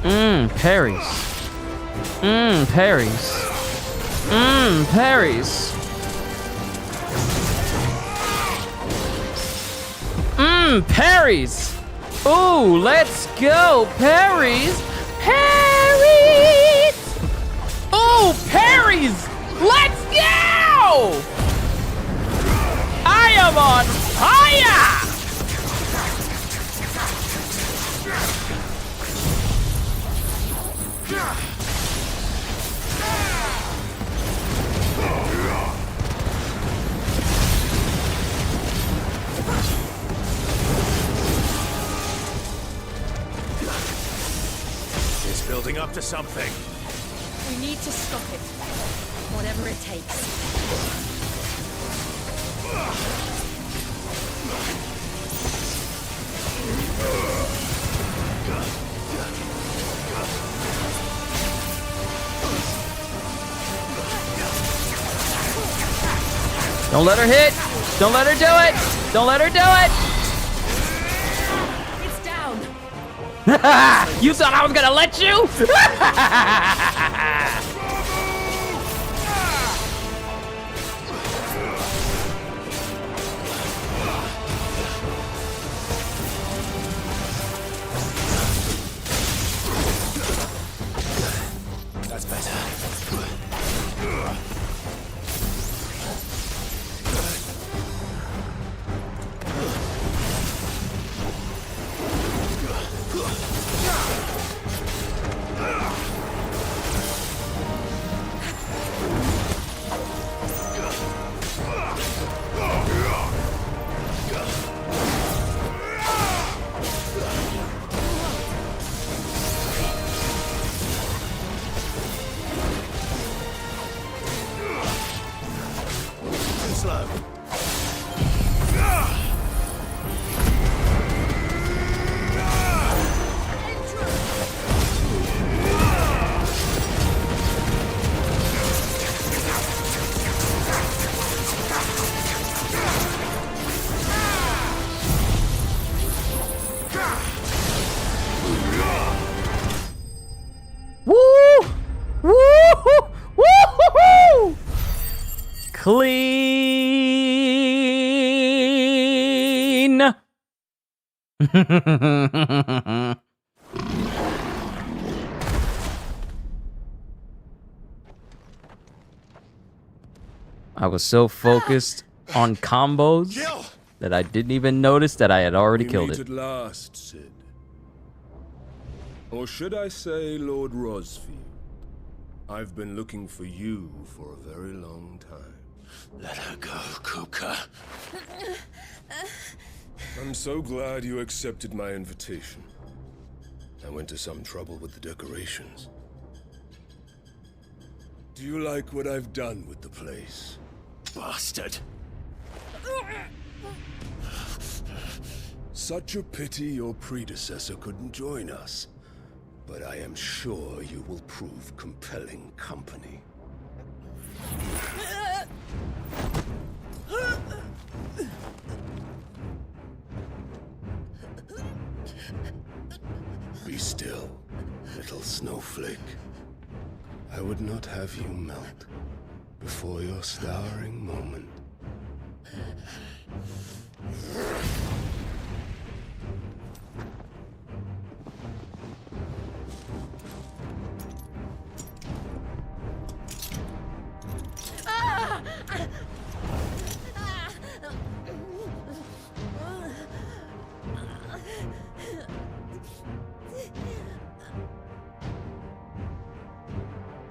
S1: Parries. Parries. Parries. Parries. Ooh, let's go. Parries. Parries. Ooh, parries. Let's go. I am on fire.
S16: It's building up to something.
S10: We need to stop it. Whatever it takes.
S1: Don't let her hit. Don't let her do it. Don't let her do it.
S10: It's down.
S1: You thought I was gonna let you?
S16: That's better.
S1: Clean. I was so focused on combos that I didn't even notice that I had already killed
S20: meet
S1: it.
S20: at last, Sid. Or should I say, Lord Rosfield? I've been looking for you for a very long time.
S16: Let her go, Kupka.
S20: I'm so glad you accepted my invitation. I went to some trouble with the decorations. Do you like what I've done with the place?
S16: Bastard.
S20: Such a pity your predecessor couldn't join us. But I am sure you will prove compelling company. Be still, little snowflake. I would not have you melt before your starring moment.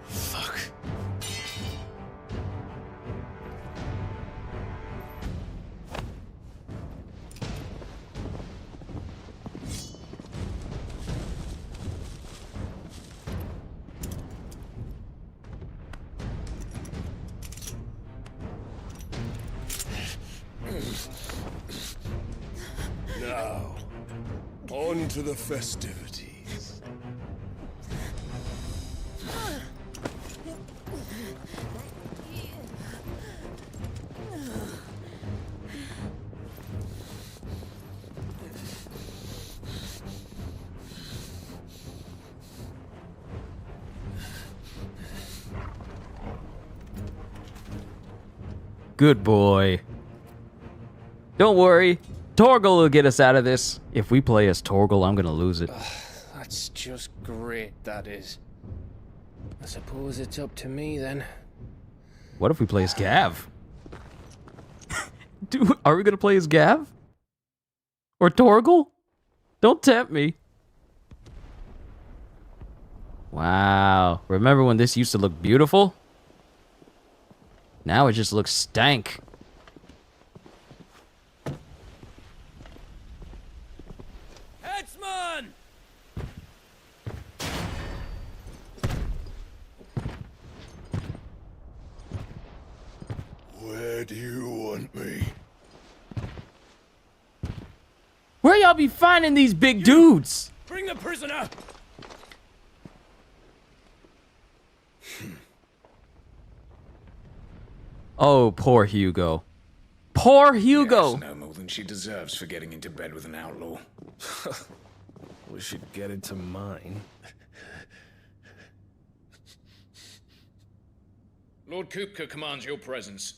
S16: Fuck.
S20: Now, on to the festivities.
S1: Good boy. Don't worry. Torgal will get us out of this. If we play as Torgal, I'm gonna lose it.
S23: That's just great, that is. I suppose it's up to me then.
S1: What if we play as Gav? Dude, are we gonna play as Gav? Or Torgal? Don't tempt me. Wow. Remember when this used to look beautiful? Now it just looks stank.
S5: Headsman!
S12: Where do you want me?
S1: Where y'all be finding these big dudes?
S5: Bring the prisoner!
S1: Oh, poor Hugo. Poor Hugo!
S11: Yes, no more than she deserves for getting into bed with an outlaw.
S13: We should get into mine.
S21: Lord Kupka commands your presence.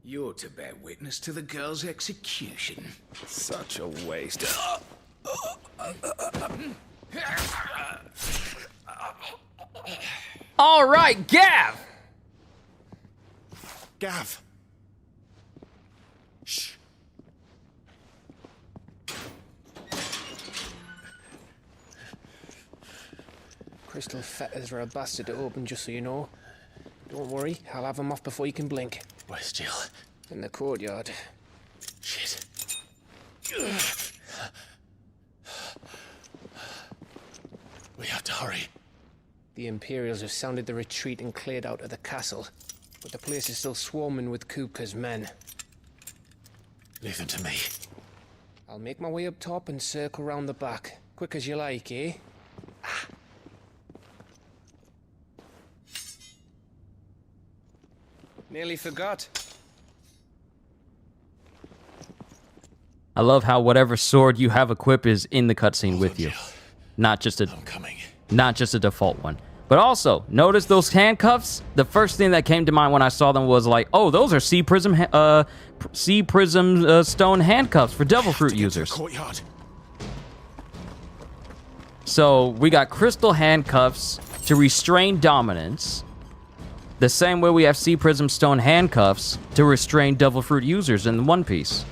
S11: You're to bear witness to the girl's execution.
S13: Such a waste.
S1: All right, Gav!
S19: Gav. Shh.
S23: Crystal fetters are a bastard to open, just so you know. Don't worry, I'll have them off before you can blink.
S16: Where's Jill?
S23: In the courtyard.
S16: Shit. We have to hurry.
S23: The Imperials have sounded the retreat and cleared out of the castle, but the place is still swarming with Kupka's men.
S16: Leave them to me.
S23: I'll make my way up top and circle round the back. Quick as you like, eh? Nearly forgot.
S1: I love how whatever sword you have equipped is in the cutscene with you. Not just a default one. But also, notice those handcuffs? The first thing that came to mind when I saw them was like, oh, those are sea prism stone handcuffs for devil fruit users. So we got crystal handcuffs to restrain dominance. The same way we have sea prism stone handcuffs to restrain devil fruit users in One Piece.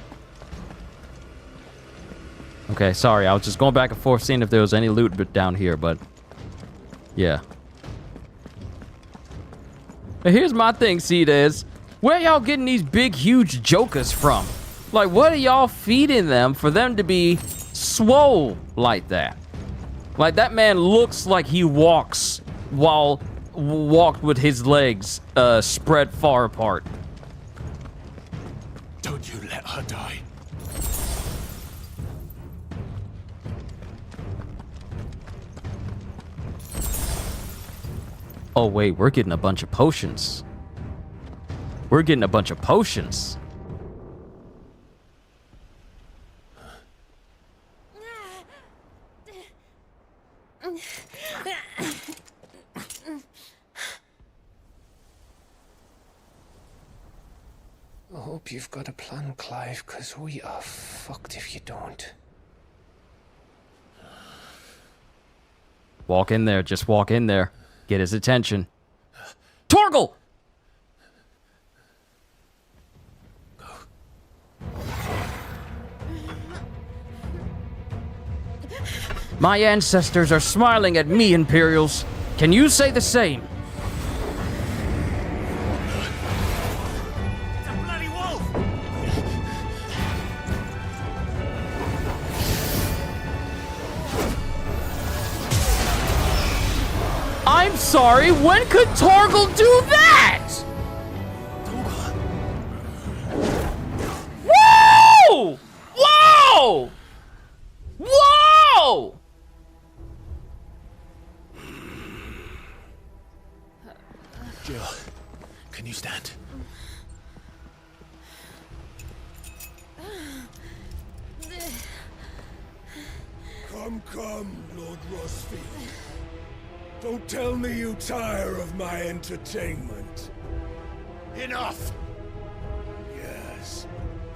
S1: Okay, sorry, I was just going back and forth seeing if there was any loot down here, but yeah. But here's my thing, Cedars. Where y'all getting these big, huge jokers from? Like, what are y'all feeding them for them to be swole like that? Like, that man looks like he walks walked with his legs spread far apart.
S16: Don't you let her die.
S1: Oh, wait, we're getting a bunch of potions. We're getting a bunch of potions.
S23: I hope you've got a plan, Clive, because we are fucked if you don't.
S1: Walk in there, just walk in there. Get his attention. Torgal! My ancestors are smiling at me, Imperials. Can you say the same? I'm sorry, when could Torgal do that? Whoa! Whoa! Whoa!
S16: Jill, can you stand?
S12: Come, Lord Rosfield. Don't tell me you tire of my entertainment.
S5: Enough!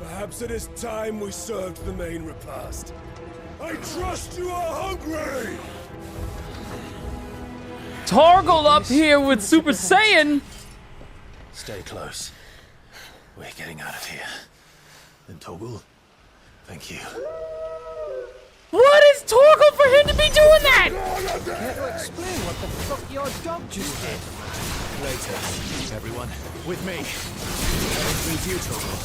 S12: Perhaps it is time we served the main repast. I trust you are hungry!
S1: Torgal up here with Super Saiyan!
S3: Stay close. We're getting out of here. And Torgal, thank you.
S1: What is Torgal for him to be doing that?
S14: Care to explain what the fuck your dog just did?
S16: Later, everyone. With me. With you, Torgal.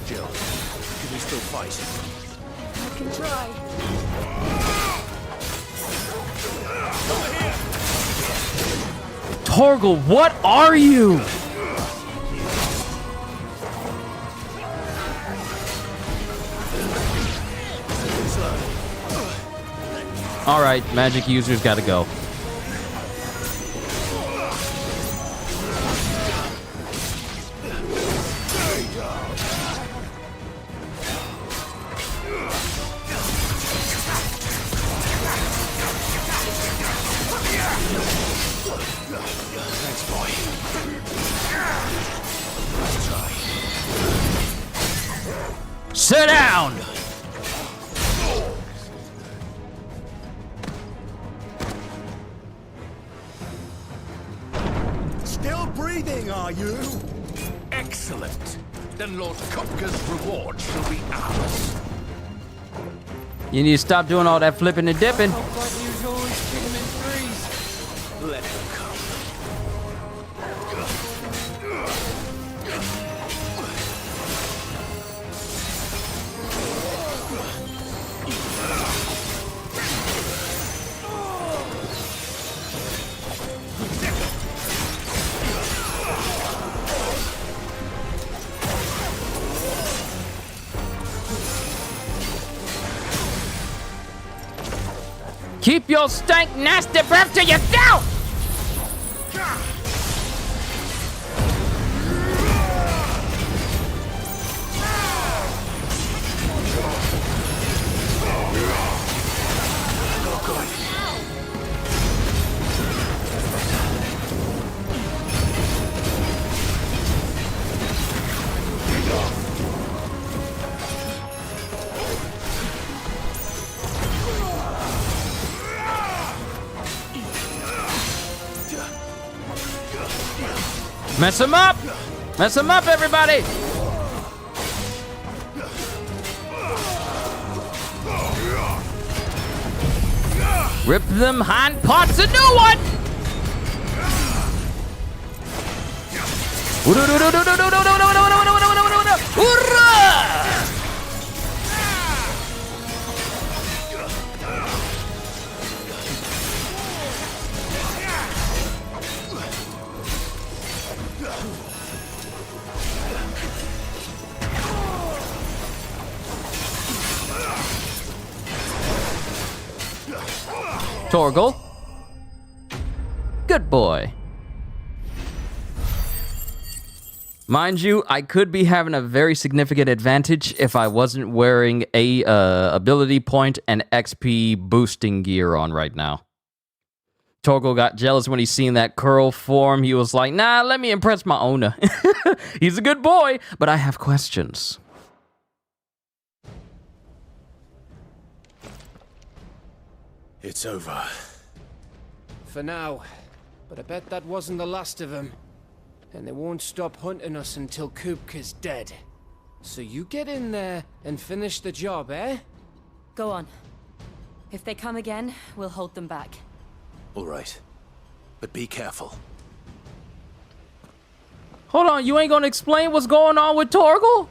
S11: Jill, can we still fight?
S10: I can try.
S1: Torgal, what are you? Alright, magic users gotta go. Sit down!
S11: Still breathing, are you? Excellent. Then Lord Kupka's reward shall be ours.
S1: You need to stop doing all that flipping and dipping.
S11: Let him come.
S1: Keep your stank, nasty breath to yourself! Mess him up! Mess him up, everybody! Rip them hind parts a new one! Torgal. Good boy. Mind you, I could be having a very significant advantage if I wasn't wearing a ability point and XP boosting gear on right now. Torgal got jealous when he seen that curl form. He was like, nah, let me impress my owner. He's a good boy, but I have questions.
S3: It's over.
S23: For now. But I bet that wasn't the last of them. And they won't stop hunting us until Kupka's dead. So you get in there and finish the job, eh?
S10: Go on. If they come again, we'll hold them back.
S16: All right. But be careful.
S1: Hold on, you ain't gonna explain what's going on with Torgal?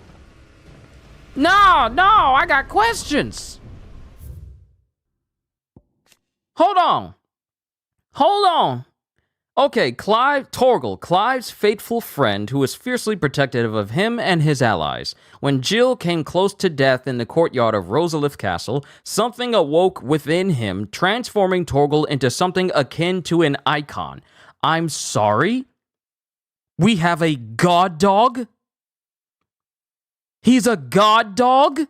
S1: No, I got questions. Hold on. Okay, Torgal, Clive's faithful friend who was fiercely protective of him and his allies. When Jill came close to death in the courtyard of Rosalith Castle, something awoke within him, transforming Torgal into something akin to an icon. I'm sorry? We have a god dog? He's a god dog?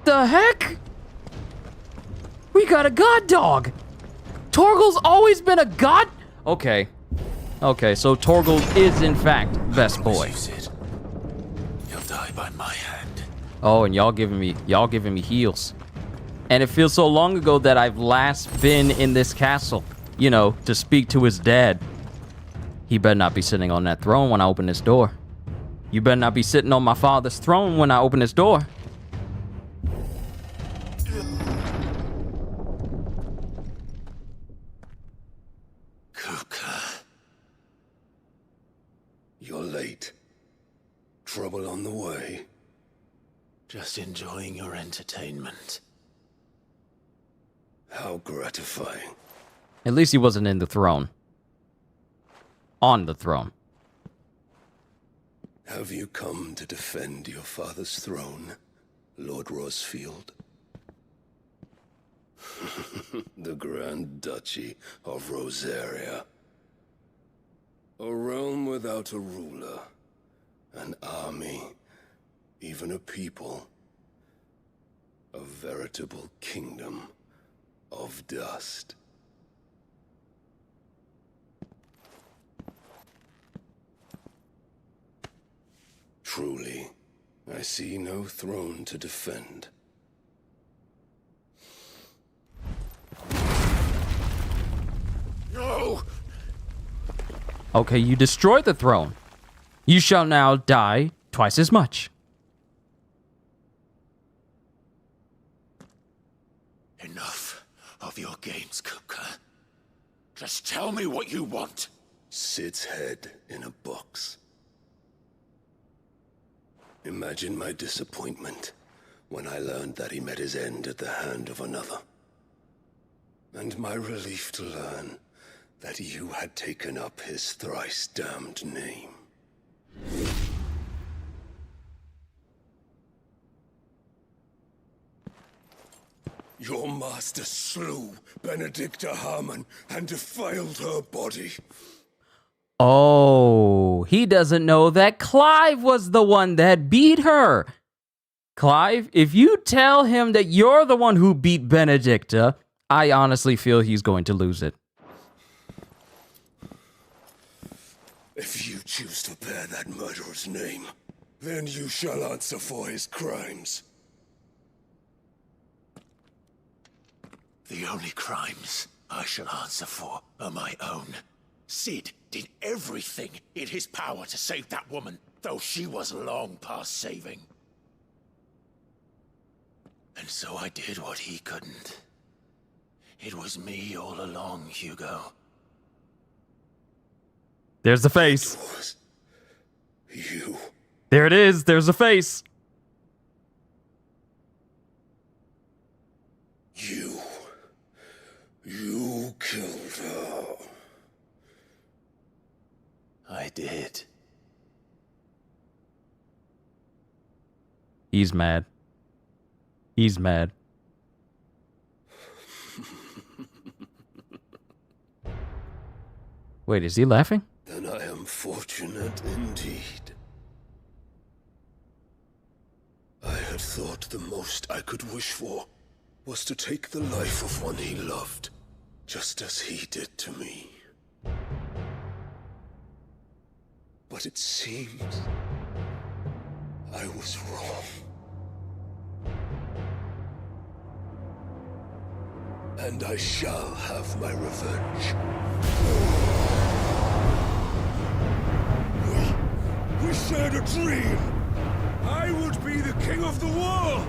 S1: The heck? We got a god dog! Torgal's always been a god? Okay, so Torgal is in fact best boy.
S16: You'll die by my hand.
S1: Oh, and y'all giving me heals. And it feels so long ago that I've last been in this castle, you know, to speak to his dad. He better not be sitting on that throne when I open this door. You better not be sitting on my father's throne when I open this door.
S20: You're late. Trouble on the way.
S16: Just enjoying your entertainment.
S20: How gratifying.
S1: At least he wasn't in the throne. On the throne.
S20: Have you come to defend your father's throne, Lord Rosfield? The Grand Duchy of Rosaria. A realm without a ruler, an army, even a people. A veritable kingdom of dust. Truly, I see no throne to defend.
S16: No!
S1: Okay, you destroyed the throne. You shall now die twice as much.
S16: Enough of your games, Kupka. Just tell me what you want.
S20: Sid's head in a box. Imagine my disappointment when I learned that he met his end at the hand of another. And my relief to learn that you had taken up his thrice damned name. Your master slew Benedicta Harmon and defiled her body.
S1: Oh, he doesn't know that Clive was the one that beat her. Clive, if you tell him that you're the one who beat Benedicta, I honestly feel he's going to lose it.
S20: If you choose to bear that murderer's name, then you shall answer for his crimes.
S16: The only crimes I shall answer for are my own. Sid did everything in his power to save that woman, though she was long past saving. And so I did what he couldn't. It was me all along, Hugo.
S1: There's the face.
S20: It was you.
S1: There it is. There's the face.
S20: You killed her.
S16: I did.
S1: He's mad. He's mad. Wait, is he laughing?
S20: Then I am fortunate indeed. I had thought the most I could wish for was to take the life of one he loved, just as he did to me. But it seems I was wrong. And I shall have my revenge. We shared a dream! I would be the king of the world!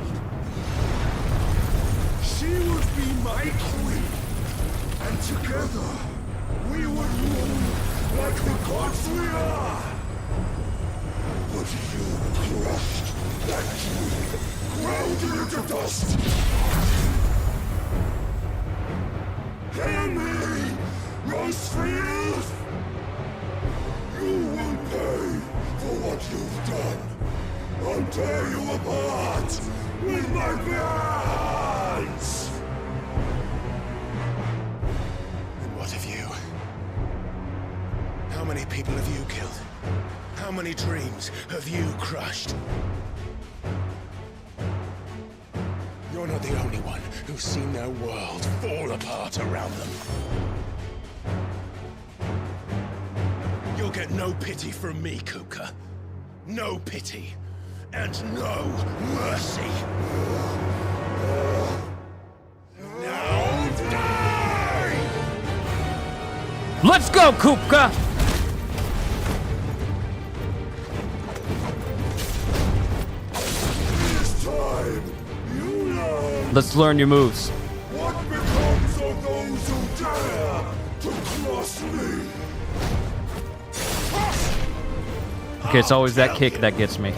S12: She would be my queen, and together we would rule like the gods we are. But you crushed that dream, ground it into dust. Hear me, Rosefield! You will pay for what you've done. I'll tear you apart with my hands!
S19: And what of you? How many people have you killed? How many dreams have you crushed? You're not the only one who's seen their world fall apart around them. You'll get no pity from me, Kupka. No pity. And no mercy. Now die!
S1: Let's go, Kupka!
S12: This time, you learn
S1: Let's learn your moves.
S12: what becomes of those who dare to cross me.
S1: Okay, it's always that kick that gets me.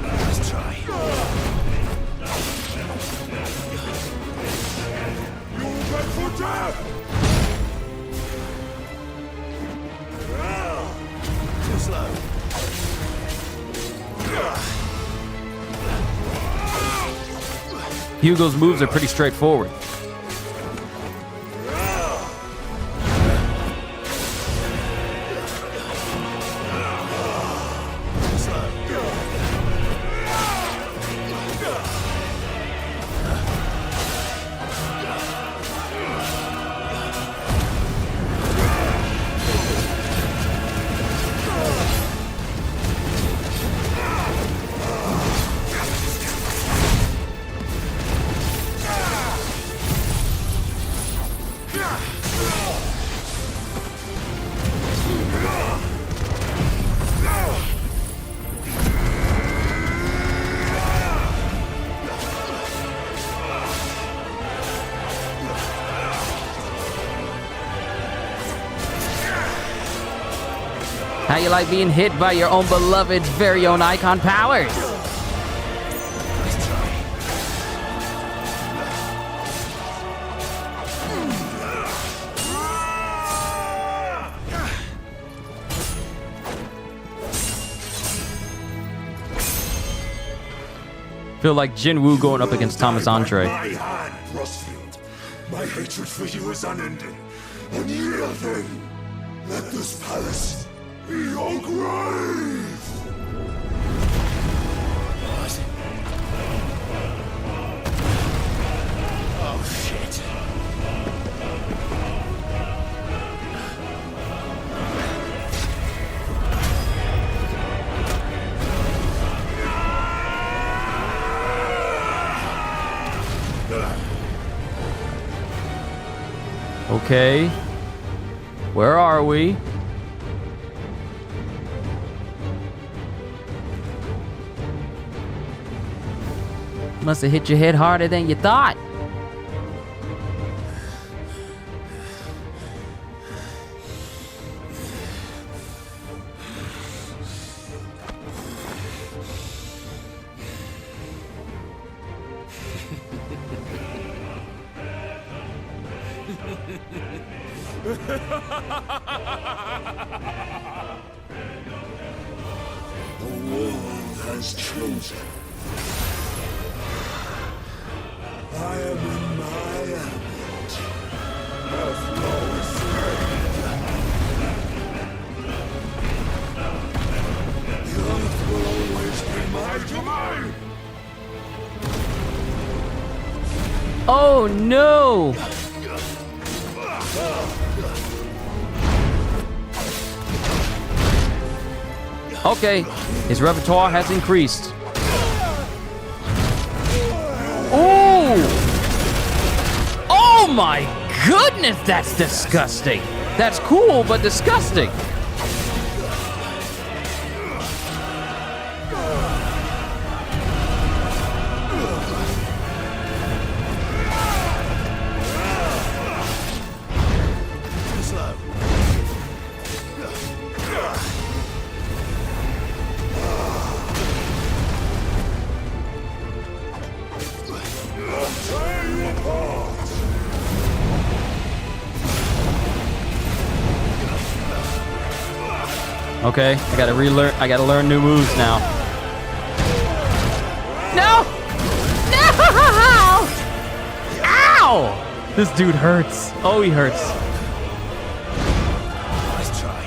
S19: Let's try.
S12: You bet for death!
S19: Too slow.
S1: Hugo's moves are pretty straightforward. How you like being hit by your own beloved's very own icon powers? Feel like Jinwoo going up against Thomas Andre.
S12: My hand, Rosefield. My hatred for you is unending, unyielding. Let this palace be your grave!
S16: What? Oh, shit.
S1: Okay. Where are we? Must have hit your head harder than you thought.
S12: The world has chosen. I am in my element. The flow is the earth will always be my domain.
S1: Oh no! Okay, his repertoire has increased. Ooh! Oh my goodness, that's disgusting. That's cool, but disgusting. Okay, I gotta learn new moves now. No! No! Ow! This dude hurts. Oh, he hurts.
S16: Nice try.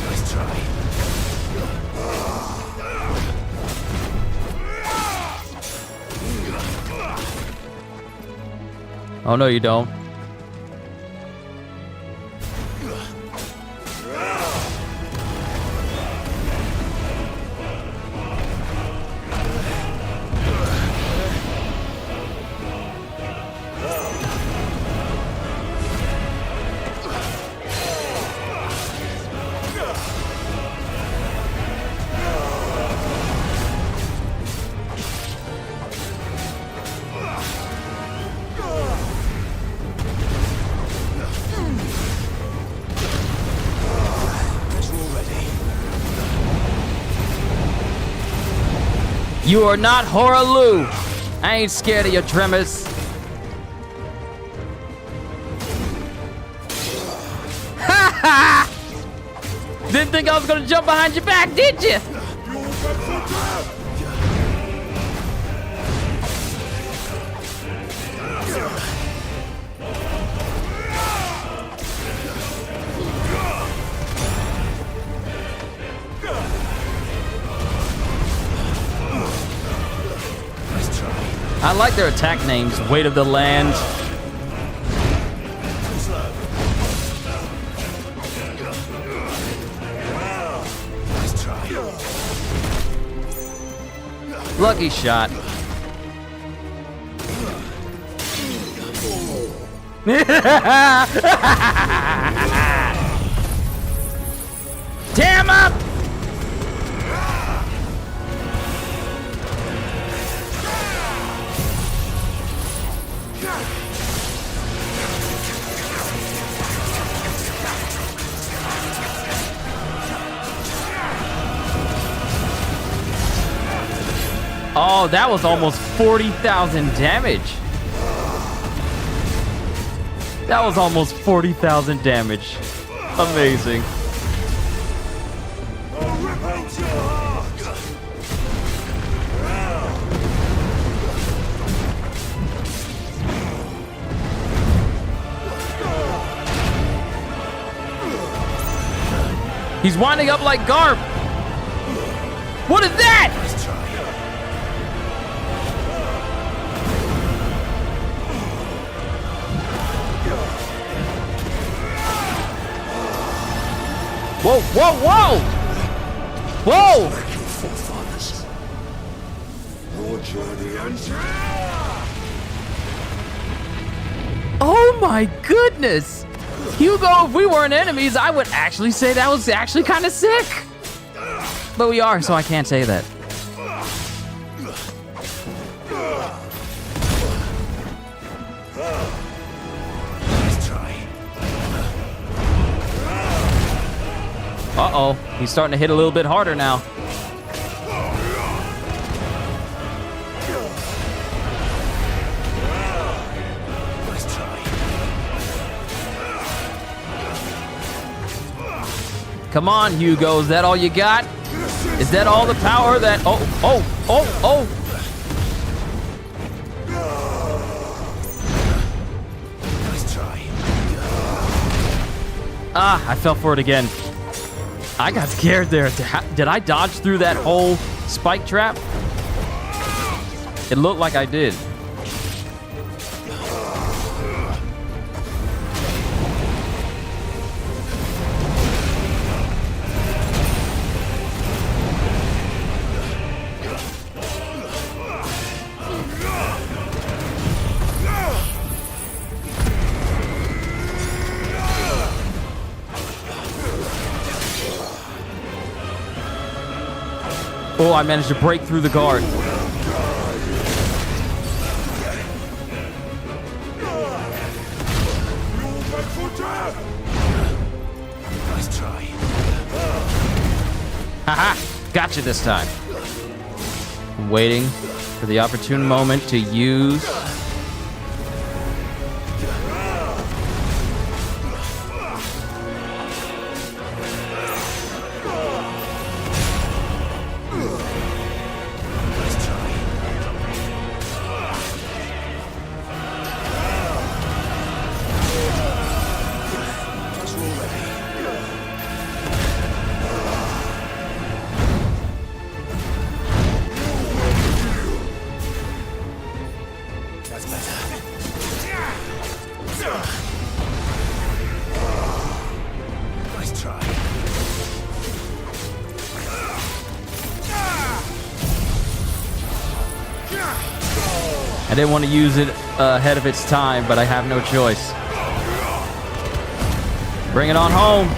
S16: Nice try.
S1: Oh, no, you don't. You are not Horalu. I ain't scared of your tremors. Ha ha! Didn't think I was gonna jump behind your back, did you? I like their attack names. Weight of the Land.
S16: Nice try.
S1: Lucky shot. Tear him up! Oh, that was almost 40,000 damage. That was almost 40,000 damage. Amazing. He's winding up like Garp. What is that? Whoa, whoa, whoa! Whoa! Oh my goodness! Hugo, if we weren't enemies, I would actually say that was actually kind of sick. But we are, so I can't say that. Uh-oh, he's starting to hit a little bit harder now. Come on, Hugo, is that all you got? Is that all the power that... Oh, oh, oh, oh!
S16: Nice try.
S1: Ah, I fell for it again. I got scared there. Did I dodge through that whole spike trap? It looked like I did. Oh, I managed to break through the guard.
S16: Nice try.
S1: Haha! Gotcha this time. I'm waiting for the opportune moment to use. I didn't want to use it ahead of its time, but I have no choice. Bring it on home.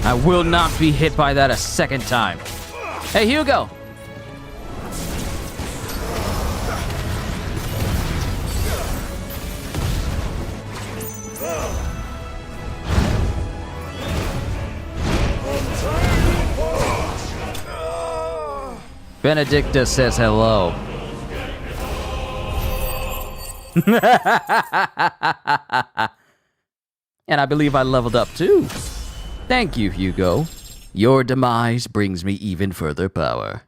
S1: I will not be hit by that a second time. Hey, Hugo! Benedicta says hello. And I believe I leveled up too. Thank you, Hugo. Your demise brings me even further power.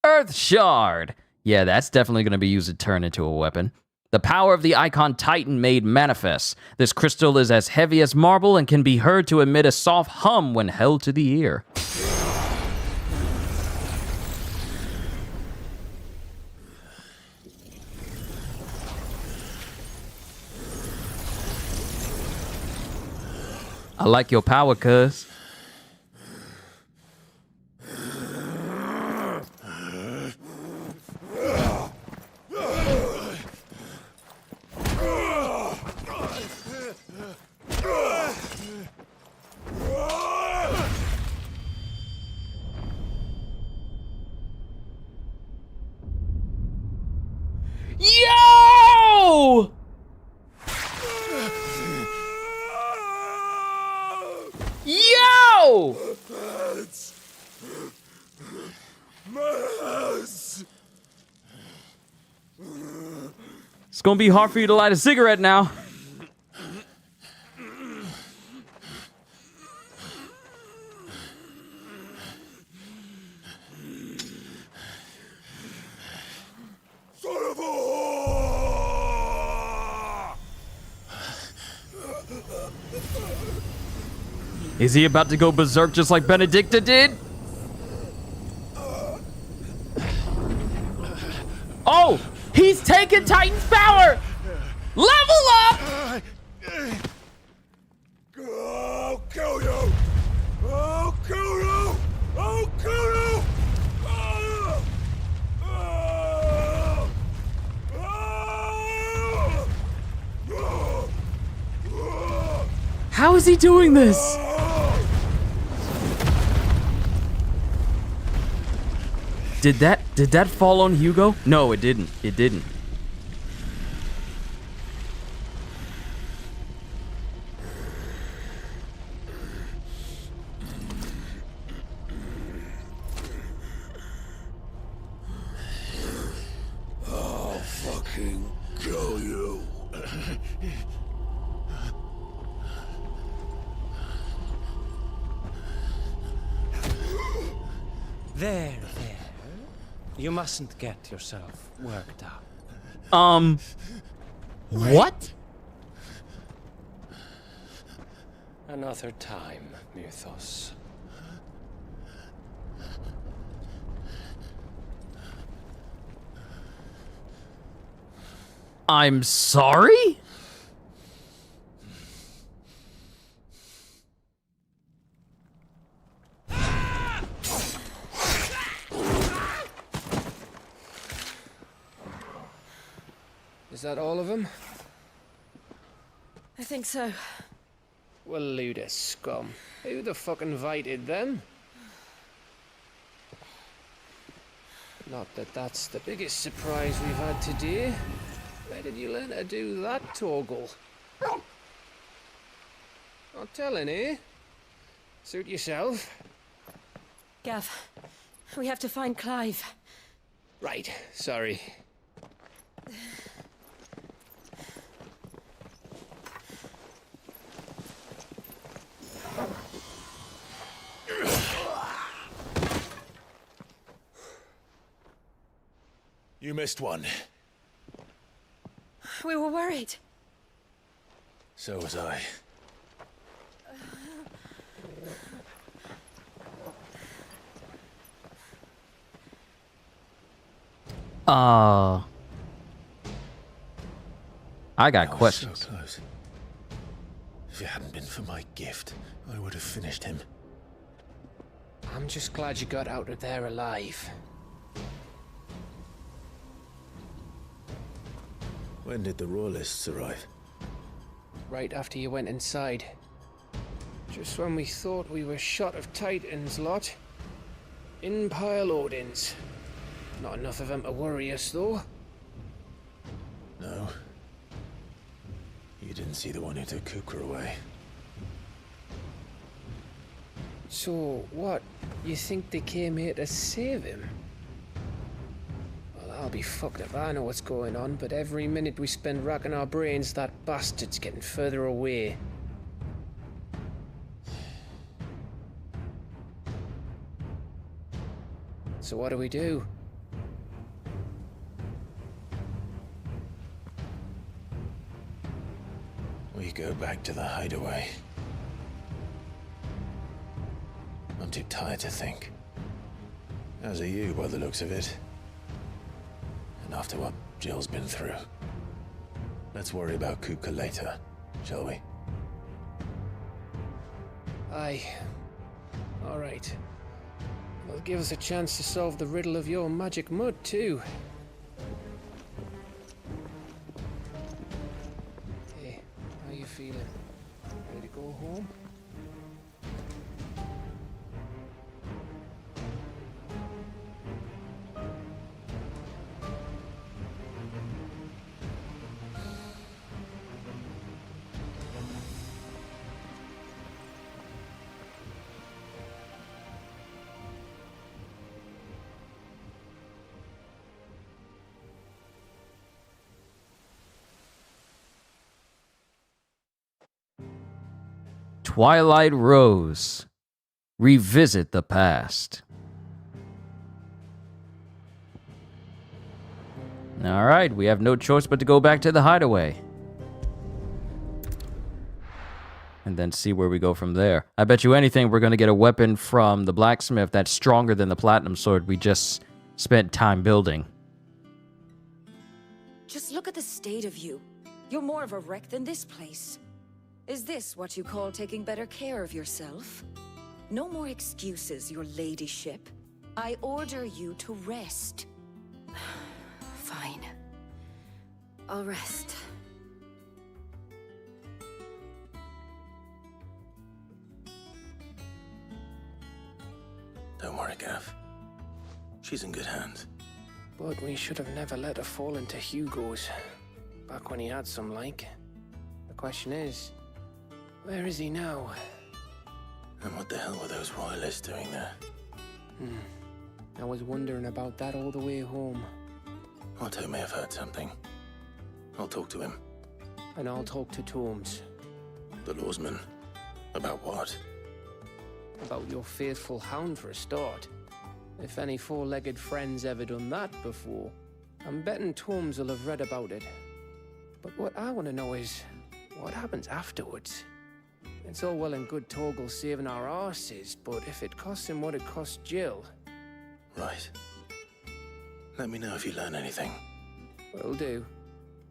S1: Earth Shard! Yeah, that's definitely going to be used to turn into a weapon. The power of the Icon Titan made manifest. This crystal is as heavy as marble and can be heard to emit a soft hum when held to the ear. I like your power, cuz. Yo! Yo! It's gonna be hard for you to light a cigarette now. Is he about to go berserk just like Benedicta did? Oh! He's taking Titan's power! Level up!
S12: I'll kill you! I'll kill you! I'll kill you!
S1: How is he doing this? Did that fall on Hugo? No, it didn't. It didn't.
S12: I'll fucking kill you.
S14: There. You mustn't get yourself worked up.
S1: What?
S14: Another time, Mythos.
S1: I'm sorry?
S23: Is that all of them?
S10: I think so.
S23: Well, Luda scum. Who the fuck invited them? Not that that's the biggest surprise we've had today. Where did you learn to do that, Torgal? Not telling, eh? Suit yourself.
S10: Gav, we have to find Clive.
S23: Right, sorry.
S16: You missed one.
S10: We were worried.
S16: So was I.
S1: I got questions.
S16: So close. If it hadn't been for my gift, I would have finished him.
S23: I'm just glad you got out of there alive.
S16: When did the Royalists arrive?
S23: Right after you went inside. Just when we thought we were shot of Titans, lot. In pile Odins. Not enough of them to worry us, though.
S16: No. You didn't see the one who took Kupka away.
S23: So, what? You think they came here to save him? Well, I'll be fucked if I know what's going on, but every minute we spend racking our brains, that bastard's getting further away. So what do we do?
S16: We go back to the hideaway. I'm too tired to think. As are you, by the looks of it. And after what Jill's been through. Let's worry about Kupka later, shall we?
S23: Aye. All right. Well, give us a chance to solve the riddle of your magic mud, too. Hey, how you feeling? Ready to go home?
S1: Twilight Rose. Revisit the past. All right, we have no choice but to go back to the hideaway. And then see where we go from there. I bet you anything we're going to get a weapon from the blacksmith that's stronger than the platinum sword we just spent time building.
S6: Just look at the state of you. You're more of a wreck than this place. Is this what you call taking better care of yourself? No more excuses, your ladyship. I order you to rest. Fine. I'll rest.
S3: Don't worry, Gav. She's in good hands.
S23: But we should have never let her fall into Hugo's. Back when he had some like. The question is, where is he now?
S3: And what the hell were those royalists doing there?
S23: I was wondering about that all the way home.
S3: Otto may have heard something. I'll talk to him.
S23: And I'll talk to Tomes.
S3: The lawsman. About what?
S23: About your faithful hound for a start. If any four-legged friends ever done that before, I'm betting Tomes will have read about it. But what I want to know is, what happens afterwards? It's all well and good Torgal saving our arses, but if it costs him what it cost Jill...
S3: Right. Let me know if you learn anything.
S23: Will do.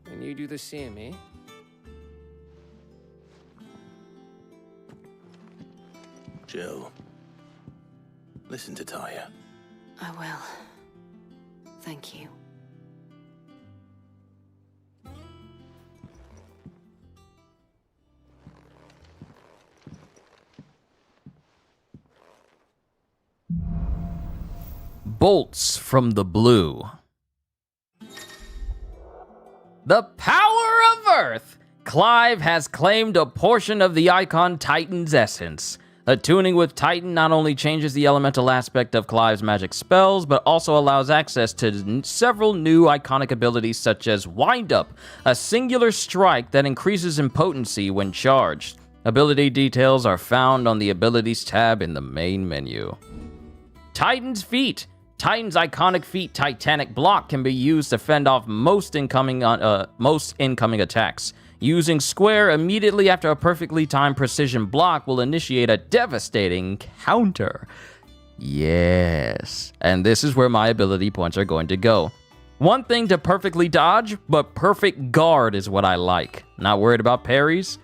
S23: And you do the same, eh?
S3: Jill, listen to Taya.
S4: I will. Thank you.
S1: Bolts from the blue. The power of Earth! Clive has claimed a portion of the Icon Titan's essence. Attuning with Titan not only changes the elemental aspect of Clive's magic spells, but also allows access to several new iconic abilities such as Wind Up, a singular strike that increases in potency when charged. Ability details are found on the Abilities tab in the main menu. Titan's Feet. Titan's iconic feat, Titanic Block, can be used to fend off most incoming attacks. Using Square immediately after a perfectly timed precision block will initiate a devastating counter. Yes, and this is where my ability points are going to go. One thing to perfectly dodge, but perfect guard is what I like. Not worried about parries?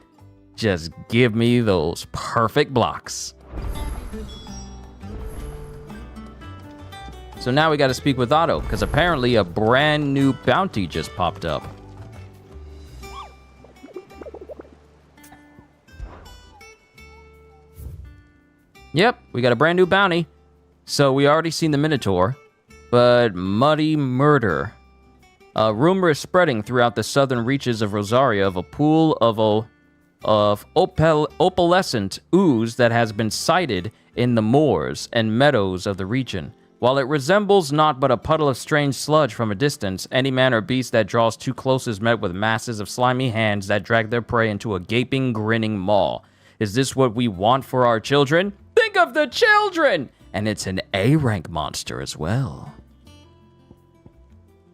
S1: Just give me those perfect blocks. So now we gotta speak with Otto, because apparently a brand new bounty just popped up. Yep, we got a brand new bounty. So we already seen the Minotaur, but Muddy Murder. A rumor is spreading throughout the southern reaches of Rosaria of a pool of opalescent ooze that has been sighted in the moors and meadows of the region. While it resembles naught but a puddle of strange sludge from a distance, any man or beast that draws too close is met with masses of slimy hands that drag their prey into a gaping, grinning maw. Is this what we want for our children? Think of the children! And it's an A-rank monster as well.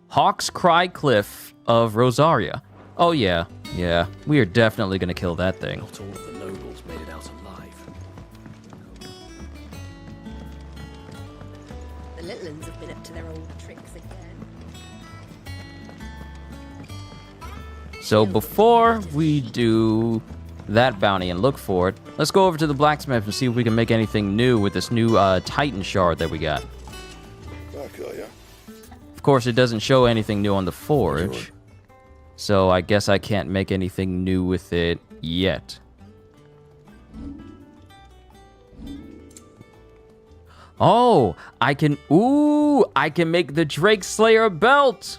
S1: Hawk's Cry Cliff of Rosaria. Oh yeah, we are definitely gonna kill that thing.
S13: Not all of the nobles made it out alive.
S10: The little ones have been up to their old tricks again.
S1: So before we do that bounty and look for it, let's go over to the blacksmith and see if we can make anything new with this new Titan shard that we got. Of course, it doesn't show anything new on the forge, so I guess I can't make anything new with it yet. Oh, I can make the Drake Slayer belt.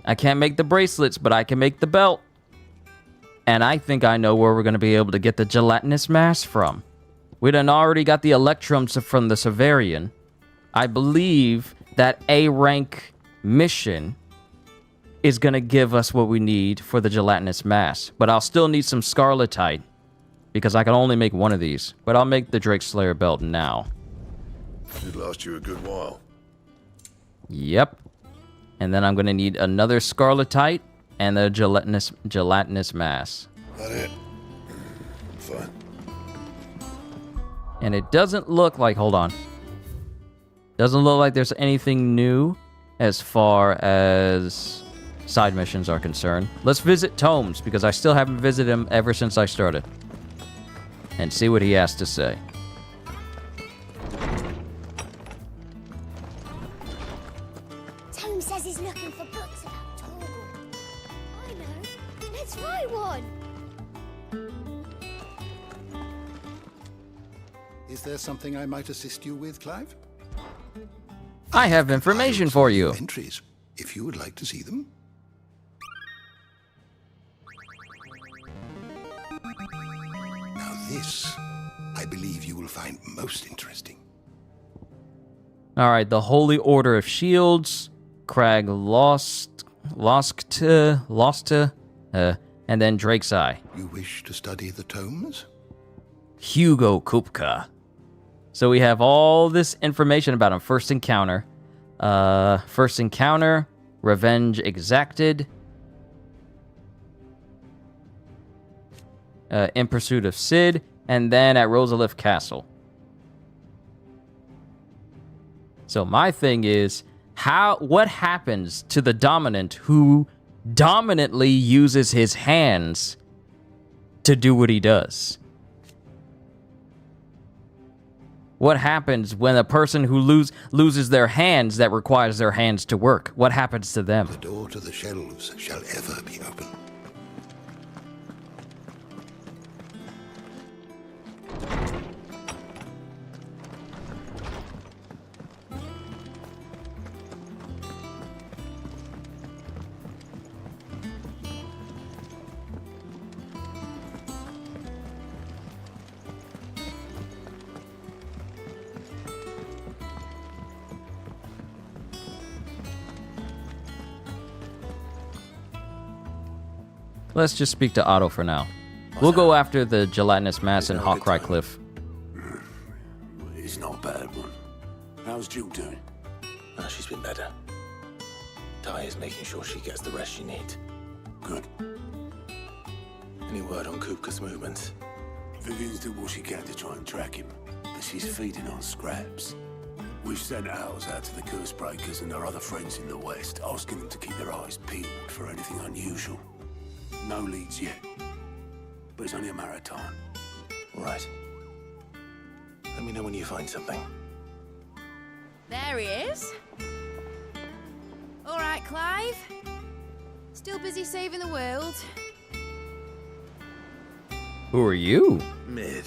S1: I can't make the bracelets, but I can make the belt. And I think I know where we're going to be able to get the gelatinous mass from. We done already got the electrums from the Severian. I believe that A-rank mission is going to give us what we need for the gelatinous mass. But I'll still need some scarletite, because I can only make one of these. But I'll make the Drake Slayer belt now.
S12: Should last you a good while.
S1: Yep. And then I'm going to need another scarletite and the gelatinous mass.
S12: That it? Fine.
S1: And it doesn't look like... Hold on. Doesn't look like there's anything new as far as side missions are concerned. Let's visit Tomes, because I still haven't visited him ever since I started. And see what he has to say.
S17: Tome says he's looking for books about Torgal. I know. Let's write one.
S8: Is there something I might assist you with, Clive?
S1: I have information for you.
S8: Entries, if you would like to see them. Now this, I believe you will find most interesting.
S1: All right, the Holy Order of Shields, Crag Lost, and then Drake's Eye.
S8: You wish to study the tomes?
S1: Hugo Kupka. So we have all this information about him. First encounter, revenge exacted, in pursuit of Sid, and then at Rosalith Castle. So my thing is, what happens to the dominant who dominantly uses his hands to do what he does? What happens when a person who loses their hands that requires their hands to work? What happens to them?
S8: The door to the shelves shall ever be open.
S1: Let's just speak to Otto for now. We'll go after the gelatinous mass in Hawkcry Cliff.
S20: It's not a bad one. How's Jill doing?
S3: Oh, she's been better. Ty is making sure she gets the rest she needs.
S20: Good.
S3: Any word on Kupka's movements?
S20: Vivian's did what she can to try and track him, but she's feeding on scraps. We've sent ours out to the Cursebreakers and their other friends in the West, asking them to keep their eyes peeled for anything unusual. No leads yet, but it's only a matter of time.
S3: Right. Let me know when you find something.
S10: There he is. All right, Clive. Still busy saving the world.
S1: Who are you?
S3: Mid.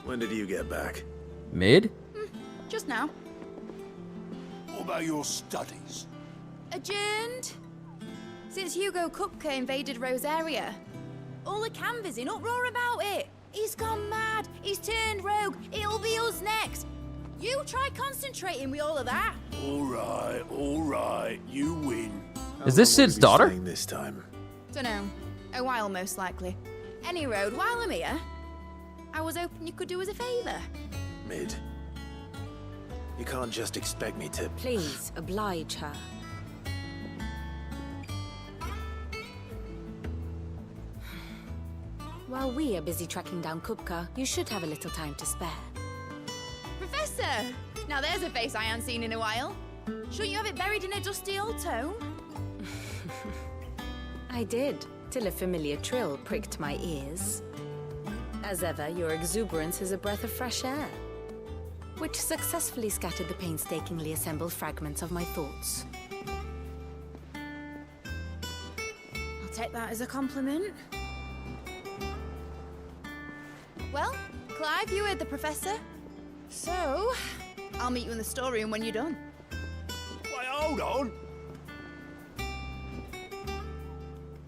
S3: When did you get back?
S1: Mid?
S10: Just now.
S20: What about your studies?
S10: Adjourned. Since Hugo Kupka invaded Rosaria. All the canvas in uproar about it. He's gone mad. He's turned rogue. It'll be us next. You try concentrating with all of that.
S20: All right. You win.
S1: Is this Sid's daughter?
S3: This time.
S10: Dunno. A while, most likely. Any road, while I'm here, I was hoping you could do us a favor.
S3: Mid. You can't just expect me to...
S6: Please, oblige her. While we are busy tracking down Kupka, you should have a little time to spare.
S10: Professor! Now there's a face I haven't seen in a while. Shouldn't you have it buried in a dusty old tome?
S6: I did, till a familiar trill pricked my ears. As ever, your exuberance is a breath of fresh air, which successfully scattered the painstakingly assembled fragments of my thoughts.
S10: I'll take that as a compliment. Well, Clive, you heard the professor. So, I'll meet you in the storeroom when you're done.
S20: Wait, hold on.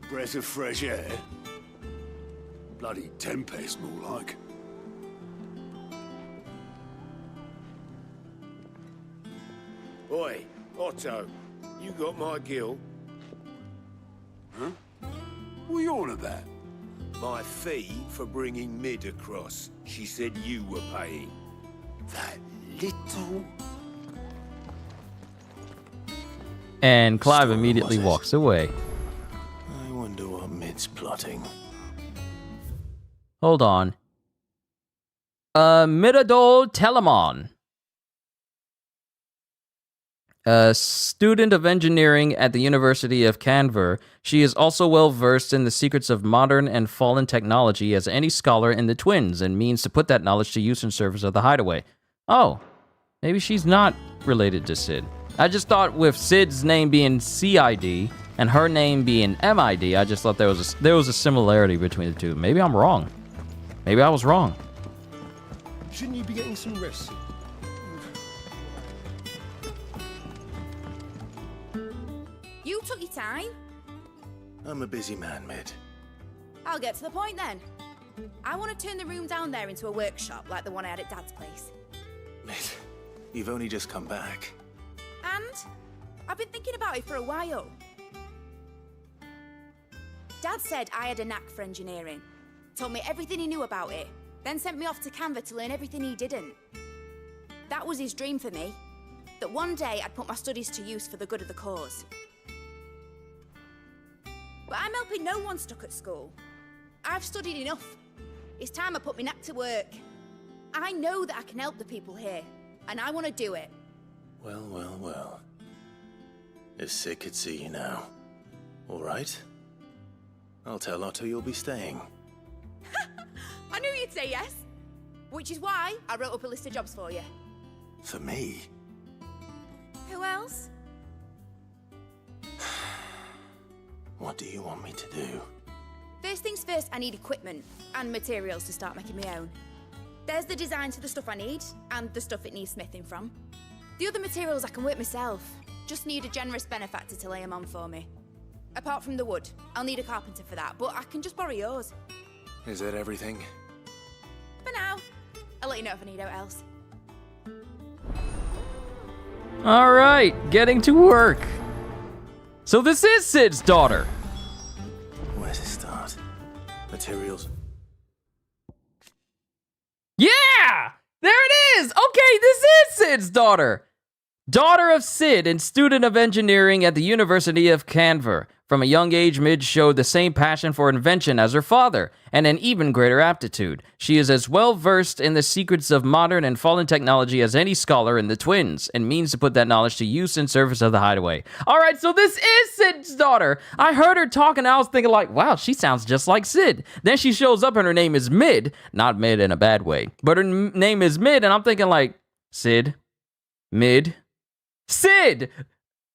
S20: Breath of fresh air? Bloody tempest, more like.
S9: Oi, Otto, you got my gill?
S20: Huh? What are you on about?
S9: My fee for bringing Mid across. She said you were paying.
S20: That little...
S1: And Clive immediately walks away.
S3: I wonder what Mid's plotting.
S1: Hold on. Miradol Telemon. A student of engineering at the University of Canver, she is also well versed in the secrets of modern and fallen technology as any scholar in the Twins, and means to put that knowledge to use in service of the Hideaway. Oh, maybe she's not related to Sid. I just thought with Sid's name being CID and her name being MID, I just thought there was a similarity between the two. Maybe I'm wrong. Maybe I was wrong.
S19: Shouldn't you be getting some rest, Sid?
S10: You took your time.
S3: I'm a busy man, Mid.
S10: I'll get to the point then. I want to turn the room down there into a workshop like the one I had at Dad's place.
S3: Mid, you've only just come back.
S10: And I've been thinking about it for a while. Dad said I had a knack for engineering. Told me everything he knew about it. then sent me off to Canva to learn everything he didn't. That was his dream for me, that one day I'd put my studies to use for the good of the cause. But I'm helping no one stuck at school. I've studied enough. It's time I put my neck to work. I know that I can help the people here, and I want to do it.
S3: Well, well, well. If Sid could see you now. All right. I'll tell Otto you'll be staying.
S10: I knew you'd say yes. Which is why I wrote up a list of jobs for you.
S3: For me?
S10: Who else?
S3: What do you want me to do?
S10: First things first, I need equipment and materials to start making my own. There's the designs for the stuff I need, and the stuff it needs smithing from. The other materials I can work myself. Just need a generous benefactor to lay them on for me. Apart from the wood, I'll need a carpenter for that, but I can just borrow yours.
S3: Is that everything?
S10: For now. I'll let you know if I need out else.
S1: All right, getting to work. So this is Sid's daughter.
S3: Where to start? Materials.
S1: Yeah! There it is! Okay, this is Sid's daughter. Daughter of Sid and student of engineering at the University of Canver. From a young age, Mid showed the same passion for invention as her father, and an even greater aptitude. She is as well versed in the secrets of modern and fallen technology as any scholar in the twins, and means to put that knowledge to use in service of the Hideaway. Alright, so this is Sid's daughter. I heard her talk and I was thinking like, wow, she sounds just like Sid. Then she shows up and her name is Mid. Not Mid in a bad way, but her name is Mid, and I'm thinking like, Sid? Mid? Sid!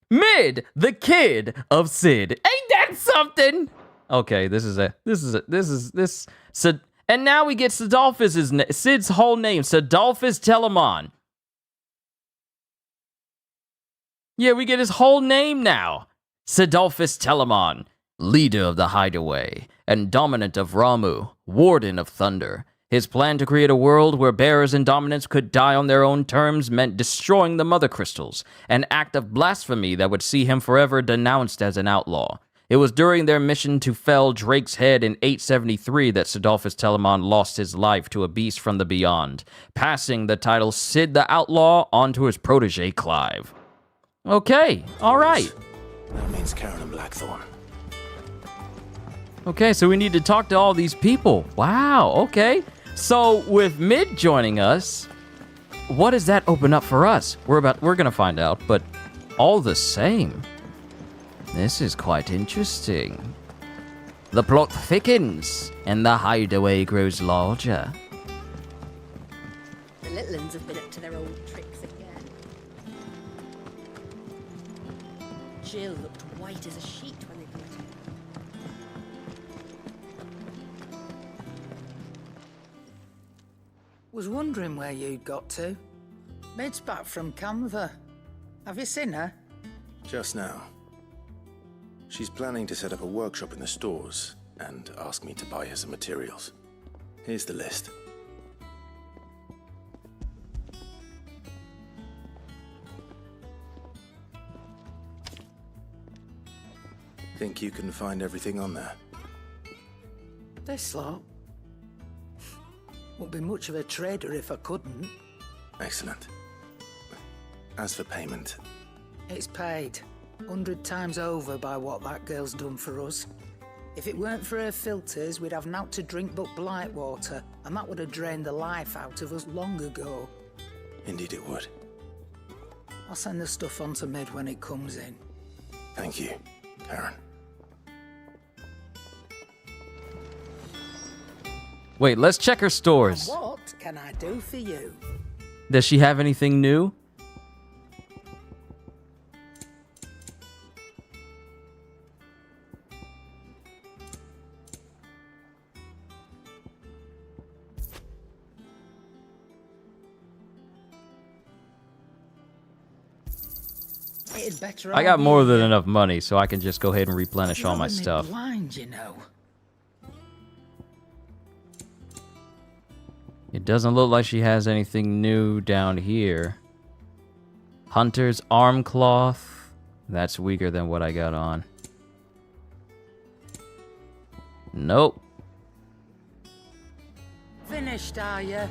S1: Mid, the kid of Sid. Ain't that something? Okay, Sid, and now we get Sid's whole name, Sidolphus Telemon. Yeah, we get his whole name now. Sidolphus Telemon, leader of the Hideaway, and dominant of Ramu, warden of Thunder. His plan to create a world where bearers and dominants could die on their own terms meant destroying the Mother Crystals, an act of blasphemy that would see him forever denounced as an outlaw. It was during their mission to fell Drake's head in 873 that Sidolphus Telemon lost his life to a beast from the beyond, passing the title Sid the Outlaw on to his protege Clive. Okay, alright.
S3: That means Karen and Blackthorn.
S1: Okay, so we need to talk to all these people. Wow, okay. So with Mid joining us, what does that open up for us? We're gonna find out, but all the same, this is quite interesting. The plot thickens and the hideaway grows larger.
S6: The little uns have been up to their old tricks again. Jill looked white as a sheet when they brought her.
S2: Was wondering where you'd got to. Mid's back from Canva. Have you seen her?
S3: Just now. She's planning to set up a workshop in the stores and ask me to buy her some materials. Here's the list. Think you can find everything on there?
S2: This lot. Wouldn't be much of a trader if I couldn't.
S3: Excellent. As for payment...
S2: It's paid 100 times over by what that girl's done for us. If it weren't for her filters, we'd have naught to drink but blight water, and that would have drained the life out of us long ago.
S3: Indeed it would.
S2: I'll send the stuff on to Mid when it comes in.
S3: Thank you, Karen.
S1: Wait, let's check her stores.
S2: And what can I do for you?
S1: Does she have anything new?
S2: It'd better
S1: I got more than enough money, so I can just go ahead and replenish all my stuff.
S2: Blind, you know.
S1: It doesn't look like she has anything new down here. Hunter's arm cloth. That's weaker than what I got on. Nope.
S2: finished, are you?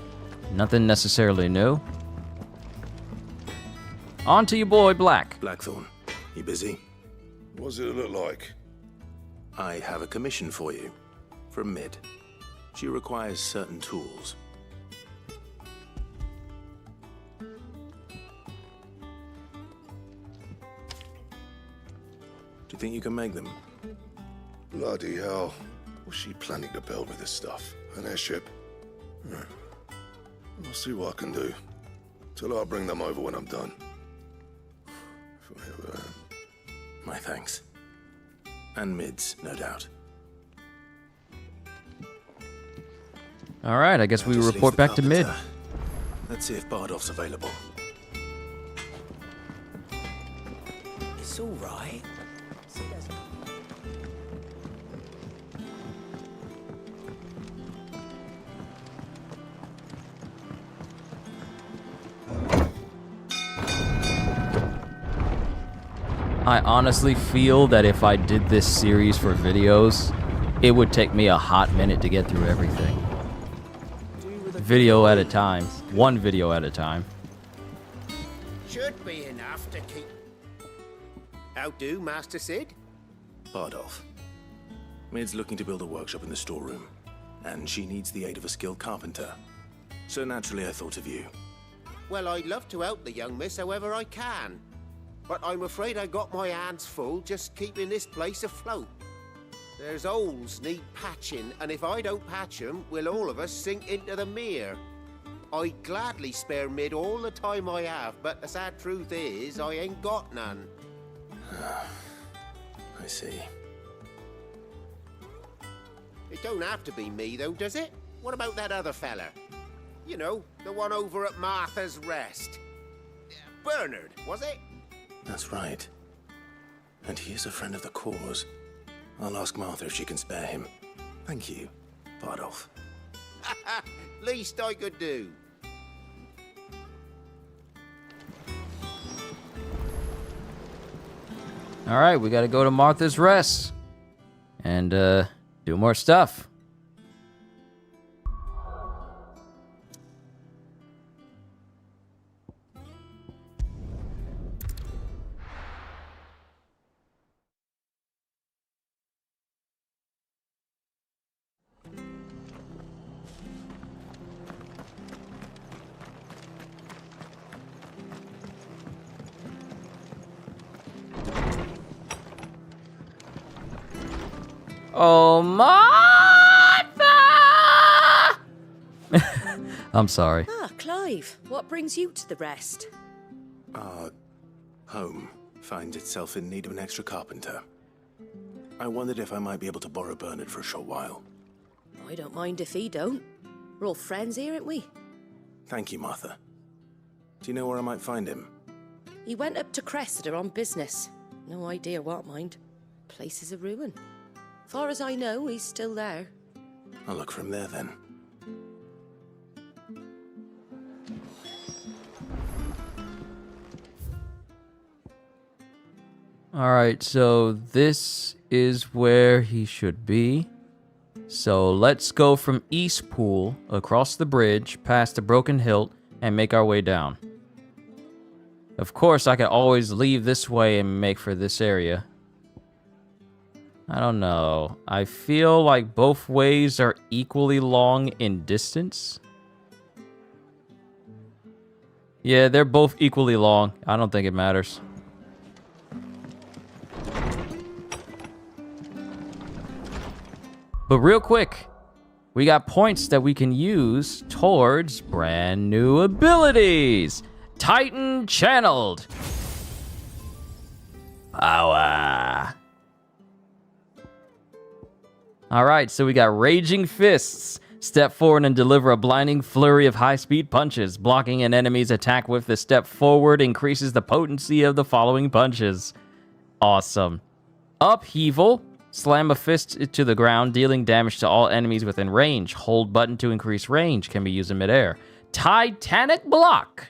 S1: Nothing necessarily new. On to your boy, Black.
S3: Blackthorn, you busy?
S12: What does it look like?
S3: I have a commission for you. From Mid. She requires certain tools. Do you think you can make them?
S12: Bloody hell. What's she planning to build with this stuff? An airship? I'll see what I can do. Tell her I'll bring them over when I'm done. If I ever am.
S3: My thanks. And Mid's, no doubt.
S1: All right, I guess we
S3: Just
S1: report
S3: leave the
S1: back to Mid.
S3: carpenter. Let's see if Bardolph's available.
S2: It's all right.
S1: I honestly feel that if I did this series for videos, it would take me a hot minute to get through everything. Video at a time. One video at a time.
S9: Should be enough to keep... How do, Master Sid?
S3: Bardolph. Mid's looking to build a workshop in the storeroom, and she needs the aid of a skilled carpenter. So naturally I thought of you.
S9: Well, I'd love to help the young miss however I can. But I'm afraid I got my hands full just keeping this place afloat. There's holes need patching, and if I don't patch them, will all of us sink into the mere. I'd gladly spare Mid all the time I have, but the sad truth is, I ain't got none.
S3: I see.
S9: It don't have to be me, though, does it? What about that other fella? You know, the one over at Martha's Rest. Bernard, was it?
S3: That's right. And he is a friend of the cause. I'll ask Martha if she can spare him. Thank you, Bardolph.
S9: Least I could do.
S1: All right, we got to go to Martha's Rest and do more stuff. Oh, Martha! I'm sorry.
S7: Ah, Clive, what brings you to the Rest?
S3: Our home finds itself in need of an extra carpenter. I wondered if I might be able to borrow Bernard for a short while.
S7: I don't mind if he don't. We're all friends here, aren't we?
S3: Thank you, Martha. Do you know where I might find him?
S7: He went up to Cressida on business. No idea what, mind. Place is a ruin. Far as I know, he's still there.
S3: I'll look for him there, then.
S1: Alright, so this is where he should be. So let's go from East Pool, across the bridge, past the Broken Hilt, and make our way down. Of course, I could always leave this way and make for this area. I don't know. I feel like both ways are equally long in distance. Yeah, they're both equally long. I don't think it matters. But real quick, we got points that we can use towards brand new abilities. Titan Channeled. Power. Alright, so we got Raging Fists. Step forward and deliver a blinding flurry of high-speed punches. Blocking an enemy's attack with the step forward increases the potency of the following punches. Awesome. Upheaval. Slam a fist to the ground, dealing damage to all enemies within range. Hold button to increase range. Can be used in midair. Titanic Block.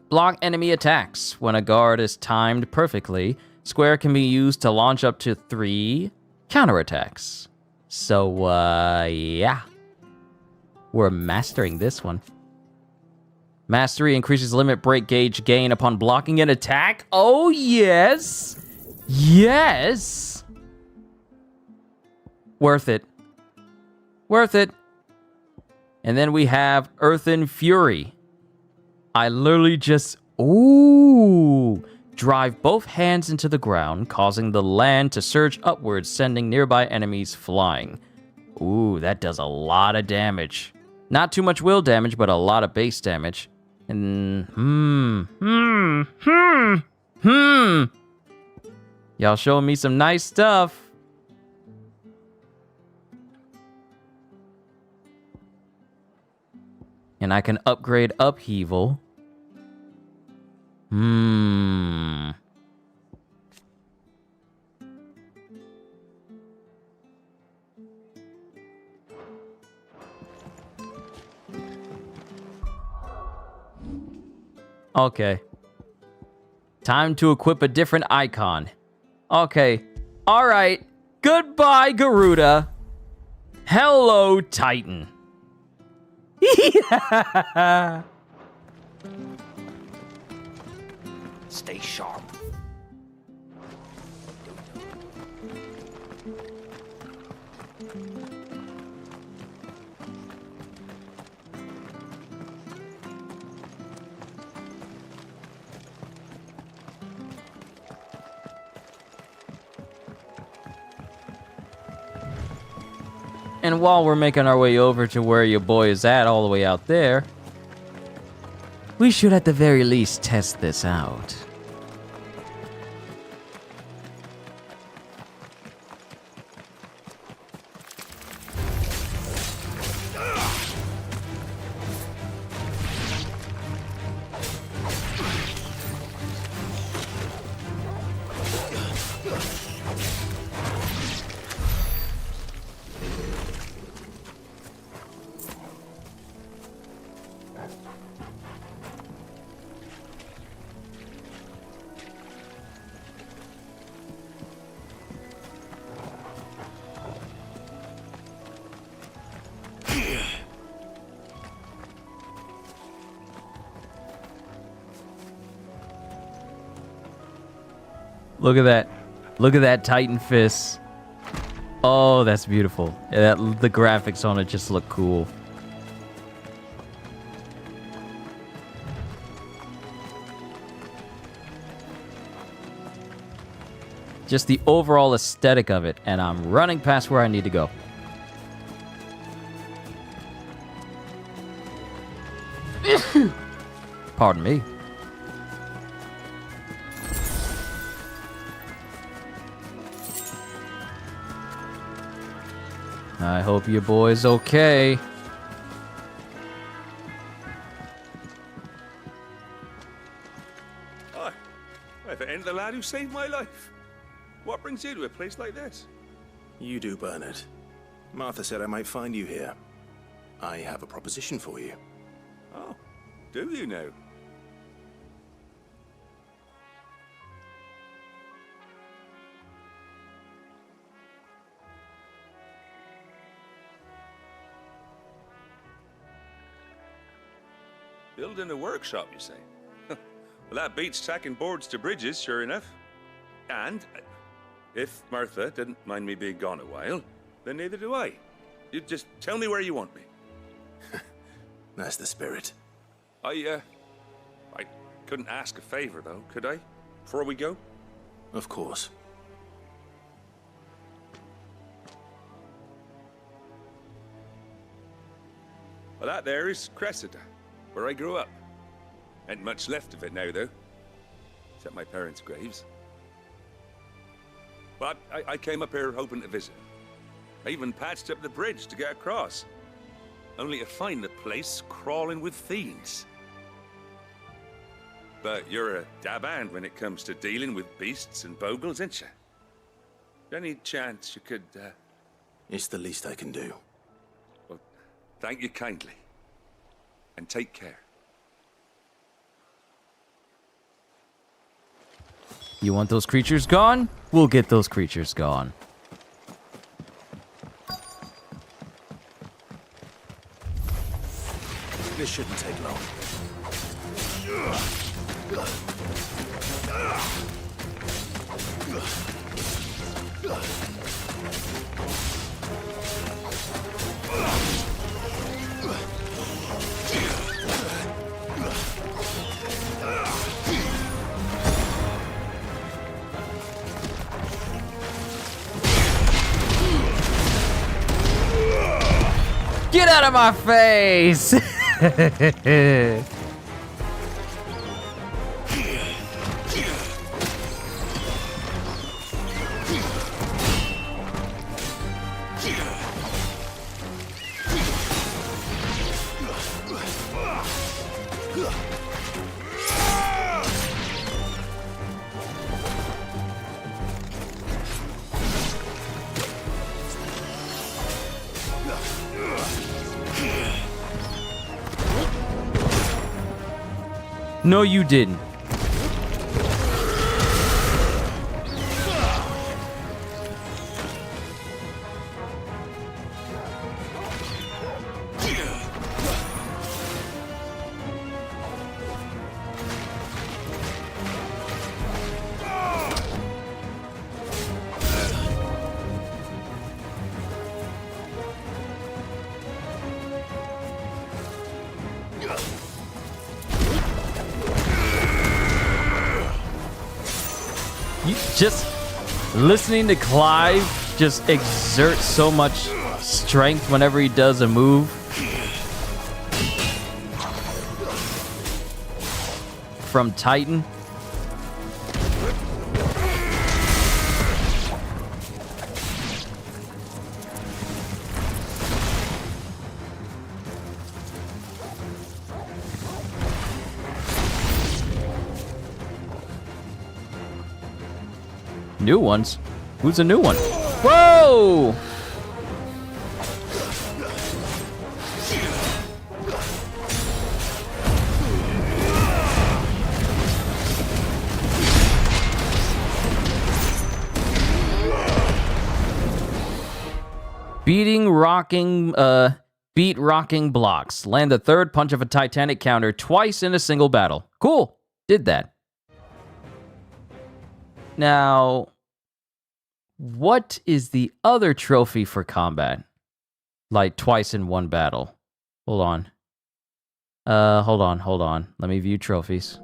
S1: Block enemy attacks. When a guard is timed perfectly, square can be used to launch up to 3 counterattacks. So, yeah. We're mastering this one. Mastery increases limit break gauge gain upon blocking an attack. Oh, yes. Yes. Worth it. Worth it. And then we have Earthen Fury. I literally just... Ooh. Drive both hands into the ground, causing the land to surge upwards, sending nearby enemies flying. Ooh, that does a lot of damage. Not too much will damage, but a lot of base damage. And, Y'all showing me some nice stuff. And I can upgrade Upheaval. Okay. Time to equip a different icon. Okay. All right. Goodbye, Garuda. Hello, Titan.
S11: Stay sharp.
S1: And while we're making our way over to where your boy is at, all the way out there, we should at the very least test this out. Look at that. Look at that Titan fist. Oh, that's beautiful. Yeah, the graphics on it just look cool. Just the overall aesthetic of it, and I'm running past where I need to go. Pardon me. I hope your boy's okay.
S15: Hi. If it ain't the lad who saved my life. What brings you to a place like this?
S3: You do, Bernard. Martha said I might find you here. I have a proposition for you.
S15: Oh, do you now? Building a workshop, you say? Well, that beats tacking boards to bridges, sure enough. And if Martha didn't mind me being gone a while, then neither do I. You just tell me where you want me.
S3: That's the spirit.
S15: I couldn't ask a favor, though, could I? Before we go?
S3: Of course.
S15: Well, that there is Cressida, where I grew up. Ain't much left of it now, though. Except my parents' graves. But I came up here hoping to visit. I even patched up the bridge to get across. Only to find the place crawling with fiends. But you're a dab hand when it comes to dealing with beasts and bogles, ain't you? Any chance you could,
S3: It's the least I can do.
S15: Well, thank you kindly. And take care.
S1: You want those creatures gone? We'll get those creatures gone.
S3: This shouldn't take long.
S1: Get out of my face! No, you didn't. Just listening to Clive just exert so much strength whenever he does a move. From Titan. New ones? Who's a new one? Whoa! Beat rocking blocks. Land the third punch of a Titanic counter twice in a single battle. Cool. Did that. Now, what is the other trophy for combat? Like twice in one battle. Hold on. Hold on. Let me view trophies.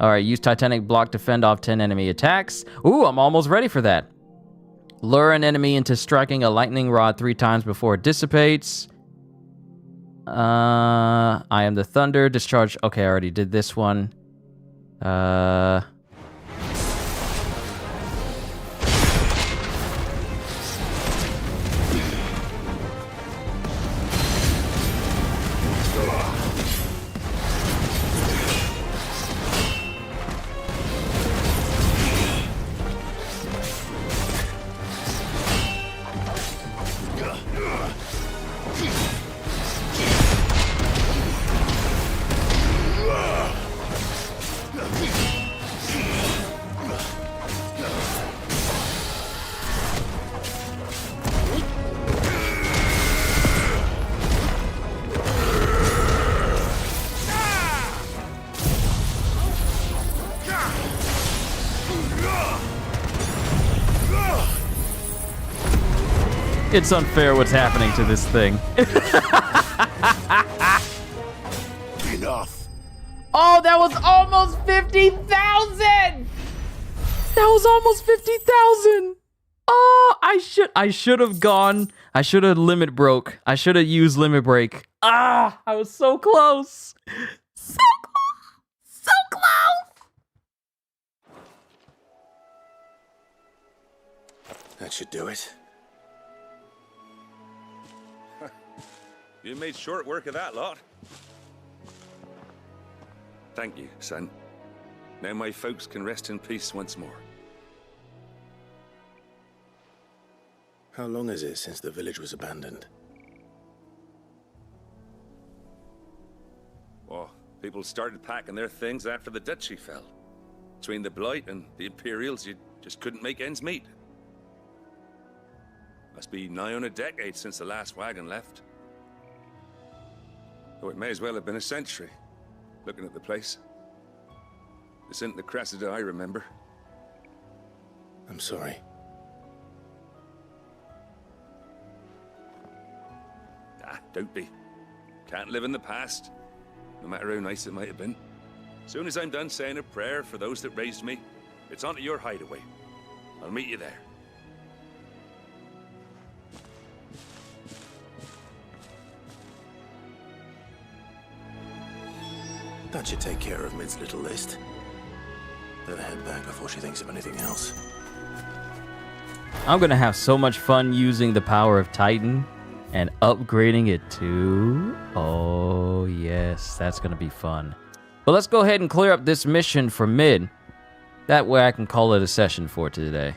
S1: Alright, use Titanic block to fend off 10 enemy attacks. Ooh, I'm almost ready for that. Lure an enemy into striking a lightning rod 3 times before it dissipates. I am the thunder. Discharge. Okay, I already did this one. It's unfair what's happening to this thing.
S20: Enough.
S1: Oh, that was almost 50,000! That was almost 50,000! Oh, I should have gone. I should have limit broke. I should have used limit break. Ah, I was so close. So close. So close.
S3: That should do it.
S15: You made short work of that lot. Thank you, son. Now my folks can rest in peace once more.
S3: How long is it since the village was abandoned?
S15: Well, people started packing their things after the duchy fell. Between the Blight and the Imperials, you just couldn't make ends meet. Must be nigh on a decade since the last wagon left. Though it may as well have been a century, looking at the place. This isn't the Cressida I remember.
S3: I'm sorry.
S15: Ah, don't be. Can't live in the past, no matter how nice it might have been. Soon as I'm done saying a prayer for those that raised me, it's on to your hideaway. I'll meet you there.
S3: That should take care of Mid's little list. Better head back before she thinks of anything else.
S1: I'm gonna have so much fun using the power of Titan and upgrading it to... Oh, yes, that's gonna be fun. But let's go ahead and clear up this mission for Mid. That way I can call it a session for today.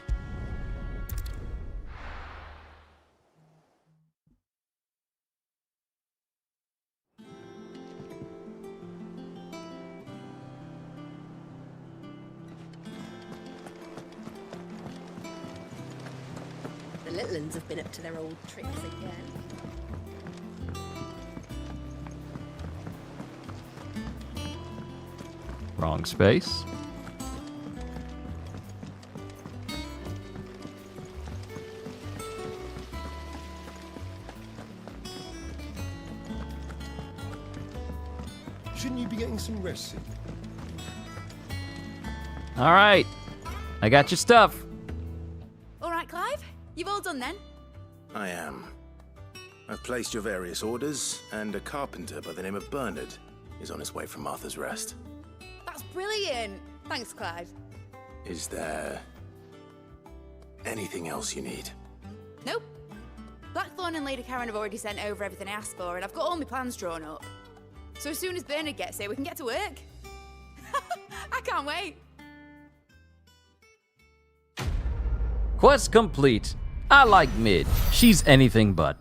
S7: The little uns have been up to their old tricks again.
S1: Wrong space.
S19: Shouldn't you be getting some rest soon?
S1: All right, I got your stuff.
S10: All right, Clive. You've all done then?
S3: I am. I've placed your various orders, and a carpenter by the name of Bernard is on his way from Martha's Rest.
S10: That's brilliant. Thanks, Clive.
S3: Is there anything else you need?
S10: Nope. Blackthorn and Lady Karen have already sent over everything I asked for, and I've got all my plans drawn up. So as soon as Bernard gets here, we can get to work. I can't wait.
S1: Quest complete. I like Mid. She's anything but.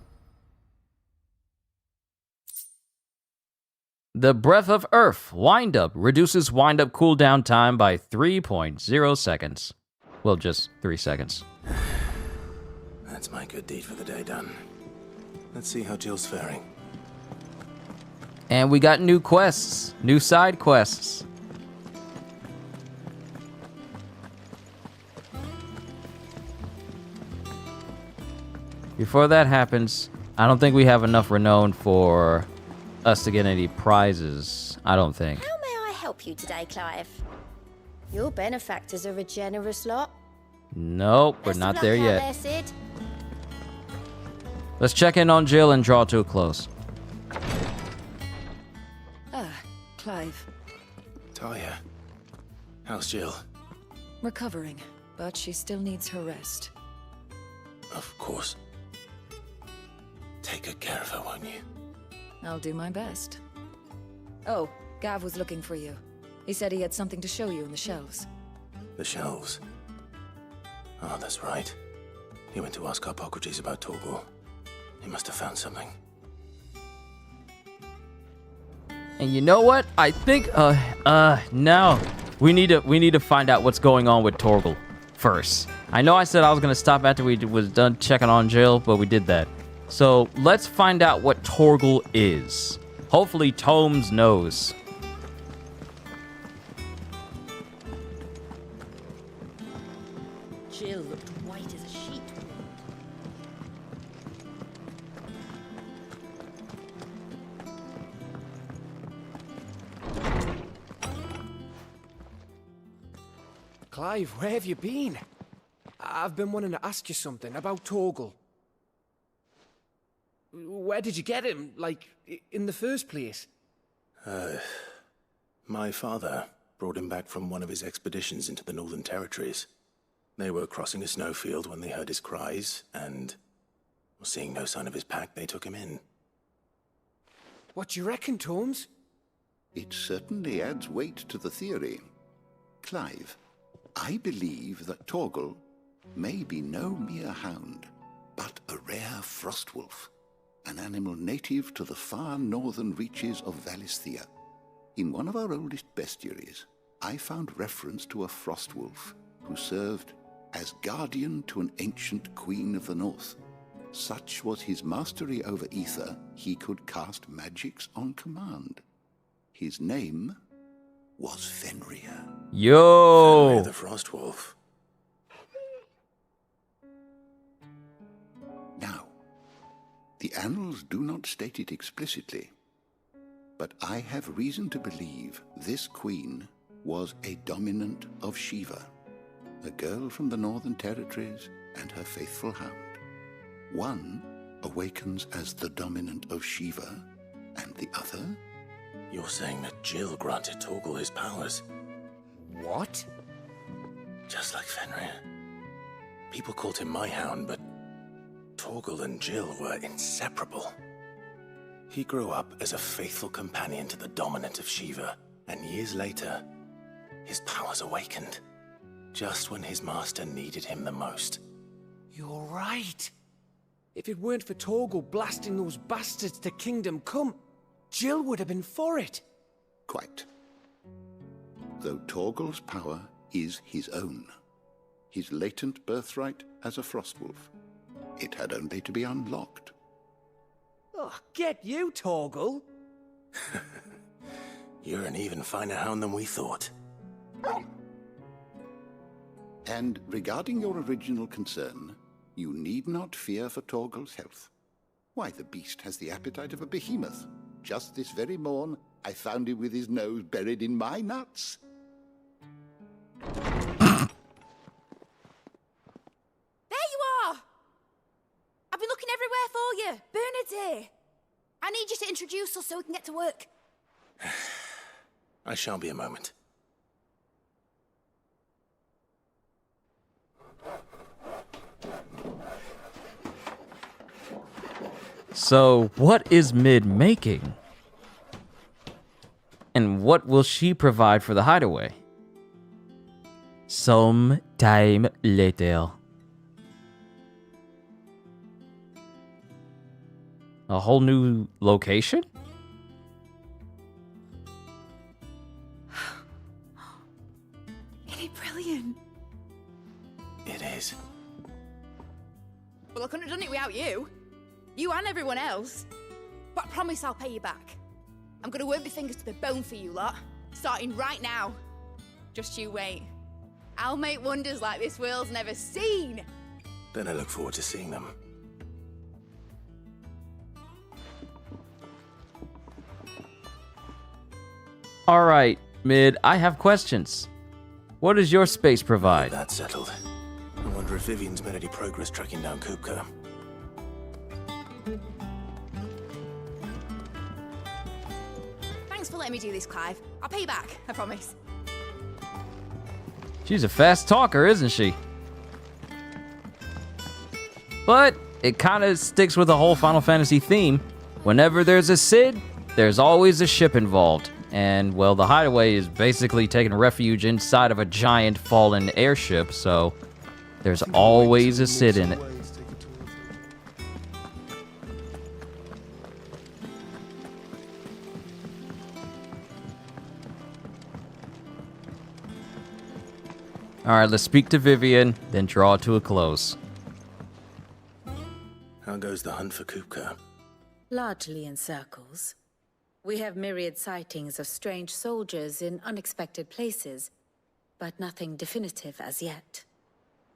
S1: The Breath of Earth wind-up reduces wind-up cooldown time by 3.0 seconds. Well, just 3 seconds.
S3: That's my good deed for the day done. Let's see how Jill's faring.
S1: And we got new quests, new side quests. Before that happens, I don't think we have enough renown for us to get any prizes. I don't think.
S17: How may I help you today, Clive? Your benefactors are a generous lot.
S1: Nope, we're
S17: Best of
S1: not
S17: luck
S1: there
S17: out
S1: yet.
S17: there, Sid.
S1: Let's check in on Jill and draw to a close.
S18: Ah, Clive.
S3: Talia, how's Jill?
S18: Recovering, but she still needs her rest.
S3: Of course. Take good care of her, won't you?
S18: I'll do my best. Oh, Gav was looking for you. He said he had something to show you in the shelves.
S3: The shelves. Oh, that's right. He went to ask Harpocrates about Torgal. He must have found something.
S1: And you know what? I think now we need to find out what's going on with Torgal first. I know I said I was gonna stop after we was done checking on Jill, but we did that. So let's find out what Torgal is. Hopefully Tomes knows.
S7: Jill looked white as a sheet.
S23: Clive, where have you been? I've been wanting to ask you something about Torgal. Where did you get him, like, in the first place?
S3: My father brought him back from one of his expeditions into the Northern Territories. They were crossing a snowfield when they heard his cries, and, seeing no sign of his pack, they took him in.
S23: What do you reckon, Tomes?
S21: It certainly adds weight to the theory. Clive, I believe that Torgal may be no mere hound, but a rare frostwolf, an animal native to the far northern reaches of Valisthea. In one of our oldest bestiaries, I found reference to a frostwolf who served as guardian to an ancient queen of the north. Such was his mastery over ether, he could cast magics on command. His name was Fenrir.
S1: Yo!
S3: Fenrir the Frostwolf.
S21: Now, the annals do not state it explicitly, but I have reason to believe this queen was a dominant of Shiva, a girl from the Northern Territories and her faithful hound. One awakens as the dominant of Shiva, and the other?
S3: You're saying that Jill granted Torgal his powers?
S23: What?
S3: Just like Fenrir. People called him my hound, but Torgal and Jill were inseparable. He grew up as a faithful companion to the dominant of Shiva, and years later, his powers awakened, just when his master needed him the most.
S23: You're right. If it weren't for Torgal blasting those bastards to Kingdom Come, Jill would have been for it.
S21: Quite. Though Torgal's power is his own, his latent birthright as a Frostwolf, it had only to be unlocked.
S23: Oh, get you, Torgal!
S3: You're an even finer hound than we thought.
S21: And regarding your original concern, you need not fear for Torgal's health. Why, the beast has the appetite of a behemoth. Just this very morn, I found him with his nose buried in my nuts.
S10: There you are! I've been looking everywhere for you. Bernard's here. I need you to introduce us so we can get to work.
S3: I shall be a moment.
S1: So, what is Mid making? And what will she provide for the hideaway? Some time later. A whole new location?
S10: Isn't it brilliant?
S3: It is.
S10: Well, I couldn't have done it without you. You and everyone else. But I promise I'll pay you back. I'm gonna work my fingers to the bone for you lot. Starting right now. Just you wait. I'll make wonders like this world's never seen.
S3: Then I look forward to seeing them.
S1: Alright, Mid, I have questions. What does your space provide?
S3: That's settled. I wonder if Vivian's made any progress tracking down Kupka.
S10: Thanks for letting me do this, Clive. I'll pay you back, I promise.
S1: She's a fast talker, isn't she? But it kind of sticks with the whole Final Fantasy theme. Whenever there's a Cid, there's always a ship involved. And, well, the hideaway is basically taking refuge inside of a giant fallen airship, so there's always a Cid in it. Alright, let's speak to Vivian, then draw to a close.
S3: How goes the hunt for Kupka?
S6: Largely in circles. We have myriad sightings of strange soldiers in unexpected places, but nothing definitive as yet.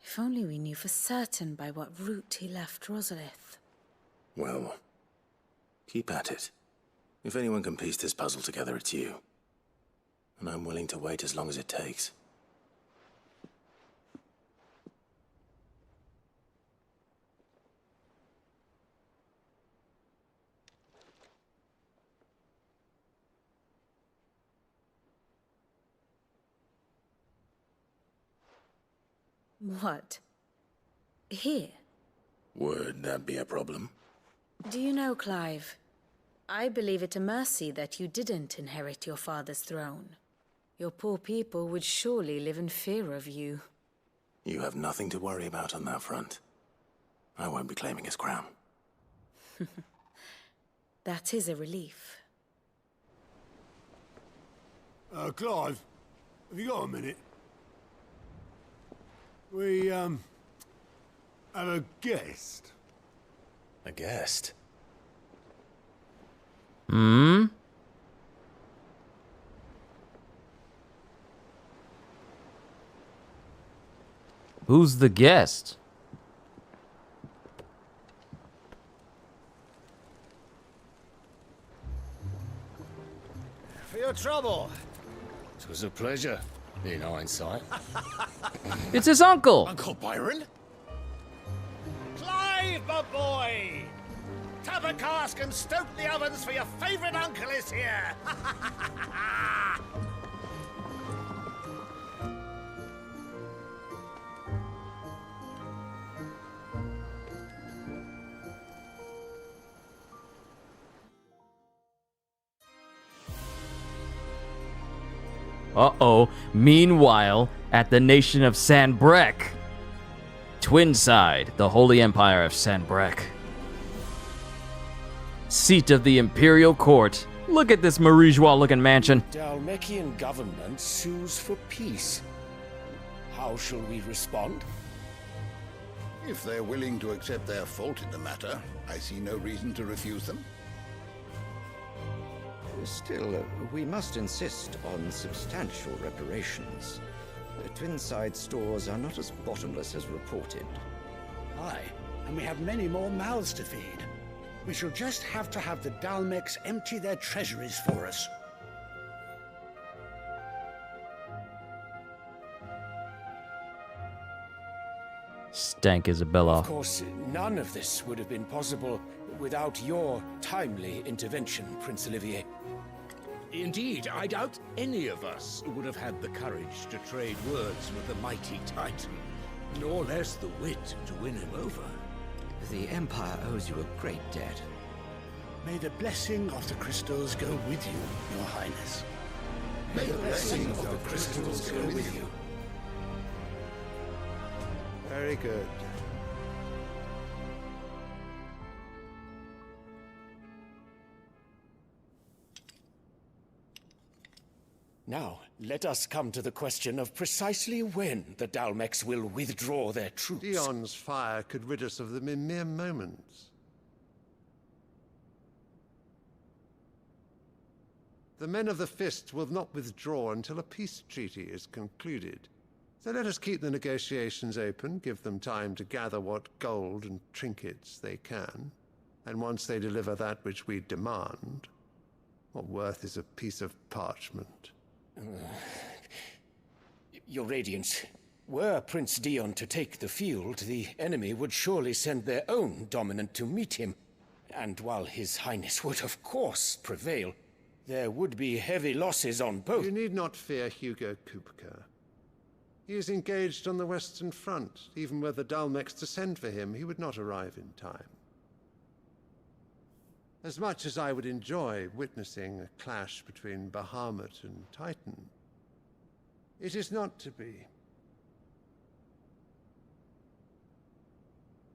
S6: If only we knew for certain by what route he left Rosalith.
S3: Well, keep at it. If anyone can piece this puzzle together, it's you. And I'm willing to wait as long as it takes.
S6: What? Here?
S3: Would that be a problem?
S6: Do you know, Clive? I believe it a mercy that you didn't inherit your father's throne. Your poor people would surely live in fear of you.
S3: You have nothing to worry about on that front. I won't be claiming his crown.
S6: That is a relief.
S20: Clive, have you got a minute? We, have a guest.
S16: A guest?
S1: Hmm? Who's the guest?
S11: For your trouble. It was a pleasure, in hindsight.
S1: It's his uncle!
S11: Uncle Byron? Clive, my boy! Tap a cask and stoke the ovens for your favourite uncle is here!
S1: Uh-oh. Meanwhile, at the nation of Sanbreque. Twinside, the Holy Empire of Sanbreque. Seat of the Imperial Court. Look at this Marigeois-looking mansion.
S11: Dalmekian government sues for peace. How shall we respond?
S8: If they're willing to accept their fault in the matter, I see no reason to refuse them.
S5: Still, we must insist on substantial reparations. Twinside stores are not as bottomless as reported.
S14: Aye, and we have many more mouths to feed. We shall just have to have the Dalmecs empty their treasuries for us.
S1: Stank Isabella.
S11: Of course, none of this would have been possible without your timely intervention, Prince Olivier.
S22: Indeed, I doubt any of us would have had the courage to trade words with the mighty Titan, nor less the wit to win him over.
S5: The Empire owes you a great debt.
S14: May the blessing of the crystals go with you, Your Highness.
S8: May the blessing of the crystals go with you.
S19: Very good.
S11: Now, let us come to the question of precisely when the Dalmecs will withdraw their troops.
S24: Dion's fire could rid us of them in mere moments. The men of the Fist will not withdraw until a peace treaty is concluded. So let us keep the negotiations open, give them time to gather what gold and trinkets they can, and once they deliver that which we demand, what worth is a piece of parchment?
S11: Your Radiance, were Prince Dion to take the field, the enemy would surely send their own dominant to meet him. And while His Highness would of course prevail, there would be heavy losses on both.
S24: You need not fear Hugo Kupka. He is engaged on the Western Front. Even were the Dalmecs to send for him, he would not arrive in time. As much as I would enjoy witnessing a clash between Bahamut and Titan, it is not to be.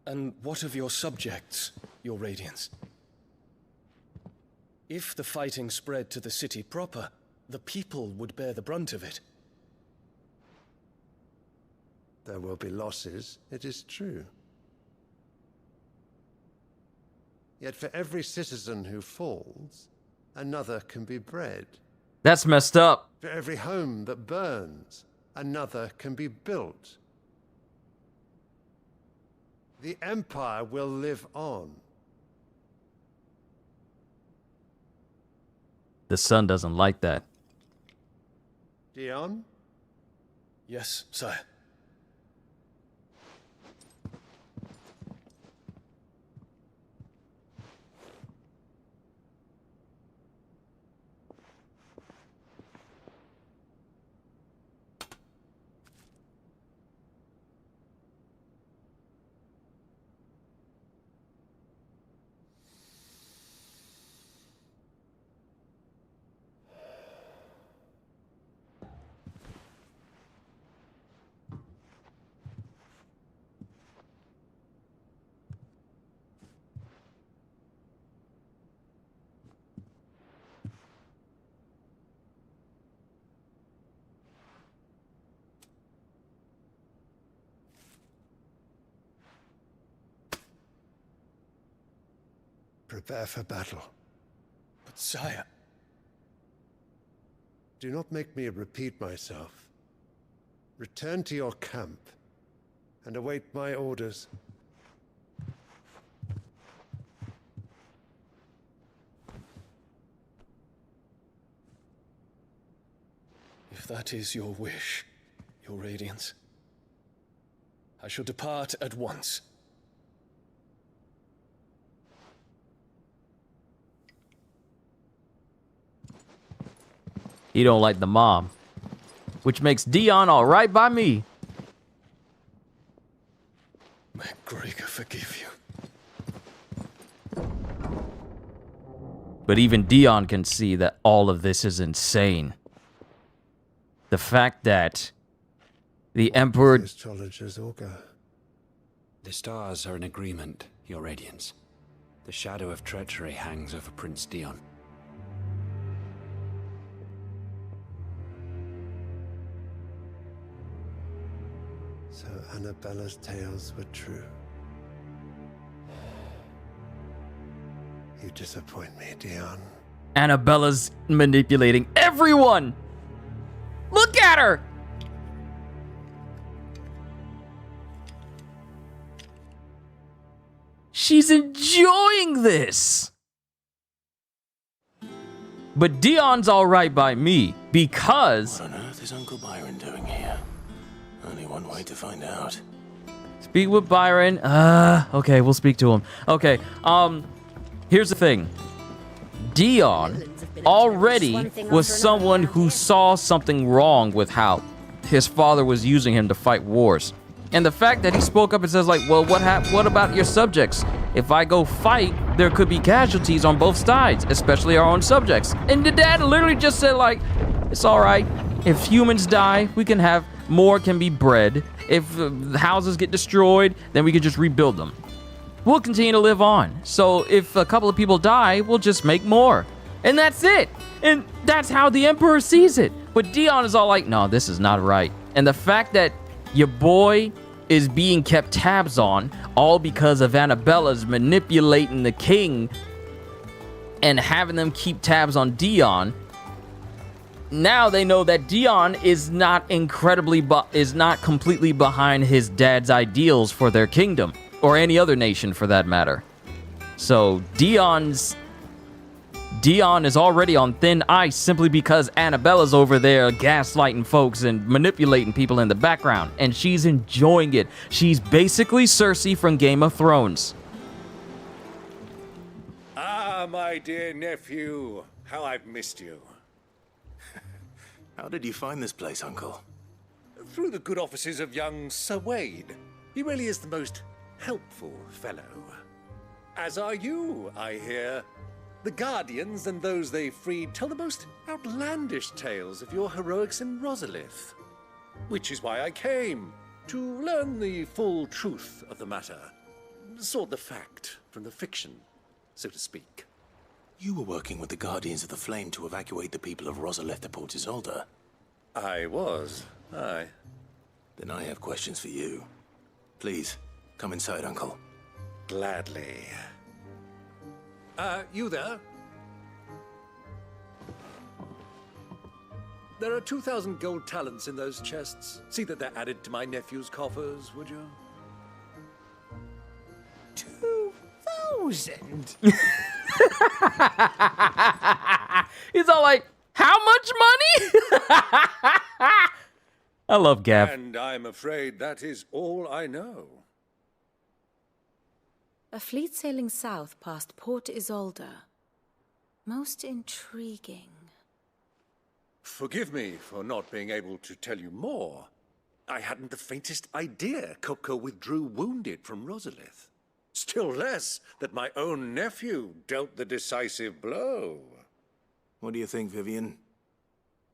S25: And what of your subjects, Your Radiance? If the fighting spread to the city proper, the people would bear the brunt of it.
S24: There will be losses, it is true. Yet for every citizen who falls, another can be bred.
S1: That's messed up.
S24: For every home that burns, another can be built. The Empire will live on.
S1: The son doesn't like that.
S24: Dion?
S25: Yes, sire.
S24: prepare for battle.
S25: But sire...
S24: Do not make me repeat myself. Return to your camp and await my orders.
S25: If that is your wish, your radiance, I shall depart at once.
S1: He don't like the mom, which makes Dion all right by me.
S25: May Gregor forgive you.
S1: But even Dion can see that all of this is insane. The fact that the Emperor...
S24: Astrologer's augur.
S2: The stars are in agreement, Your Radiance. The shadow of treachery hangs over Prince Dion.
S24: So Annabella's tales were true. You disappoint me, Dion.
S1: Annabella's manipulating everyone! Look at her! She's enjoying this! But Dion's alright by me, because...
S3: What on earth is Uncle Byron doing here? Only one way to find out.
S1: Speak with Byron. Okay, we'll speak to him. Okay, here's the thing. Dion already was someone who saw something wrong with how his father was using him to fight wars. And the fact that he spoke up and says like, well, what about your subjects? If I go fight, there could be casualties on both sides, especially our own subjects. And the dad literally just said like, it's all right. If humans die, we can have more can be bred. If houses get destroyed, then we can just rebuild them. We'll continue to live on. So if a couple of people die, we'll just make more. And that's it. And that's how the Emperor sees it. But Dion is all like, no, this is not right. And the fact that your boy is being kept tabs on, all because of Annabella's manipulating the king and having them keep tabs on Dion. Now they know that Dion is not completely behind his dad's ideals for their kingdom, or any other nation for that matter. So Dion is already on thin ice simply because Annabella's over there gaslighting folks and manipulating people in the background, and she's enjoying it. She's basically Cersei from Game of Thrones.
S22: Ah, my dear nephew, how I've missed you.
S3: How did you find this place, Uncle?
S22: Through the good offices of young Sir Wade. He really is the most helpful fellow. As are you, I hear. The Guardians and those they freed tell the most outlandish tales of your heroics in Rosalith. Which is why I came, to learn the full truth of the matter. Sort the fact from the fiction, so to speak.
S3: You were working with the Guardians of the Flame to evacuate the people of Rosalith to Port Isolde.
S22: I was, aye.
S3: Then I have questions for you. Please, come inside, Uncle.
S22: Gladly. You there? There are 2,000 gold talents in those chests. See that they're added to my nephew's coffers, would you?
S19: 2,000?
S1: He's all like, how much money? I love Gav.
S22: And I'm afraid that is all I know.
S6: A fleet sailing south past Port Isolde. Most intriguing.
S22: Forgive me for not being able to tell you more. I hadn't the faintest idea Kopko withdrew wounded from Rosalith. Still less that my own nephew dealt the decisive blow.
S3: What do you think, Vivian?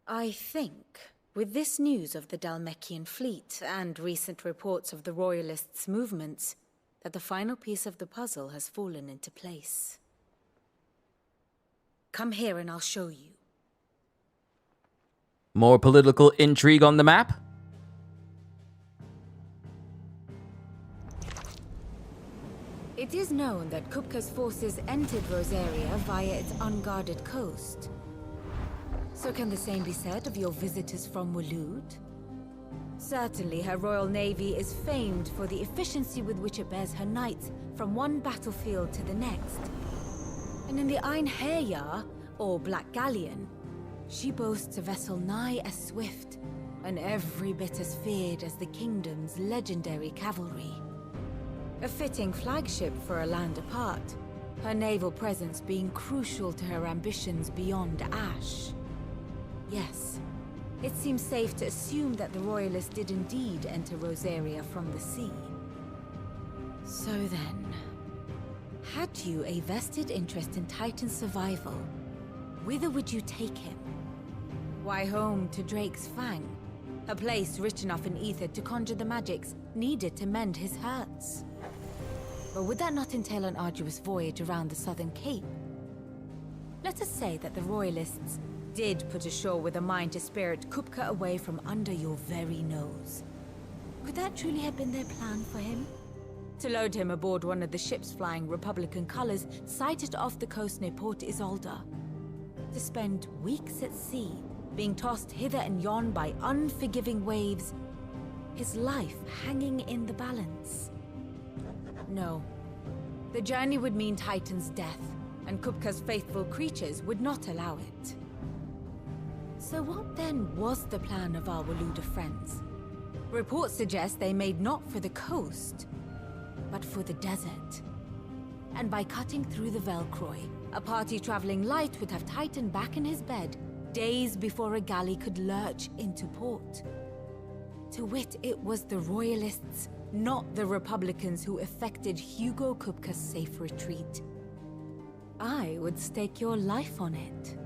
S6: I think, with this news of the Dhalmekian fleet and recent reports of the Royalists' movements, that the final piece of the puzzle has fallen into place. Come here and I'll show you.
S1: More political intrigue on the map?
S6: It is known that Kupka's forces entered Rosaria via its unguarded coast. So can the same be said of your visitors from Waloed? Certainly, her royal navy is famed for the efficiency with which it bears her knights from one battlefield to the next. And in the Einherjar, or Black Galleon, she boasts a vessel nigh as swift, and every bit as feared as the kingdom's legendary cavalry. A fitting flagship for a land apart, her naval presence being crucial to her ambitions beyond Ash. Yes, it seems safe to assume that the Royalists did indeed enter Rosaria from the sea. So then, had you a vested interest in Titan's survival, whither would you take him? Why, home to Drake's Fang, a place rich enough in ether to conjure the magics needed to mend his hurts. But would that not entail an arduous voyage around the southern cape? Let us say that the Royalists did put ashore with a mind to spirit Kupka away from under your very nose. Could that truly have been their plan for him? To load him aboard one of the ships flying Republican colors sighted off the coast near Port Isolde? To spend weeks at sea, being tossed hither and yon by unforgiving waves, his life hanging in the balance? No. The journey would mean Titan's death, and Kupka's faithful creatures would not allow it. So what then was the plan of our Waluda friends? Reports suggest they made not for the coast, but for the desert. And by cutting through the Velcroy, a party traveling light would have Titan back in his bed days before a galley could lurch into port. To wit, it was the Royalists, not the Republicans, who effected Hugo Kupka's safe retreat. I would stake your life on it.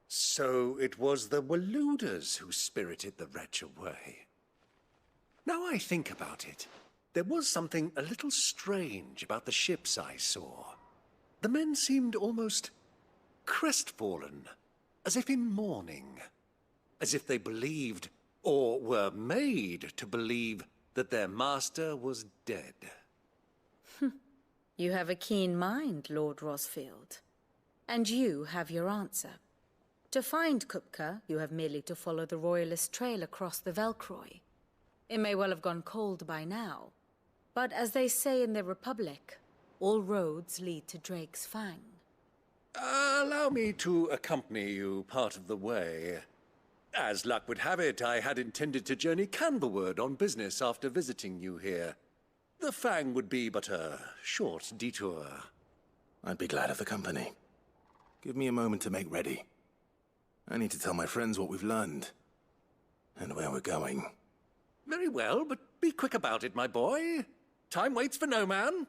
S22: So it was the Waluders who spirited the wretch away. Now I think about it, there was something a little strange about the ships I saw. The men seemed almost crestfallen, as if in mourning, as if they believed, or were made to believe, that their master was dead.
S6: You have a keen mind, Lord Rosfield. And you have your answer. To find Kupka, you have merely to follow the Royalist trail across the Velcroy. It may well have gone cold by now, but as they say in the Republic, all roads lead to Drake's Fang.
S22: Allow me to accompany you part of the way. As luck would have it, I had intended to journey Canberward on business after visiting you here. The Fang would be but a short detour.
S3: I'd be glad of the company. Give me a moment to make ready. I need to tell my friends what we've learned, and where we're going.
S22: Very well, but be quick about it, my boy. Time waits for no man.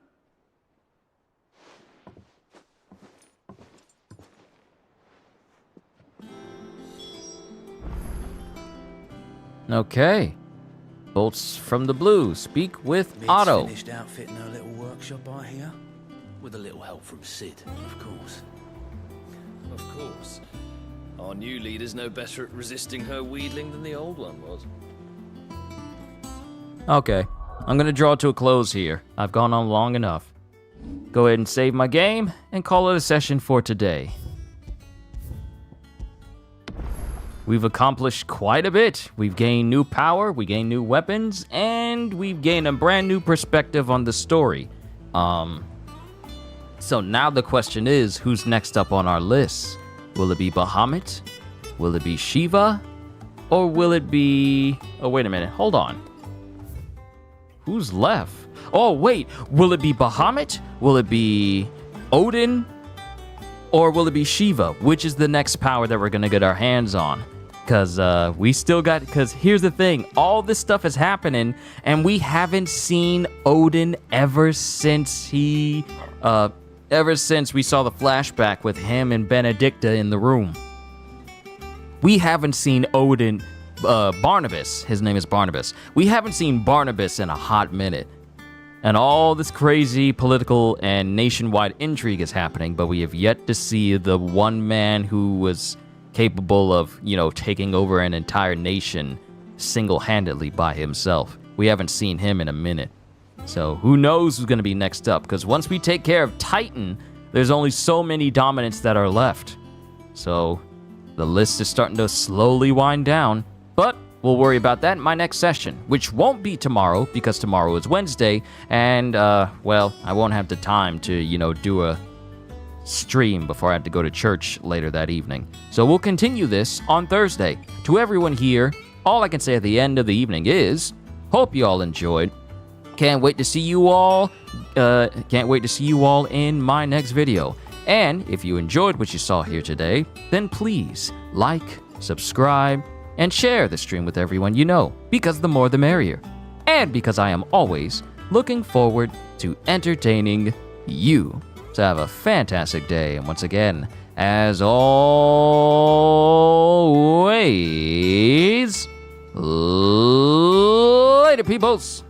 S1: Okay. Bolts from the blue. Speak with Otto.
S4: Finished outfitting her little workshop, I hear. With a little help from Sid, of course.
S9: Of course. Our new leader's no better at resisting her wheedling than the old one was.
S1: Okay. I'm gonna draw to a close here. I've gone on long enough. Go ahead and save my game and call it a session for today. We've accomplished quite a bit. We've gained new power, we gained new weapons, and we've gained a brand new perspective on the story. So now the question is, who's next up on our list? Will it be Bahamut? Will it be Shiva? Or will it be... Oh, wait a minute. Hold on. Who's left? Oh, wait. Will it be Bahamut? Will it be Odin? Or will it be Shiva? Which is the next power that we're going to get our hands on? Because we still got... Because here's the thing. All this stuff is happening, and we haven't seen Odin ever since he... Ever since we saw the flashback with him and Benedicta in the room. We haven't seen Odin... Barnabas. His name is Barnabas. We haven't seen Barnabas in a hot minute. And all this crazy political and nationwide intrigue is happening, but we have yet to see the one man who was capable of, taking over an entire nation single-handedly by himself. We haven't seen him in a minute. So who knows who's going to be next up? Because once we take care of Titan, there's only so many dominants that are left. So the list is starting to slowly wind down. But we'll worry about that in my next session, which won't be tomorrow because tomorrow is Wednesday. And, I won't have the time to, do a stream before I have to go to church later that evening. So we'll continue this on Thursday. To everyone here, all I can say at the end of the evening is, hope you all enjoyed. Can't wait to see you all. Can't wait to see you all in my next video. And if you enjoyed what you saw here today, then please like, subscribe, and share the stream with everyone you know, because the more the merrier. And because I am always looking forward to entertaining you. So have a fantastic day, and once again, as always, later, peoples!